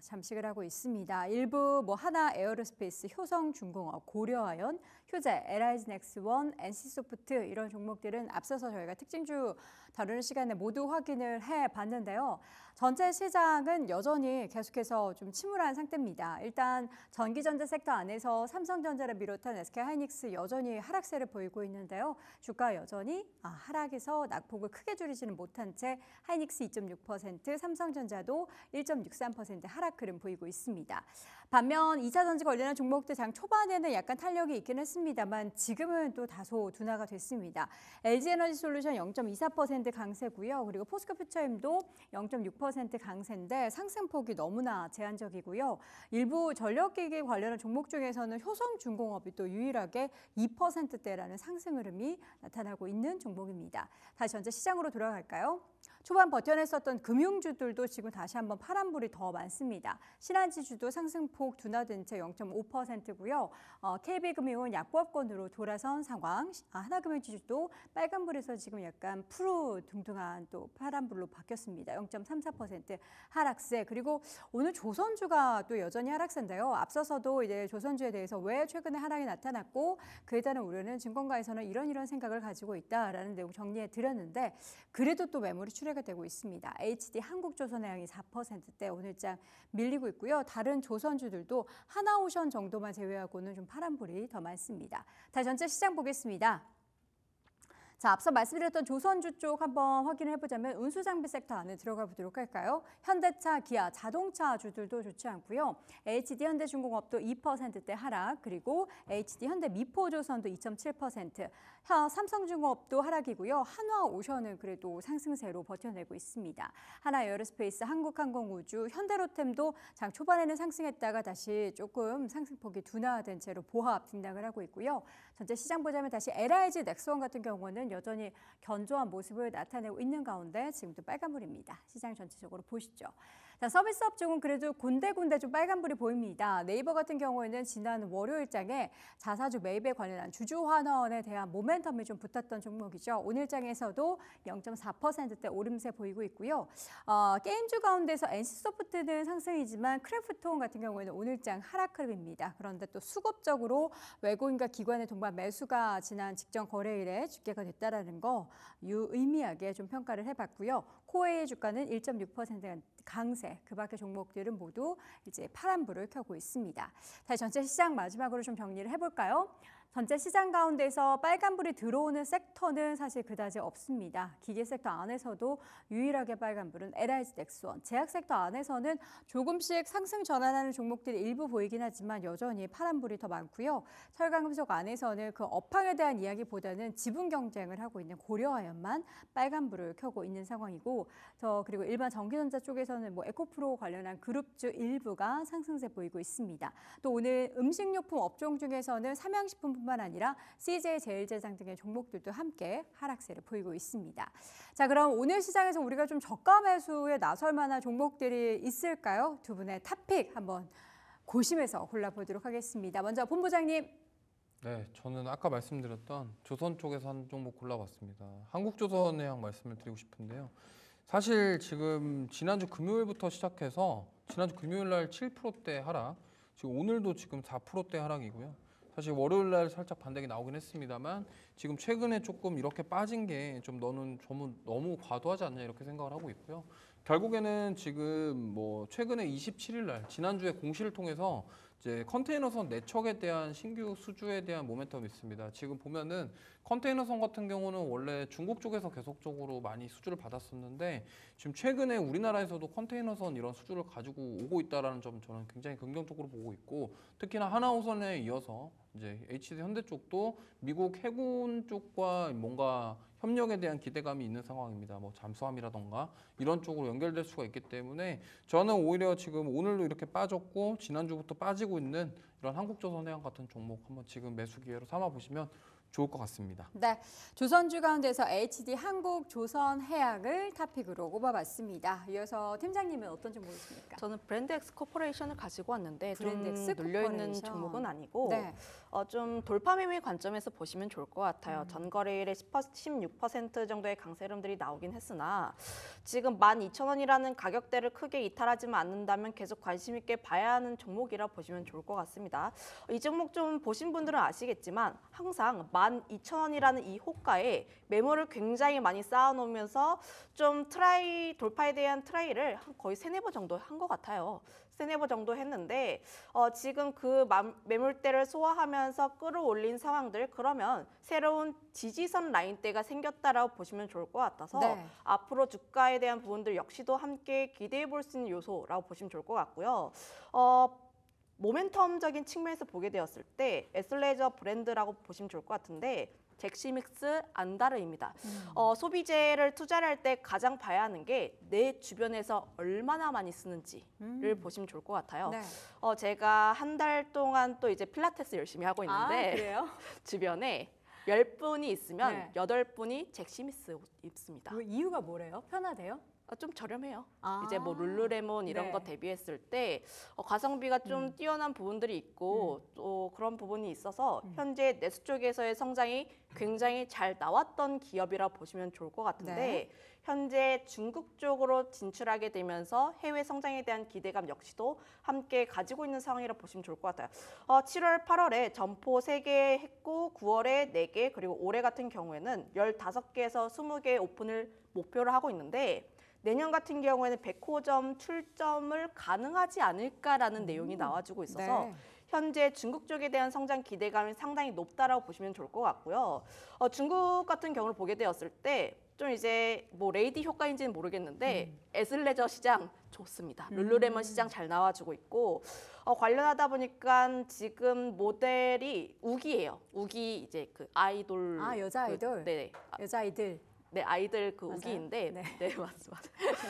잠식을 하고 있습니다. 일부 하나 에어로스페이스, 효성중공업, 고려아연, 효재, LIG넥스원, NC소프트 이런 종목들은 앞서서 저희가 특징주 다루는 시간에 모두 확인을 해봤는데요. 전체 시장은 여전히 계속해서 좀 침울한 상태입니다. 일단 전기전자 섹터 안에서 삼성전자를 비롯한 SK하이닉스 여전히 하락세를 보이고 있는데요. 주가 여전히 하락에서 낙폭을 크게 줄이지는 못한 채 하이닉스 2.6%, 삼성전자도 1.63% 하락 흐름 보이고 있습니다. 반면 2차전지 관련한 종목들 장 초반에는 약간 탄력이 있긴 했습니다만 지금은 또 다소 둔화가 됐습니다. LG에너지솔루션 0.24% 강세고요. 그리고 포스코퓨처엠도 0.6% 강세인데 상승폭이 너무나 제한적이고요. 일부 전력기기 관련한 종목 중에서는 효성중공업이 또 유일하게 2%대라는 상승 흐름이 나타나고 있는 종목입니다. 다시 전체 시장으로 돌아갈까요? 초반 버텨냈었던 금융주들도 지금 다시 한번 파란불이 더 많습니다. 신한지주도 상승폭 둔화된 채 0.5%고요. KB금융은 약보합권으로 돌아선 상황. 하나금융지주도 빨간불에서 지금 약간 푸르둥둥한 또 파란불로 바뀌었습니다. 0.34% 하락세. 그리고 오늘 조선주가 또 여전히 하락세인데요. 앞서서도 이제 조선주에 대해서 왜 최근에 하락이 나타났고 그에 따른 우려는 증권가에서는 이런 생각을 가지고 있다라는 내용 정리해 드렸는데 그래도 또 매물이 출회가 되고 있습니다. HD 한국조선해양이 4%대 오늘장 밀리고 있고요. 다른 조선주들도 하나오션 정도만 제외하고는 좀 파란불이 더 많습니다. 다시 전체 시장 보겠습니다. 자, 앞서 말씀드렸던 조선주 쪽 한번 확인해 보자면 운수장비 섹터 안에 들어가 보도록 할까요? 현대차, 기아, 자동차 주들도 좋지 않고요. HD 현대중공업도 2%대 하락, 그리고 HD 현대미포조선도 2.7%, 삼성중공업도 하락이고요. 한화오션은 그래도 상승세로 버텨내고 있습니다. 하나에어로스페이스, 한국항공우주, 현대로템도 장 초반에는 상승했다가 다시 조금 상승폭이 둔화된 채로 보합 등락을 하고 있고요. 전체 시장 보자면 다시 LIG, 넥스원 같은 경우는 여전히 견조한 모습을 나타내고 있는 가운데 지금도 빨간불입니다. 시장 전체적으로 보시죠. 자, 서비스업 쪽은 그래도 군데군데 좀 빨간불이 보입니다. 네이버 같은 경우에는 지난 월요일장에 자사주 매입에 관련한 주주환원에 대한 모멘텀이 좀 붙었던 종목이죠. 오늘장에서도 0.4%대 오름세 보이고 있고요. 게임주 가운데서 NC소프트는 상승이지만 크래프톤 같은 경우에는 오늘장 하락 흐름입니다. 그런데 또 수급적으로 외국인과 기관의 동반 매수가 지난 직전 거래일에 집계가 됐다라는 거 유의미하게 좀 평가를 해봤고요. 코웨이 주가는 1.6% 강세, 그 밖의 종목들은 모두 이제 파란불을 켜고 있습니다. 다시 전체 시장 마지막으로 좀 정리를 해볼까요? 전체 시장 가운데서 빨간불이 들어오는 섹터는 사실 그다지 없습니다. 기계 섹터 안에서도 유일하게 빨간불은 LIG 넥스원, 제약 섹터 안에서는 조금씩 상승 전환하는 종목들이 일부 보이긴 하지만 여전히 파란불이 더 많고요. 철강금속 안에서는 그 업황에 대한 이야기보다는 지분 경쟁을 하고 있는 고려아연만 빨간불을 켜고 있는 상황이고, 그리고 일반 전기전자 쪽에서는 뭐 에코프로 관련한 그룹주 일부가 상승세 보이고 있습니다. 또 오늘 음식료품 업종 중에서는 삼양식품 뿐만 아니라 CJ 제일제당 등의 종목들도 함께 하락세를 보이고 있습니다. 자, 그럼 오늘 시장에서 우리가 좀 저가 매수에 나설 만한 종목들이 있을까요? 두 분의 탑픽 한번 고심해서 골라보도록 하겠습니다. 먼저 본부장님.
네, 저는 아까 말씀드렸던 조선 쪽에서 한 종목 골라봤습니다. 한국조선해양 말씀을 드리고 싶은데요. 사실 지금 지난주 금요일부터 시작해서 지난주 금요일 날 7%대 하락, 지금 오늘도 지금 4%대 하락이고요. 사실 월요일 날 살짝 반등이 나오긴 했습니다만 지금 최근에 조금 이렇게 빠진 게 좀 너무 과도하지 않냐 이렇게 생각을 하고 있고요. 결국에는 지금 뭐 최근에 27일 날 지난주에 공시를 통해서 이제 컨테이너선 내척에 대한 신규 수주에 대한 모멘텀이 있습니다. 지금 보면은 컨테이너선 같은 경우는 원래 중국 쪽에서 계속적으로 많이 수주를 받았었는데 지금 최근에 우리나라에서도 컨테이너선 이런 수주를 가지고 오고 있다라는 점 저는 굉장히 긍정적으로 보고 있고, 특히나 하나호선에 이어서 이제 HD 현대 쪽도 미국 해군 쪽과 뭔가 협력에 대한 기대감이 있는 상황입니다. 뭐 잠수함이라던가 이런 쪽으로 연결될 수가 있기 때문에 저는 오히려 지금 오늘도 이렇게 빠졌고 지난주부터 빠지고 있는 이런 한국조선해양 같은 종목 한번 지금 매수 기회로 삼아 보시면 좋을 것 같습니다.
네, 조선주 가운데서 HD 한국조선해양을 탑픽으로 꼽아봤습니다. 이어서 팀장님은 어떤 종목 있습니까?
저는 브랜드엑스 코퍼레이션을 가지고 왔는데
브랜드엑스
눌려있는
코퍼레이션.
종목은 아니고
네.
좀 돌파 매매 관점에서 보시면 좋을 것 같아요. 전거래일에 16% 정도의 강세 흐름들이 나오긴 했으나 지금 12,000원이라는 가격대를 크게 이탈하지만 않는다면 계속 관심 있게 봐야 하는 종목이라 보시면 좋을 것 같습니다. 이 종목 좀 보신 분들은 아시겠지만 항상 12,000원이라는 이 호가에 매물을 굉장히 많이 쌓아놓으면서 좀 돌파에 대한 트라이를 거의 3-4번 정도 한 것 같아요. 3-4번 정도 했는데 지금 그 매물대를 소화하면서 끌어올린 상황들, 그러면 새로운 지지선 라인대가 생겼다라고 보시면 좋을 것 같아서
네.
앞으로 주가에 대한 부분들 역시도 함께 기대해 볼 수 있는 요소라고 보시면 좋을 것 같고요. 모멘텀적인 측면에서 보게 되었을 때 에슬레저 브랜드라고 보시면 좋을 것 같은데 잭시믹스 안다르입니다. 소비재를 투자를 할 때 가장 봐야 하는 게 내 주변에서 얼마나 많이 쓰는지를 보시면 좋을 것 같아요.
네.
제가 한 달 동안 또 이제 필라테스 열심히 하고 있는데
그래요?
주변에 10분이 있으면
네.
8분이 잭시믹스 입습니다.
그 이유가 뭐래요? 편하대요?
좀 저렴해요.
아.
이제 뭐 룰루레몬 이런
네.
거 대비했을 때 가성비가 좀 뛰어난 부분들이 있고 또 그런 부분이 있어서 현재 내수 쪽에서의 성장이 굉장히 잘 나왔던 기업이라 보시면 좋을 것 같은데
네.
현재 중국 쪽으로 진출하게 되면서 해외 성장에 대한 기대감 역시도 함께 가지고 있는 상황이라 보시면 좋을 것 같아요. 7월, 8월에 점포 3개 했고 9월에 4개 그리고 올해 같은 경우에는 15개에서 20개 오픈을 목표로 하고 있는데 내년 같은 경우에는 100호점 출점을 가능하지 않을까라는 내용이 나와주고 있어서
네.
현재 중국 쪽에 대한 성장 기대감이 상당히 높다라고 보시면 좋을 것 같고요. 중국 같은 경우를 보게 되었을 때 좀 이제 뭐 레이디 효과인지는 모르겠는데 애슬레저 시장 좋습니다. 룰루레몬 시장 잘 나와주고 있고 관련하다 보니까 지금 모델이 우기예요. 우기 이제 그 아이돌
여자 아이돌?
네.
여자아이들.
네, 아이들 그
맞아요?
우기인데
네.
네, 맞습니다.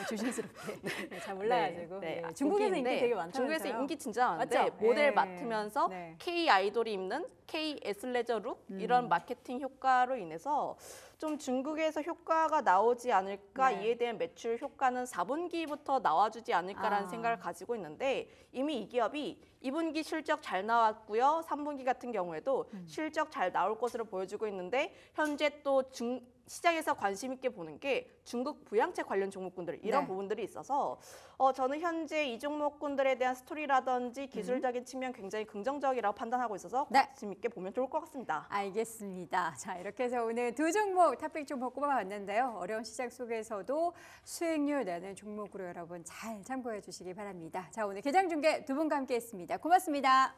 조심스럽게. 네, 잘 몰라가지고.
네,
네. 중국에서 인기 되게 많다면서요?
중국에서 인기 진짜 많은데
맞죠?
모델
예.
맡으면서
네.
K 아이돌이 입는 K 애슬레저 룩 이런 마케팅 효과로 인해서 좀 중국에서 효과가 나오지 않을까
네.
이에 대한 매출 효과는 4분기부터 나와주지 않을까라는
아.
생각을 가지고 있는데 이미 이 기업이 2분기 실적 잘 나왔고요. 3분기 같은 경우에도 실적 잘 나올 것으로 보여주고 있는데 현재 또 시장에서 관심 있게 보는 게 중국 부양책 관련 종목군들 이런
네.
부분들이 있어서 저는 현재 이 종목군들에 대한 스토리라든지 기술적인 측면 굉장히 긍정적이라고 판단하고 있어서
네.
관심 있게 보면 좋을 것 같습니다.
알겠습니다. 자, 이렇게 해서 오늘 두 종목 탑픽 종목 꼽아봤는데요. 어려운 시장 속에서도 수익률 내는 종목으로 여러분 잘 참고해 주시기 바랍니다. 자, 오늘 개장 중계 두 분과 함께 했습니다. 고맙습니다.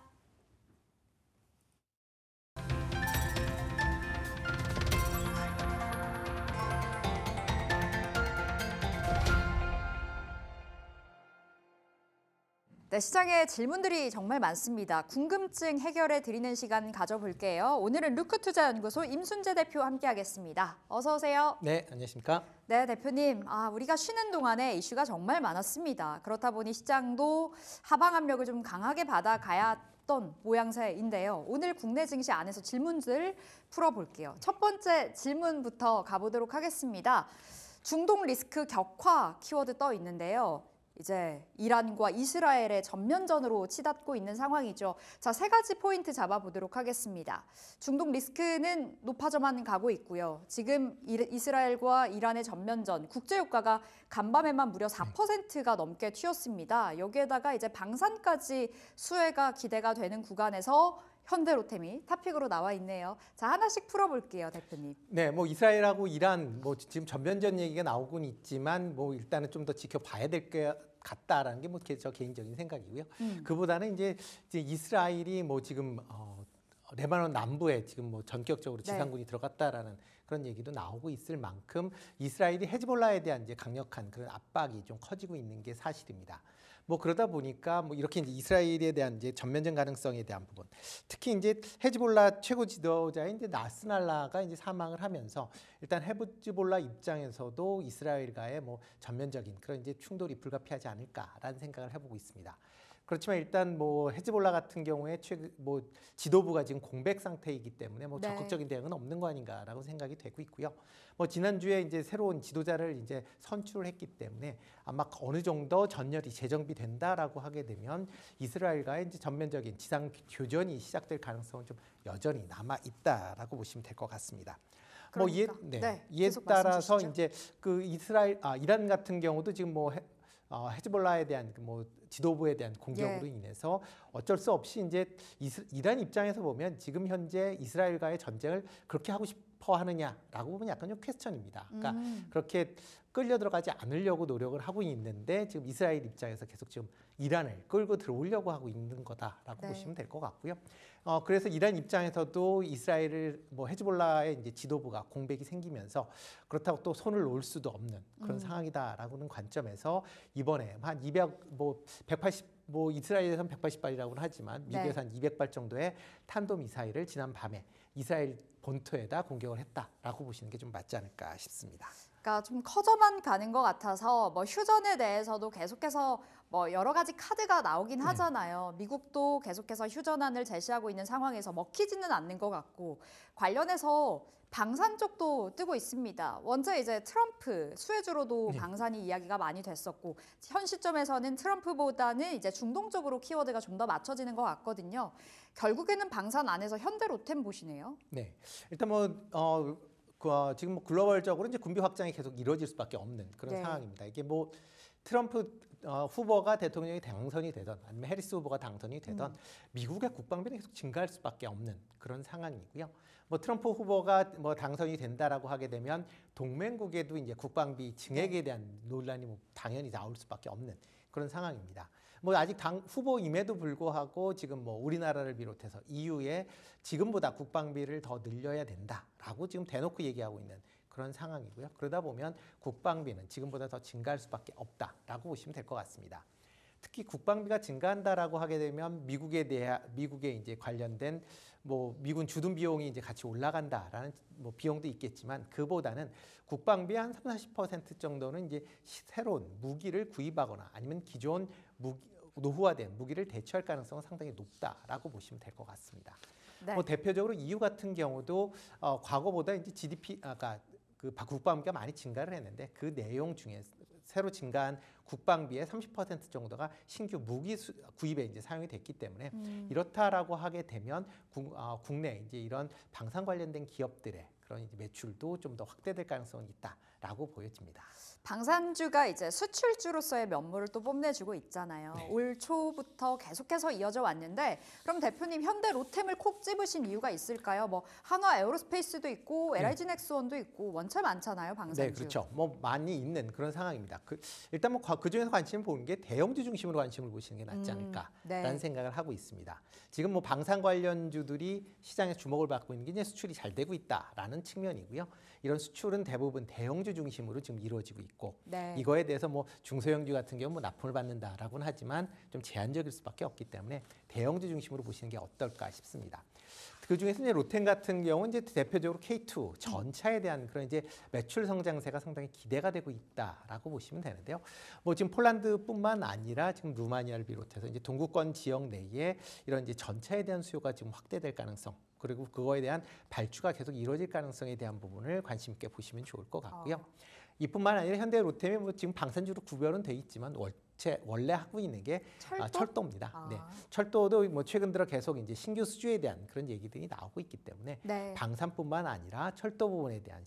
네, 시장에 질문들이 정말 많습니다. 궁금증 해결해 드리는 시간 가져볼게요. 오늘은 루크투자연구소 임순재 대표 함께하겠습니다. 어서 오세요.
네, 안녕하십니까?
네, 대표님. 우리가 쉬는 동안에 이슈가 정말 많았습니다. 그렇다 보니 시장도 하방 압력을 좀 강하게 받아가야 했던 모양새인데요. 오늘 국내 증시 안에서 질문들 풀어볼게요. 첫 번째 질문부터 가보도록 하겠습니다. 중동 리스크 격화 키워드 떠 있는데요. 이제 이란과 이스라엘의 전면전으로 치닫고 있는 상황이죠. 자, 세 가지 포인트 잡아보도록 하겠습니다. 중동 리스크는 높아져만 가고 있고요. 지금 이스라엘과 이란의 전면전, 국제유가가 간밤에만 무려 4%가 넘게 튀었습니다. 여기에다가 이제 방산까지 수혜가 기대가 되는 구간에서 현대로템이 탑픽으로 나와 있네요. 자, 하나씩 풀어볼게요, 대표님.
네, 뭐 이스라엘하고 이란 뭐 지금 전면전 얘기가 나오곤 있지만 뭐 일단은 좀 더 지켜봐야 될 것 같다라는 게 뭐 저 개인적인 생각이고요. 그보다는 이제 이스라엘이 뭐 지금 레바논 남부에 지금 뭐 전격적으로 지상군이 들어갔다라는 그런 얘기도 나오고 있을 만큼 이스라엘이 헤즈볼라에 대한 이제 강력한 그런 압박이 좀 커지고 있는 게 사실입니다. 뭐 그러다 보니까 뭐 이렇게 이제 이스라엘에 대한 이제 전면전 가능성에 대한 부분, 특히 이제 헤즈볼라 최고 지도자인 이제 나스랄라가 이제 사망을 하면서 일단 헤즈볼라 입장에서도 이스라엘과의 뭐 전면적인 그런 이제 충돌이 불가피하지 않을까라는 생각을 해보고 있습니다. 그렇지만 일단 뭐 헤즈볼라 같은 경우에 뭐 지도부가 지금 공백 상태이기 때문에 뭐
네.
적극적인 대응은 없는 거 아닌가라고 생각이 되고 있고요. 뭐 지난주에 이제 새로운 지도자를 이제 선출을 했기 때문에 아마 어느 정도 전열이 재정비된다라고 하게 되면 이스라엘과의 이제 전면적인 지상 교전이 시작될 가능성은 좀 여전히 남아 있다라고 보시면 될 것 같습니다. 뭐 이에,
그러니까. 네,
이에
계속
따라서
말씀 주시죠.
이제 그 이란 같은 경우도 지금 뭐 헤즈볼라에 대한 뭐 지도부에 대한 공격으로 인해서 어쩔 수 없이 이제 이란 입장에서 보면 지금 현재 이스라엘과의 전쟁을 그렇게 하고 싶어 하느냐라고 보면 약간 좀 퀘스천입니다. 그러니까 그렇게 끌려 들어가지 않으려고 노력을 하고 있는데 지금 이스라엘 입장에서 계속 지금 이란을 끌고 들어오려고 하고 있는 거다라고
네.
보시면 될 것 같고요. 그래서 이란 입장에서도 이스라엘을 뭐 헤즈볼라의 이제 지도부가 공백이 생기면서 그렇다고 또 손을 놓을 수도 없는 그런 상황이다라고는 관점에서 이번에 한 180 뭐 이스라엘에서는 180발이라고는 하지만 미국에서 한 200발 정도의 탄도 미사일을 지난 밤에 이스라엘 본토에다 공격을 했다라고 보시는 게 좀 맞지 않을까 싶습니다.
그러니까 좀 커져만 가는 것 같아서 뭐 휴전에 대해서도 계속해서 뭐 여러 가지 카드가 나오긴 하잖아요. 미국도 계속해서 휴전안을 제시하고 있는 상황에서 먹히지는 않는 것 같고 관련해서 방산 쪽도 뜨고 있습니다. 먼저 이제 트럼프 수혜주로도 방산이 이야기가 많이 됐었고 현 시점에서는 트럼프보다는 이제 중동 쪽으로 키워드가 좀 더 맞춰지는 것 같거든요. 결국에는 방산 안에서 현대로템 보시네요.
네, 일단 지금 뭐 글로벌적으로 이제 군비 확장이 계속 이루어질 수밖에 없는 그런
네.
상황입니다. 이게 뭐 트럼프 후보가 대통령이 당선이 되던 아니면 해리스 후보가 당선이 되던 미국의 국방비는 계속 증가할 수밖에 없는 그런 상황이고요. 뭐 트럼프 후보가 뭐 당선이 된다라고 하게 되면 동맹국에도 이제 국방비 증액에 대한 논란이 뭐 당연히 나올 수밖에 없는 그런 상황입니다. 뭐 아직 당 후보임에도 불구하고 지금 뭐 우리나라를 비롯해서 EU에 지금보다 국방비를 더 늘려야 된다라고 지금 대놓고 얘기하고 있는 그런 상황이고요. 그러다 보면 국방비는 지금보다 더 증가할 수밖에 없다라고 보시면 될 것 같습니다. 특히 국방비가 증가한다라고 하게 되면 미국에 이제 관련된 뭐 미군 주둔 비용이 이제 같이 올라간다라는 뭐 비용도 있겠지만 그보다는 국방비 한 30-40% 정도는 이제 새로운 무기를 구입하거나 아니면 기존 노후화된 무기를 대체할 가능성은 상당히 높다라고 보시면 될 것 같습니다.
네.
뭐 대표적으로 EU 같은 경우도 과거보다 이제 GDP 그 국방비가 많이 증가를 했는데 그 내용 중에 새로 증가한 국방비의 30% 정도가 신규 무기 구입에 이제 사용이 됐기 때문에 이렇다라고 하게 되면 국내 이제 이런 방산 관련된 기업들의 그런 이제 매출도 좀 더 확대될 가능성이 있다라고 보여집니다.
방산주가 이제 수출주로서의 면모를 또 뽐내주고 있잖아요.
네.
올 초부터 계속해서 이어져 왔는데 그럼 대표님 현대 로템을 콕 집으신 이유가 있을까요? 뭐 한화 에어로스페이스도 있고 LIG 넥스원도 있고 원체 많잖아요, 방산주.
네, 그렇죠. 뭐 많이 있는 그런 상황입니다. 일단 뭐 그 중에서 관심을 보는 게 대형주 중심으로 관심을 보시는 게 낫지 않을까라는
네.
생각을 하고 있습니다. 지금 뭐 방산 관련주들이 시장에 주목을 받고 있는 게 이제 수출이 잘 되고 있다라는 측면이고요. 이런 수출은 대부분 대형주 중심으로 지금 이루어지고 있고
네.
이거에 대해서 뭐 중소형주 같은 경우 뭐 납품을 받는다라고는 하지만 좀 제한적일 수밖에 없기 때문에 대형주 중심으로 보시는 게 어떨까 싶습니다. 그 중에서 이제 로템 같은 경우는 이제 대표적으로 K2 전차에 대한 그런 이제 매출 성장세가 상당히 기대가 되고 있다라고 보시면 되는데요. 뭐 지금 폴란드뿐만 아니라 지금 루마니아를 비롯해서 이제 동구권 지역 내에 이런 이제 전차에 대한 수요가 지금 확대될 가능성 그리고 그거에 대한 발주가 계속 이루어질 가능성에 대한 부분을 관심 있게 보시면 좋을 것 같고요. 이뿐만 아니라 현대 로템이 뭐 지금 방산주로 구별은 돼 있지만 원래 하고 있는 게 철도입니다. 네. 철도도 뭐 최근 들어 계속 이제 신규 수주에 대한 그런 얘기들이 나오고 있기 때문에
네.
방산뿐만 아니라 철도 부분에 대한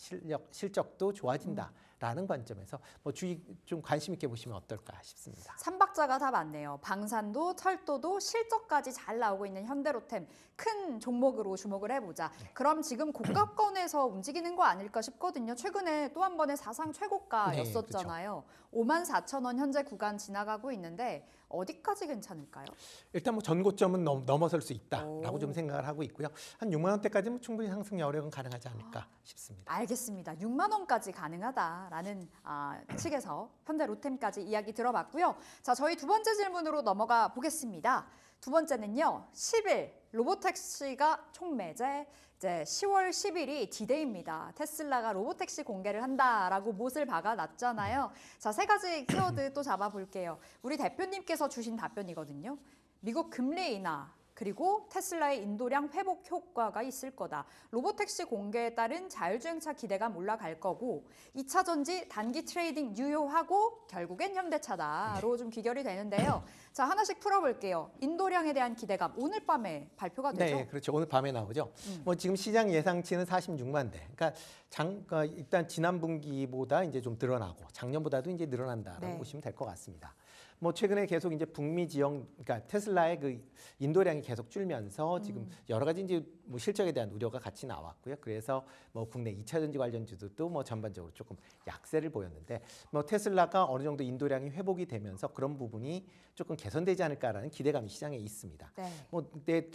실적도 좋아진다라는 관점에서 뭐 주의 좀 관심 있게 보시면 어떨까 싶습니다.
삼박자가 다 맞네요. 방산도 철도도 실적까지 잘 나오고 있는 현대로템 큰 종목으로 주목을 해보자. 그럼 지금 고가권에서 움직이는 거 아닐까 싶거든요. 최근에 또 한 번의 사상 최고가였었잖아요. 54,000원 현재 구간 지나가고 있는데 어디까지 괜찮을까요?
일단 뭐 전고점은 넘어설 수 있다라고
오.
좀 생각을 하고 있고요. 한 6만 원대까지는 충분히 상승 여력은 가능하지 않을까 싶습니다.
알겠습니다. 6만 원까지 가능하다라는 측에서 현대로템까지 이야기 들어봤고요. 자, 저희 두 번째 질문으로 넘어가 보겠습니다. 두 번째는요. 10일 로보택시가 총매제 이제 10월 10일이 디데이입니다. 테슬라가 로보택시 공개를 한다라고 못을 박아놨잖아요. 자, 세 가지 키워드 또 잡아볼게요. 우리 대표님께서 주신 답변이거든요. 미국 금리 인하 그리고 테슬라의 인도량 회복 효과가 있을 거다. 로보택시 공개에 따른 자율주행차 기대감 올라갈 거고 2차 전지 단기 트레이딩 유효하고 결국엔 현대차다로 좀 귀결이 되는데요. 자, 하나씩 풀어볼게요. 인도량에 대한 기대감 오늘 밤에 발표가 되죠?
네, 그렇죠. 오늘 밤에 나오죠. 뭐 지금 시장 예상치는 46만 대. 그러니까 일단 지난 분기보다 이제 좀 늘어나고 작년보다도 이제 늘어난다라고
네.
보시면 될 것 같습니다. 뭐 최근에 계속 이제 북미 지역, 그러니까 테슬라의 그 인도량이 계속 줄면서 지금 여러 가지 이제 뭐 실적에 대한 우려가 같이 나왔고요. 그래서 뭐 국내 2차 전지 관련주들도 뭐 전반적으로 조금 약세를 보였는데 뭐 테슬라가 어느 정도 인도량이 회복이 되면서 그런 부분이 조금 개선되지 않을까라는 기대감이 시장에 있습니다.
네.
뭐 근데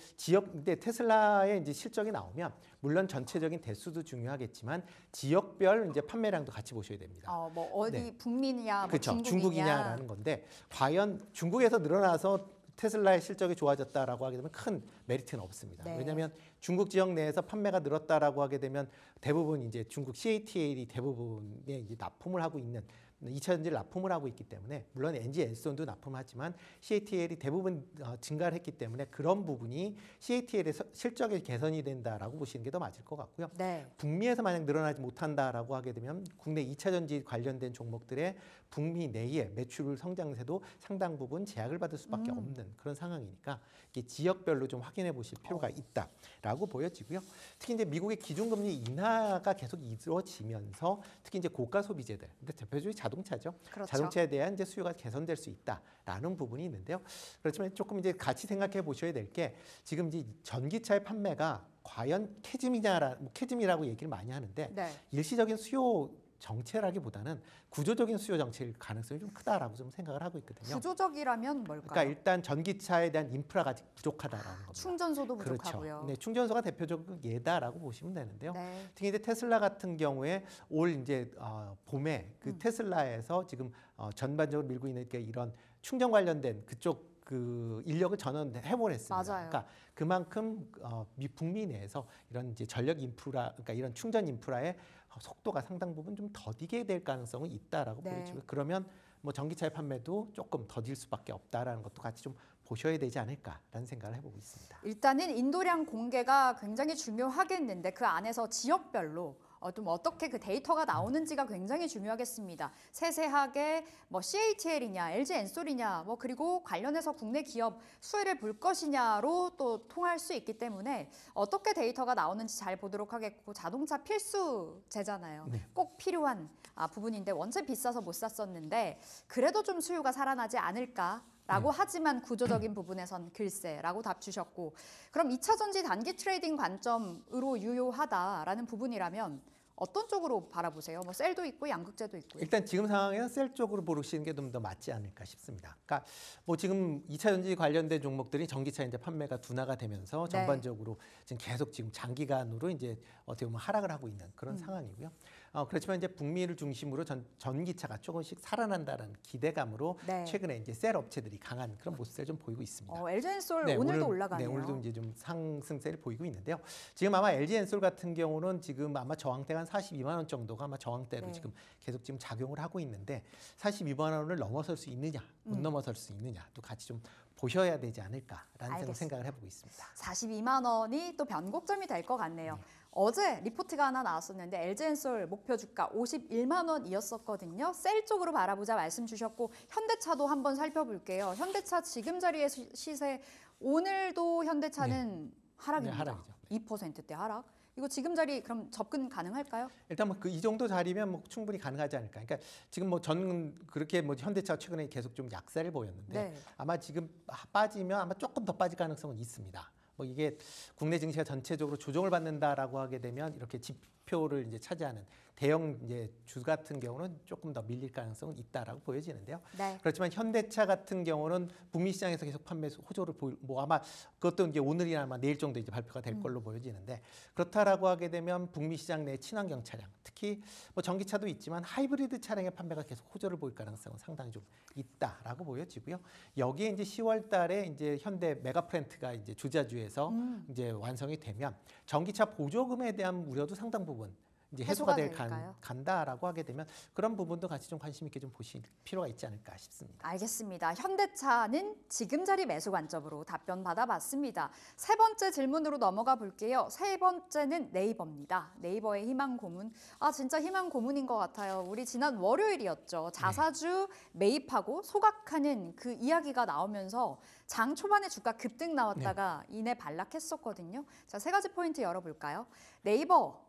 테슬라의 이제 실적이 나오면 물론 전체적인 대수도 중요하겠지만 지역별 이제 판매량도 같이 보셔야 됩니다.
뭐 어디
네.
북미냐, 뭐
그렇죠.
중국이냐.
중국이냐라는 건데 과연 중국에서 늘어나서 테슬라의 실적이 좋아졌다라고 하게 되면 큰 메리트는 없습니다.
네.
왜냐하면 중국 지역 내에서 판매가 늘었다라고 하게 되면 대부분 이제 중국 CATL이 대부분의 이제 납품을 하고 있는 2차 전지를 납품을 하고 있기 때문에 물론 NG 엔손도 납품하지만 CATL이 대부분 증가를 했기 때문에 그런 부분이 CATL의 실적이 개선이 된다라고 보시는 게 더 맞을 것 같고요.
네.
북미에서 만약 늘어나지 못한다라고 하게 되면 국내 2차 전지 관련된 종목들의 북미 내의 매출 성장세도 상당 부분 제약을 받을 수밖에 없는 그런 상황이니까 이게 지역별로 좀 확인해 보실 필요가 있다라고 보여지고요. 특히 이제 미국의 기준금리 인하가 계속 이루어지면서 특히 이제 고가 소비재들, 근데 대표적으로 자동차죠.
그렇죠.
자동차에 대한 이제 수요가 개선될 수 있다라는 부분이 있는데요. 그렇지만 조금 이제 같이 생각해 보셔야 될 게 지금 이제 전기차의 판매가 과연 캐즘이라고 얘기를 많이 하는데
네.
일시적인 수요 정체라기보다는 구조적인 수요 정체일 가능성이 좀 크다라고 좀 생각을 하고 있거든요.
구조적이라면 뭘까요?
그러니까 일단 전기차에 대한 인프라가 아직 부족하다라는 겁니다.
충전소도
그렇죠.
부족하고요.
네, 충전소가 대표적인 예다라고 보시면 되는데요.
네.
특히 이제 테슬라 같은 경우에 올 이제 봄에 그 테슬라에서 지금 전반적으로 밀고 있는 게 이런 충전 관련된 그쪽 그 인력을 전원해 보냈습니다.
맞아요.
그러니까 그만큼 북미 내에서 이런 이제 전력 인프라, 그러니까 이런 충전 인프라의 속도가 상당 부분 좀 더디게 될 가능성은 있다라고
네.
보여지고 그러면 뭐 전기차의 판매도 조금 더딜 수밖에 없다라는 것도 같이 좀 보셔야 되지 않을까라는 생각을 해보고 있습니다.
일단은 인도량 공개가 굉장히 중요하겠는데 그 안에서 지역별로 좀 어떻게 그 데이터가 나오는지가 굉장히 중요하겠습니다. 세세하게 뭐 CATL이냐, LG 엔솔이냐, 뭐 그리고 관련해서 국내 기업 수혜를 볼 것이냐로 또 통할 수 있기 때문에 어떻게 데이터가 나오는지 잘 보도록 하겠고 자동차 필수제잖아요.
네.
꼭 필요한 부분인데 원체 비싸서 못 샀었는데 그래도 좀 수요가 살아나지 않을까? 라고 하지만 구조적인 부분에선 글쎄라고 답 주셨고 그럼 2차 전지 단기 트레이딩 관점으로 유효하다라는 부분이라면 어떤 쪽으로 바라보세요? 뭐 셀도 있고 양극재도 있고요.
일단 지금 상황에는 셀 쪽으로 보시는 게 좀 더 맞지 않을까 싶습니다. 그러니까 뭐 지금 2차 전지 관련된 종목들이 전기차 이제 판매가 둔화가 되면서
네.
전반적으로 지금 계속 지금 장기간으로 이제 어떻게 보면 하락을 하고 있는 그런 상황이고요. 그렇지만 이제 북미를 중심으로 전기차가 조금씩 살아난다는 기대감으로
네.
최근에 이제 셀 업체들이 강한 그런 모습을 좀 보이고 있습니다.
LG 엔솔 오늘도 올라가네요.
네, 오늘도 이제 좀 상승세를 보이고 있는데요. 지금 아마 LG 엔솔 같은 경우는 지금 아마 저항대가 한 42만 원 정도가 아마 저항대로
네.
지금 계속 지금 작용을 하고 있는데 42만 원을 넘어설 수 있느냐, 못 넘어설 수 있느냐도 같이 좀 보셔야 되지 않을까라는
알겠습니다.
생각을 해보고 있습니다.
42만 원이 또 변곡점이 될 것 같네요. 어제 리포트가 하나 나왔었는데 LG엔솔 목표 주가 51만 원이었었거든요. 셀 쪽으로 바라보자 말씀 주셨고 현대차도 한번 살펴볼게요. 현대차 지금 자리의 시세 오늘도 현대차는 하락입니다.
네, 하락이죠.
2%대 하락. 이거 지금 자리 그럼 접근 가능할까요?
일단 뭐 그 이 정도 자리면 뭐 충분히 가능하지 않을까. 그러니까 지금 뭐 저는 그렇게 뭐 현대차 최근에 계속 좀 약세를 보였는데
네.
아마 지금 빠지면 아마 조금 더 빠질 가능성은 있습니다. 뭐 이게 국내 증시가 전체적으로 조정을 받는다라고 하게 되면 이렇게 지표를 이제 차지하는 대형 이제 주 같은 경우는 조금 더 밀릴 가능성은 있다라고 보여지는데요.
네.
그렇지만 현대차 같은 경우는 북미 시장에서 계속 판매 호조를 뭐 아마 그것도 이제 오늘이나 아마 내일 정도 이제 발표가 될 걸로 보여지는데 그렇다라고 하게 되면 북미 시장 내 친환경 차량, 특히 뭐 전기차도 있지만 하이브리드 차량의 판매가 계속 호조를 보일 가능성은 상당히 좀 있다라고 보여지고요. 여기에 이제 10월달에 이제 현대 메가플랜트가 이제 주자주에서 이제 완성이 되면 전기차 보조금에 대한 우려도 상당 부분 이제 해소가 간다라고 하게 되면 그런 부분도 같이 좀 관심 있게 좀 보실 필요가 있지 않을까 싶습니다.
알겠습니다. 현대차는 지금 자리 매수 관점으로 답변 받아봤습니다. 세 번째 질문으로 넘어가 볼게요. 세 번째는 네이버입니다. 네이버의 희망 고문. 진짜 희망 고문인 것 같아요. 우리 지난 월요일이었죠. 자사주 매입하고 소각하는 그 이야기가 나오면서 장 초반에 주가 급등 나왔다가 이내 반락했었거든요. 자, 세 가지 포인트 열어볼까요? 네이버.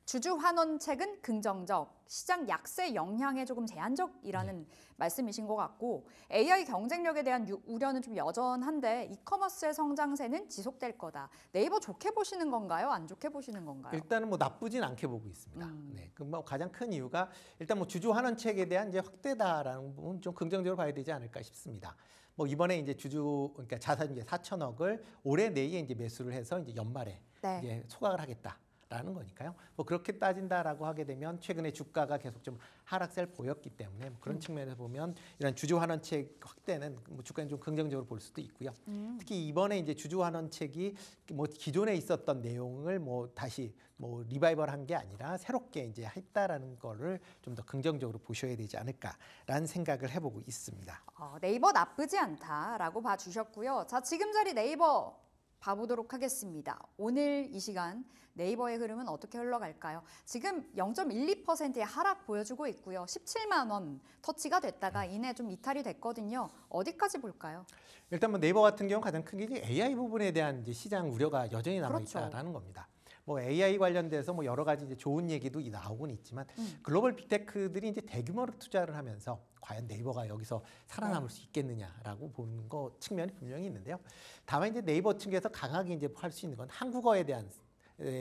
주주 환원책은 긍정적, 시장 약세 영향에 조금 제한적이라는 말씀이신 것 같고 AI 경쟁력에 대한 우려는 좀 여전한데 이커머스의 성장세는 지속될 거다. 네이버 좋게 보시는 건가요? 안 좋게 보시는 건가요?
일단은 뭐 나쁘진 않게 보고 있습니다. 네, 그 뭐 가장 큰 이유가 일단 뭐 주주 환원책에 대한 이제 확대다라는 부분 좀 긍정적으로 봐야 되지 않을까 싶습니다. 뭐 이번에 이제 그러니까 자산 이제 4천억을 올해 내에 이제 매수를 해서 이제 연말에
네.
이제 소각을 하겠다. 있다라는 거니까요. 뭐 그렇게 따진다라고 하게 되면 최근에 주가가 계속 좀 하락세를 보였기 때문에 그런 측면에서 보면 이런 주주 환원책 확대는 뭐 주가는 좀 긍정적으로 볼 수도 있고요. 특히 이번에 이제 주주 환원책이 뭐 기존에 있었던 내용을 뭐 다시 뭐 리바이벌한 게 아니라 새롭게 이제 했다라는 거를 좀 더 긍정적으로 보셔야 되지 않을까라는 생각을 해보고 있습니다.
네이버 나쁘지 않다라고 봐주셨고요. 자, 지금 자리 네이버 봐보도록 하겠습니다. 오늘 이 시간 네이버의 흐름은 어떻게 흘러갈까요? 지금 0.12%의 하락 보여주고 있고요. 17만 원 터치가 됐다가 이내 좀 이탈이 됐거든요. 어디까지 볼까요?
일단 뭐 네이버 같은 경우 가장 큰 게 이제 AI 부분에 대한 이제 시장 우려가 여전히 남아
그렇죠.
있다라는 겁니다. 뭐 AI 관련돼서 뭐 여러 가지 이제 좋은 얘기도 나오곤 있지만 글로벌 빅테크들이 이제 대규모로 투자를 하면서 과연 네이버가 여기서 살아남을 수 있겠느냐라고 보는 거 측면이 분명히 있는데요. 다만 이제 네이버 측에서 강하게 이제 할 수 있는 건 한국어에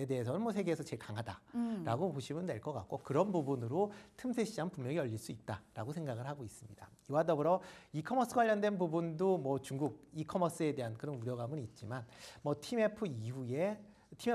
대해서는 뭐 세계에서 제일 강하다라고 보시면 될 것 같고 그런 부분으로 틈새 시장 분명히 열릴 수 있다라고 생각을 하고 있습니다. 이와 더불어 이커머스 관련된 부분도 뭐 중국 이커머스에 대한 그런 우려감은 있지만 뭐 TMF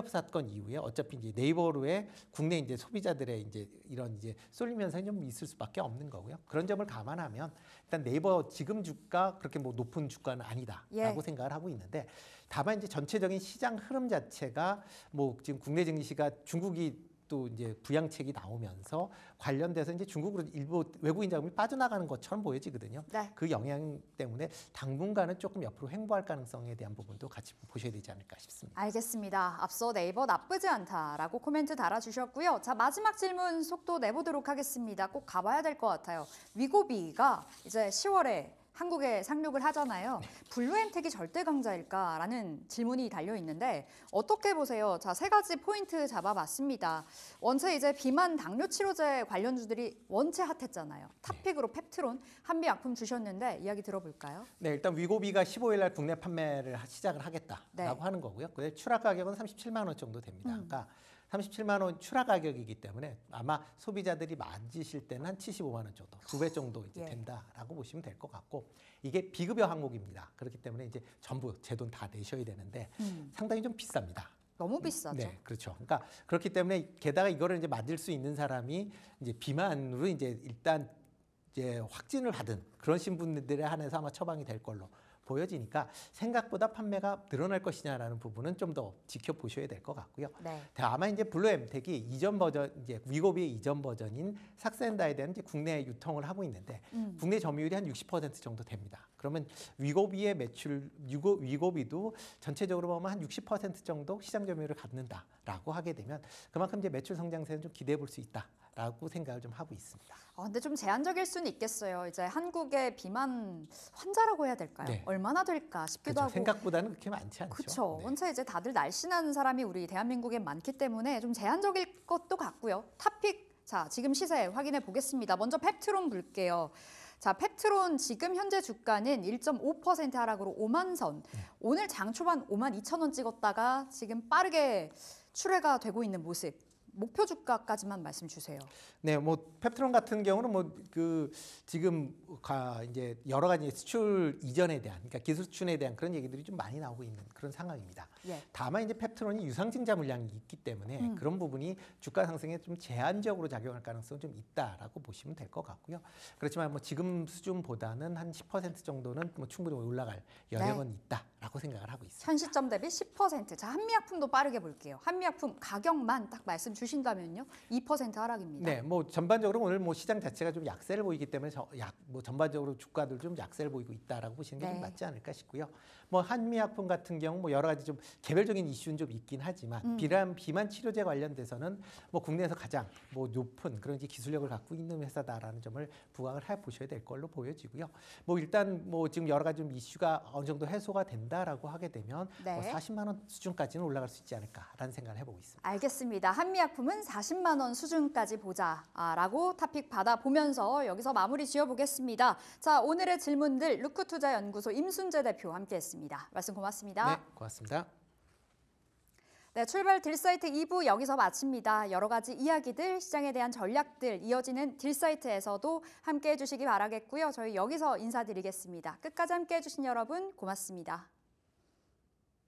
사건 이후에 어차피 이제 네이버로의 국내 이제 소비자들의 이제 이런 이제 쏠림 현상이 좀 있을 수밖에 없는 거고요. 그런 점을 감안하면 일단 네이버 지금 주가 그렇게 뭐 높은 주가는 아니다라고 생각을 하고 있는데 다만 이제 전체적인 시장 흐름 자체가 뭐 지금 국내 증시가 중국이 또 이제 부양책이 나오면서 관련돼서 이제 중국으로 일부 외국인 자금이 빠져나가는 것처럼 보여지거든요.
네.
그 영향 때문에 당분간은 조금 옆으로 횡보할 가능성에 대한 부분도 같이 보셔야 되지 않을까 싶습니다.
알겠습니다. 앞서 네이버 나쁘지 않다라고 코멘트 달아주셨고요. 자, 마지막 질문 속도 내보도록 하겠습니다. 꼭 가봐야 될 것 같아요. 위고비가 이제 10월에 한국에 상륙을 하잖아요. 블루엠텍이 절대 강자일까라는 질문이 달려 있는데 어떻게 보세요? 자, 세 가지 포인트 잡아봤습니다. 원체 이제 비만 당뇨 치료제 관련주들이 원체 핫했잖아요. 탑픽으로 펩트론, 한미약품 주셨는데 이야기 들어볼까요?
네, 일단 위고비가 15일 날 국내 판매를 시작을 하겠다라고 하는 거고요. 근데 추락 가격은 37만 원 정도 됩니다. 그러니까 37만 원 추락 가격이기 때문에 아마 소비자들이 맞으실 때는 한 75만 원 정도, 2배 정도 이제 된다라고 보시면 될 것 같고 이게 비급여 항목입니다. 그렇기 때문에 이제 전부 제 돈 다 내셔야 되는데 상당히 좀 비쌉니다.
너무 비싸죠.
네, 그렇죠. 그러니까 그렇기 때문에 게다가 이거를 이제 맞을 수 있는 사람이 이제 비만으로 이제 일단 이제 확진을 받은 그런 신분들에 한해서 아마 처방이 될 걸로 보여지니까 생각보다 판매가 늘어날 것이냐라는 부분은 좀 더 지켜보셔야 될 것 같고요.
네.
다만 이제 블루엠텍이 이전 버전 이제 위고비의 이전 버전인 삭센다에 대한 이제 국내 유통을 하고 있는데 국내 점유율이 한 60% 정도 됩니다. 그러면 위고비의 매출 위고비도 전체적으로 보면 한 60% 정도 시장 점유율을 갖는다라고 하게 되면 그만큼 이제 매출 성장세는 좀 기대해 볼 수 있다라고 생각을 좀 하고 있습니다.
근데 좀 제한적일 수는 있겠어요. 이제 한국의 비만 환자라고 해야 될까요?
네.
얼마나 될까 싶기도
그렇죠.
하고.
생각보다는 그렇게 많지 않죠.
그렇죠.
네.
원체 이제 다들 날씬한 사람이 우리 대한민국에 많기 때문에 좀 제한적일 것도 같고요. 탑픽, 자 지금 시세 확인해 보겠습니다. 먼저 펩트론 볼게요. 자, 펩트론 지금 현재 주가는 1.5% 하락으로 5만 선. 오늘 장 초반 5만 2천 원 찍었다가 지금 빠르게 출회가 되고 있는 모습. 목표 주가까지만 말씀 주세요.
네, 뭐 펩트론 같은 경우는 뭐 그 지금 이제 여러 가지 수출 이전에 대한, 그러니까 기술 수출에 대한 그런 얘기들이 좀 많이 나오고 있는 그런 상황입니다.
예.
다만 이제 펩트론이 유상증자 물량이 있기 때문에 그런 부분이 주가 상승에 좀 제한적으로 작용할 가능성이 좀 있다라고 보시면 될 것 같고요. 그렇지만 뭐 지금 수준보다는 한 10% 정도는 뭐 충분히 올라갈 여력은 있다라고 생각을 하고 있습니다.
현 시점 대비 10%. 자, 한미약품도 빠르게 볼게요. 한미약품 가격만 딱 말씀 주신다면요. 2% 하락입니다.
네, 뭐 전반적으로 오늘 뭐 시장 자체가 좀 약세를 보이기 때문에 뭐 전반적으로 주가들 좀 약세를 보이고 있다라고 보시는 게 좀 맞지 않을까 싶고요. 뭐 한미약품 같은 경우 뭐 여러 가지 좀 개별적인 이슈는 좀 있긴 하지만 비만 치료제 관련돼서는 뭐 국내에서 가장 뭐 높은 그런 이제 기술력을 갖고 있는 회사다라는 점을 부각을 해 보셔야 될 걸로 보여지고요. 뭐 일단 뭐 지금 여러 가지 좀 이슈가 어느 정도 해소가 된다라고 하게 되면 뭐 40만 원 수준까지는 올라갈 수 있지 않을까라는 생각을 해보고 있습니다.
알겠습니다. 한미약품은 40만 원 수준까지 보자라고 탑픽 받아보면서 여기서 마무리 지어보겠습니다. 자, 오늘의 질문들 루크투자연구소 임순재 대표 함께했습니다. 말씀 고맙습니다.
네, 고맙습니다.
네, 출발 딜사이트 2부 여기서 마칩니다. 여러 가지 이야기들, 시장에 대한 전략들 이어지는 딜사이트에서도 함께해 주시기 바라겠고요. 저희 여기서 인사드리겠습니다. 끝까지 함께해 주신 여러분 고맙습니다.